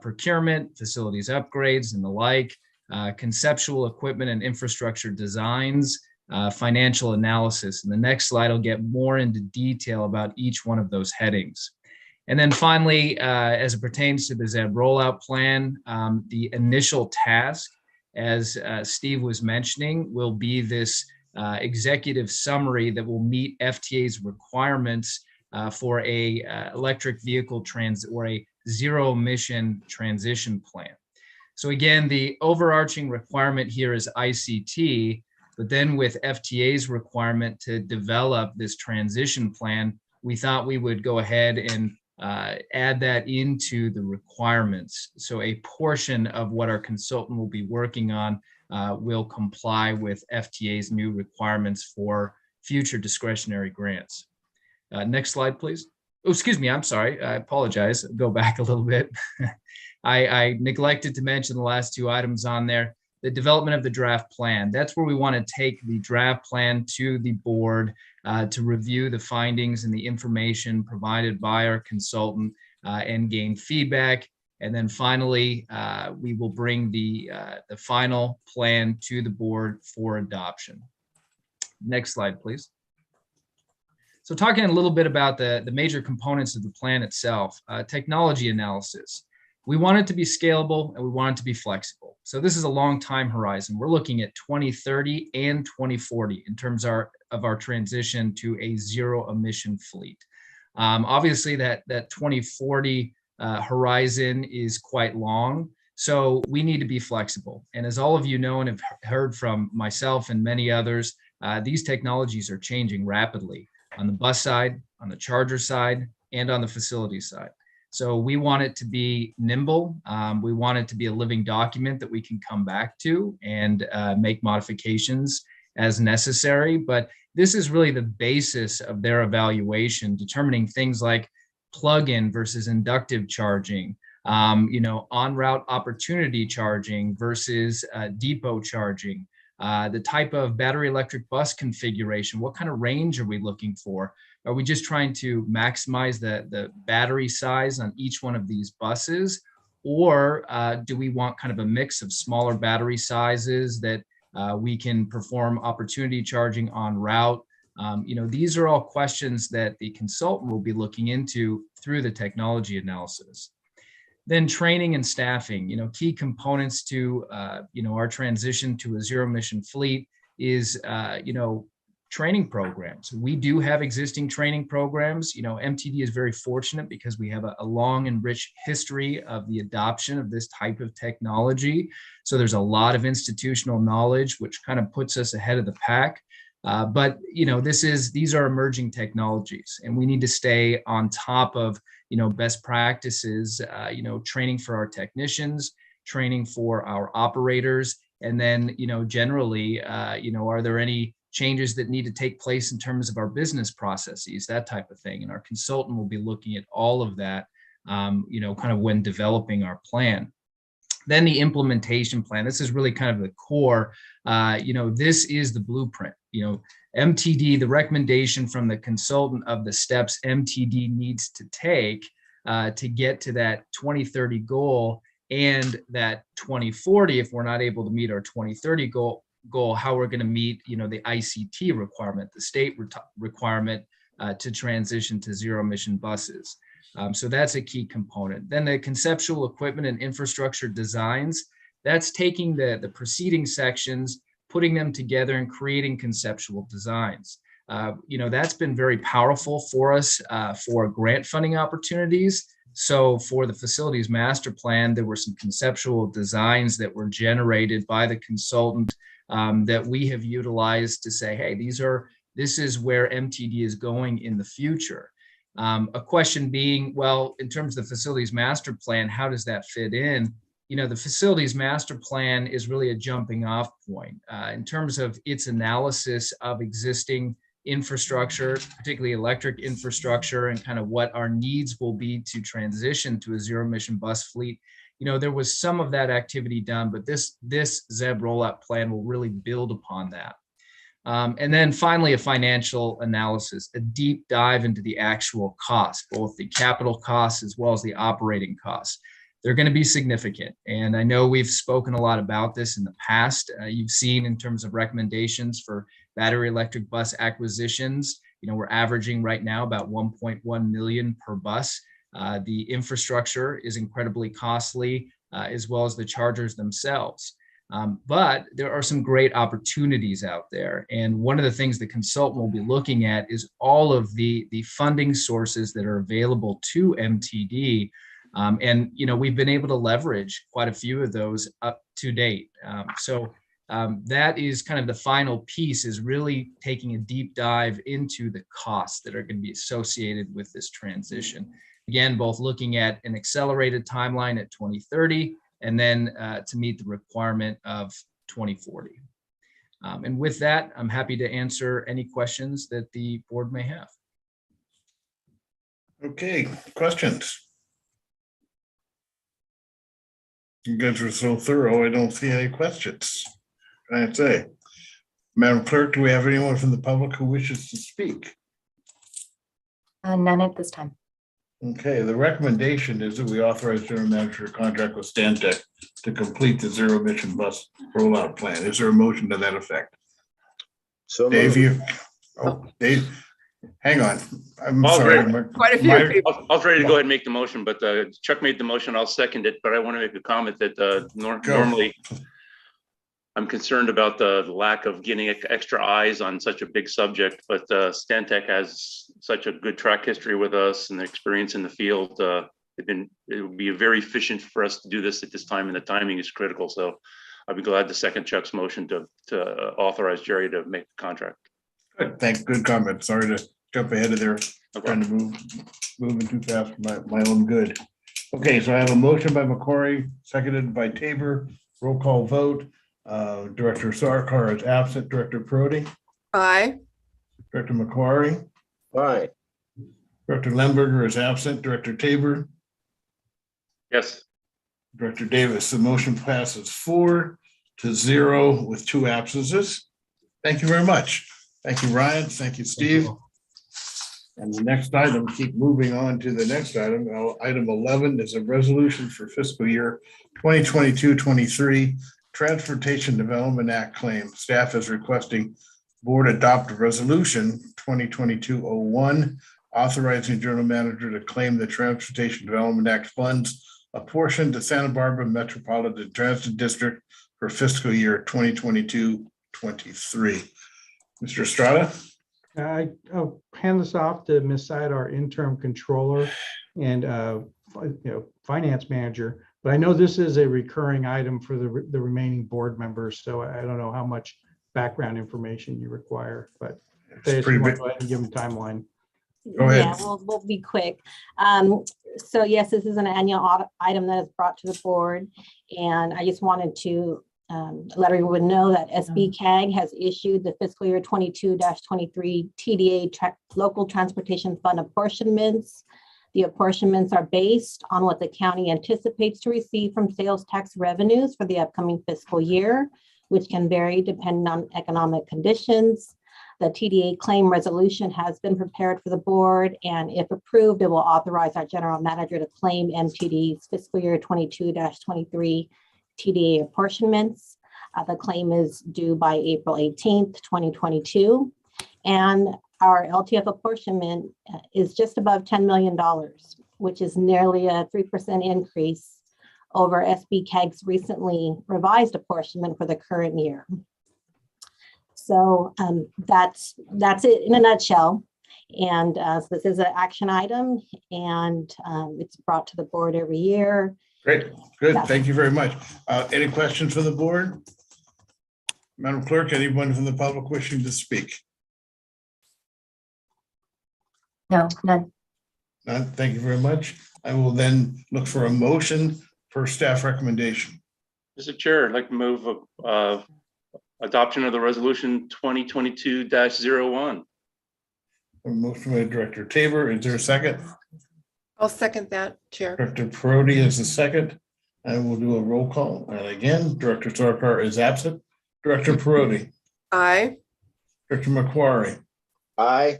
procurement, facilities upgrades and the like, conceptual equipment and infrastructure designs, financial analysis. And the next slide will get more into detail about each one of those headings. And then finally, as it pertains to the ZEB rollout plan, the initial task, as Steve was mentioning, will be this executive summary that will meet FTA's requirements for a electric vehicle transit or a zero emission transition plan. So again, the overarching requirement here is ICT, but then with FTA's requirement to develop this transition plan, we thought we would go ahead and add that into the requirements. So a portion of what our consultant will be working on will comply with FTA's new requirements for future discretionary grants. Next slide, please. Oh, excuse me, I'm sorry, I apologize. Go back a little bit. I neglected to mention the last 2 items on there. The development of the draft plan. That's where we want to take the draft plan to the board to review the findings and the information provided by our consultant and gain feedback. And then finally, we will bring the final plan to the board for adoption. Next slide, please. So talking a little bit about the major components of the plan itself, technology analysis. We want it to be scalable and we want it to be flexible. So this is a long time horizon. We're looking at 2030 and 2040 in terms of our transition to a zero emission fleet. Obviously that 2040 horizon is quite long. So we need to be flexible. And as all of you know and have heard from myself and many others, these technologies are changing rapidly on the bus side, on the charger side, and on the facility side. So we want it to be nimble. We want it to be a living document that we can come back to and make modifications as necessary. But this is really the basis of their evaluation, determining things like plug-in versus inductive charging, On route opportunity charging versus depot charging, the type of battery electric bus configuration, what kind of range are we looking for? Are we just trying to maximize the battery size on each one of these buses? Or do we want kind of a mix of smaller battery sizes that we can perform opportunity charging en route? These are all questions that the consultant will be looking into through the technology analysis. Then training and staffing, key components to, our transition to a zero emission fleet is, training programs. We do have existing training programs. MTD is very fortunate because we have a long and rich history of the adoption of this type of technology. So there's a lot of institutional knowledge, which kind of puts us ahead of the pack. But these are emerging technologies, and we need to stay on top of best practices. Training for our technicians, training for our operators, and then generally, are there any changes that need to take place in terms of our business processes, that type of thing. And our consultant will be looking at all of that, kind of when developing our plan. Then the implementation plan. This is really kind of the core. This is the blueprint. MTD, the recommendation from the consultant of the steps MTD needs to take to get to that 2030 goal and that 2040, if we're not able to meet our 2030 goal, how we're going to meet, the ICT requirement, the state requirement to transition to zero emission buses. So that's a key component. Then the conceptual equipment and infrastructure designs, that's taking the preceding sections, putting them together and creating conceptual designs. That's been very powerful for us for grant funding opportunities. So for the facilities master plan, there were some conceptual designs that were generated by the consultant that we have utilized to say, hey, this is where MTD is going in the future. A question being, well, in terms of the facilities master plan, how does that fit in? The facilities master plan is really a jumping off point in terms of its analysis of existing infrastructure, particularly electric infrastructure, and kind of what our needs will be to transition to a zero emission bus fleet. There was some of that activity done, but this ZEB rollout plan will really build upon that. And then finally, a financial analysis, a deep dive into the actual costs, both the capital costs as well as the operating costs. They're going to be significant. And I know we've spoken a lot about this in the past. You've seen in terms of recommendations for battery electric bus acquisitions, we're averaging right now about 1.1 million per bus. The infrastructure is incredibly costly, as well as the chargers themselves. But there are some great opportunities out there. And one of the things the consultant will be looking at is all of the funding sources that are available to MTD. And we've been able to leverage quite a few of those up to date. So that is kind of the final piece, is really taking a deep dive into the costs that are going to be associated with this transition. Again, both looking at an accelerated timeline at 2030 and then to meet the requirement of 2040. And with that, I'm happy to answer any questions that the board may have. Okay, questions? You guys are so thorough, I don't see any questions. I'd say, Madam Clerk, do we have anyone from the public who wishes to speak? None at this time. Okay, the recommendation is that we authorize general manager to contract with Stantec to complete the zero emission bus rollout plan. Is there a motion to that effect? So Dave, moved. Dave, hang on. I'm Well, sorry. Quite a few people. I was ready to go ahead and make the motion, but Chuck made the motion. I'll second it, but I want to make a comment that normally I'm concerned about the lack of getting extra eyes on such a big subject, but Stantec has such a good track history with us and the experience in the field. It would be very efficient for us to do this at this time, and the timing is critical. So I'd be glad to second Chuck's motion to authorize Jerry to make the contract. Good, thanks, good comment. Sorry to jump ahead of there, trying to moving too fast for my own good. Okay, so I have a motion by McCory, seconded by Tabor. Roll call vote. Director Sarkar is absent. Director Prodi? Aye. Director McQuarrie? Aye. Director Lemberger is absent. Director Tabor? Yes. Director Davis, the motion passes 4-0 with 2 absences. Thank you very much. Thank you, Ryan. Thank you, Steve. And the next item, keep moving on to the next item. Item 11 is a resolution for fiscal year 2022-23 Transportation Development Act claim. Staff is requesting board adopt resolution 2022-01 authorizing general manager to claim the Transportation Development Act funds apportioned to Santa Barbara Metropolitan Transit District for fiscal year 2022-23. Mr. Estrada? I'll hand this off to Ms. Syed, our interim controller and finance manager. But I know this is a recurring item for the remaining board members, so I don't know how much background information you require. But Thais, you want to go ahead and give them a timeline. Go ahead. Yeah, we'll be quick. So yes, this is an annual item that is brought to the board, and I just wanted to let everyone know that SBCAG has issued the fiscal year 22-23 TDA local transportation fund apportionments. The apportionments are based on what the county anticipates to receive from sales tax revenues for the upcoming fiscal year, which can vary depending on economic conditions. The TDA claim resolution has been prepared for the board, and if approved, it will authorize our general manager to claim MTD's fiscal year 22-23 TDA apportionments. The claim is due by April 18th, 2022. And our LTF apportionment is just above $10 million, which is nearly a 3% increase over SBCAG's recently revised apportionment for the current year. So that's it in a nutshell. And so this is an action item, and it's brought to the board every year. Great, good. Thank you very much. Any questions for the board? Madam Clerk, anyone from the public wishing to speak? No, none. None. Thank you very much. I will then look for a motion for staff recommendation. Mr. Chair, I'd like to move adoption of the resolution 2022-01. A motion by Director Tabor. Is there a second? I'll second that, Chair. Director Parodi is the second. I will do a roll call. And again, Director Sarkar is absent. Director Parodi. Aye. Director McQuarrie. Aye.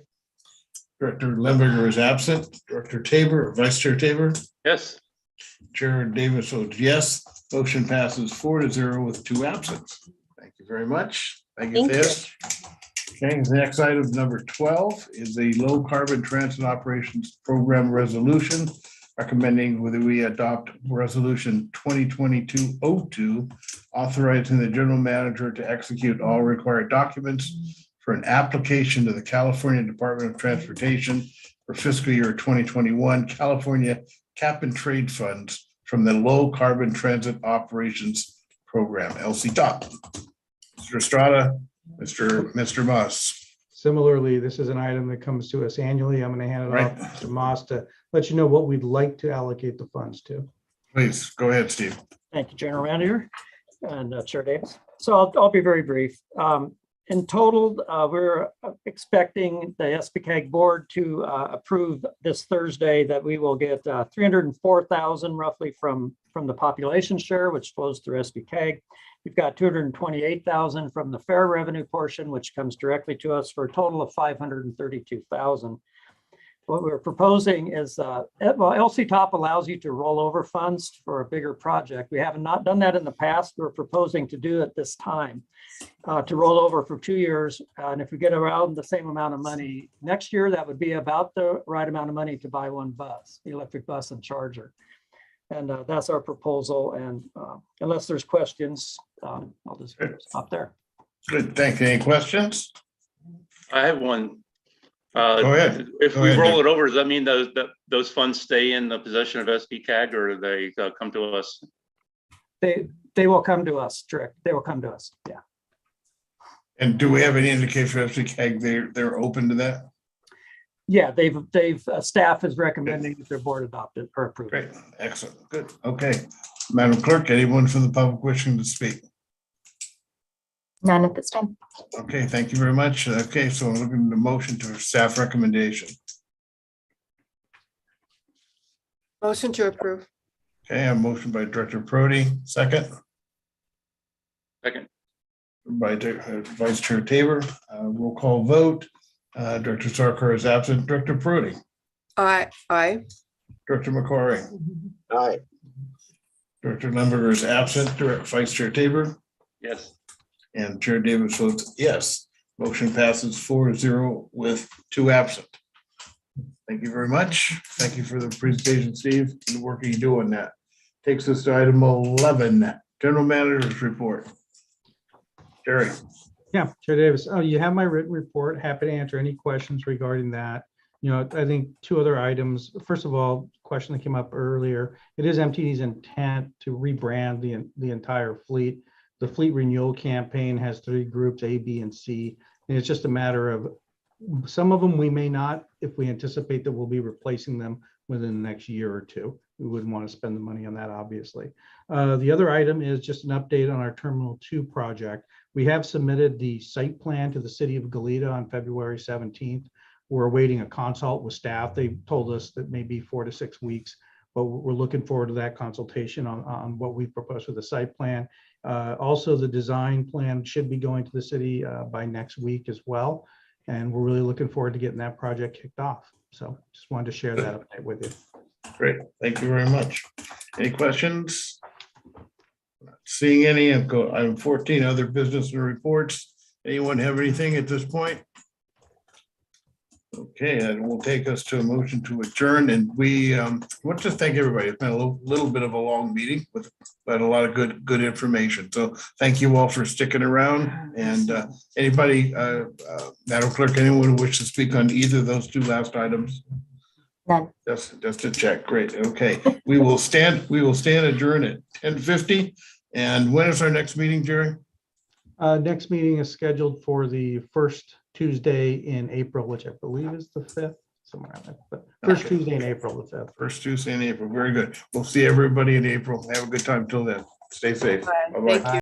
Director Limburger is absent. Director Tabor, Vice Chair Tabor. Yes. Chair Davis votes yes. Motion passes 4-0 with 2 absent. Thank you very much. Thank you, Thais. Okay, the next item, number 12, is the low carbon transit operations program resolution, recommending whether we adopt resolution 2022-02, authorizing the general manager to execute all required documents for an application to the California Department of Transportation for fiscal year 2021 California Cap and Trade funds from the Low Carbon Transit Operations Program, LCTOP. Mr. Estrada, Mr. Moss. Similarly, this is an item that comes to us annually. I'm going to hand it off to Mr. Moss to let you know what we'd like to allocate the funds to. Please, go ahead, Steve. Thank you, General Manager and Chair Davis. So I'll be very brief. In total, we're expecting the SBCAG board to approve this Thursday that we will get 304,000 roughly from the population share, which flows through SBCAG. We've got 228,000 from the fair revenue portion, which comes directly to us for a total of 532,000. What we're proposing is, well, LCTOP allows you to roll over funds for a bigger project. We have not done that in the past. We're proposing to do it this time, to roll over for 2 years. And if we get around the same amount of money next year, that would be about the right amount of money to buy one bus, the electric bus and charger. And that's our proposal. And unless there's questions, I'll just stop there. Good, thank you. Any questions? I have one. Go ahead. If Go we ahead, roll Dick. it over, does that mean those funds stay in the possession of SBCAG, or do they come to us? They will come to us, direct. They will come to us. Yeah. And do we have any indication of SBCAG they're open to that? Yeah, they've staff is recommending that their board adopt it or approve it. Great, excellent, good. Okay, Madam Clerk, anyone from the public wishing to speak? None at this time. Okay, thank you very much. Okay, so I'm looking at the motion to staff recommendation. Motion to approve. Okay, a motion by Director Prody, second Second. by Vice Chair Tabor. Roll call vote. Director Sarkar is absent. Director Prody, Aye. Director McQuarrie, Aye. Director Limburger is absent. Vice Chair Tabor Yes. and Chair Davis votes yes. Motion passes 4-0 with 2 absent. Thank you very much. Thank you for the presentation, Steve, and the work you do on that. Takes us to item 11, General Manager's Report. Jerry. Yeah, Chair Davis. Oh, you have my written report. Happy to answer any questions regarding that. You know, I think 2 other items. First of all, question that came up earlier. It is MTD's intent to rebrand the entire fleet. The fleet renewal campaign has 3 groups, A, B, and C. And it's just a matter of some of them we may not, if we anticipate that we'll be replacing them within the next year or 2. We wouldn't want to spend the money on that, obviously. The other item is just an update on our Terminal 2 project. We have submitted the site plan to the city of Goleta on February 17th. We're awaiting a consult with staff. They told us that maybe 4 to 6 weeks, but we're looking forward to that consultation on what we propose for the site plan. Also, the design plan should be going to the city by next week as well. And we're really looking forward to getting that project kicked off. So just wanted to share that update with you. Great, thank you very much. Any questions? Not seeing any, item 14, other business and reports. Anyone have anything at this point? Okay, that will take us to a motion to adjourn, and we want to thank everybody. It's been a little bit of a long meeting with but a lot of good information. So thank you all for sticking around. And anybody, Madam Clerk, anyone who wishes to speak on either of those 2 last items? None. Just to check. Great. Okay, we will stand adjourned at 10:50. And when is our next meeting, Jerry? Next meeting is scheduled for the first Tuesday in April, which I believe is the 5th, somewhere around there. But first Tuesday in April, the 5th. First Tuesday in April. Very good. We'll see everybody in April. Have a good time till then. Stay safe. Bye-bye. Thank you.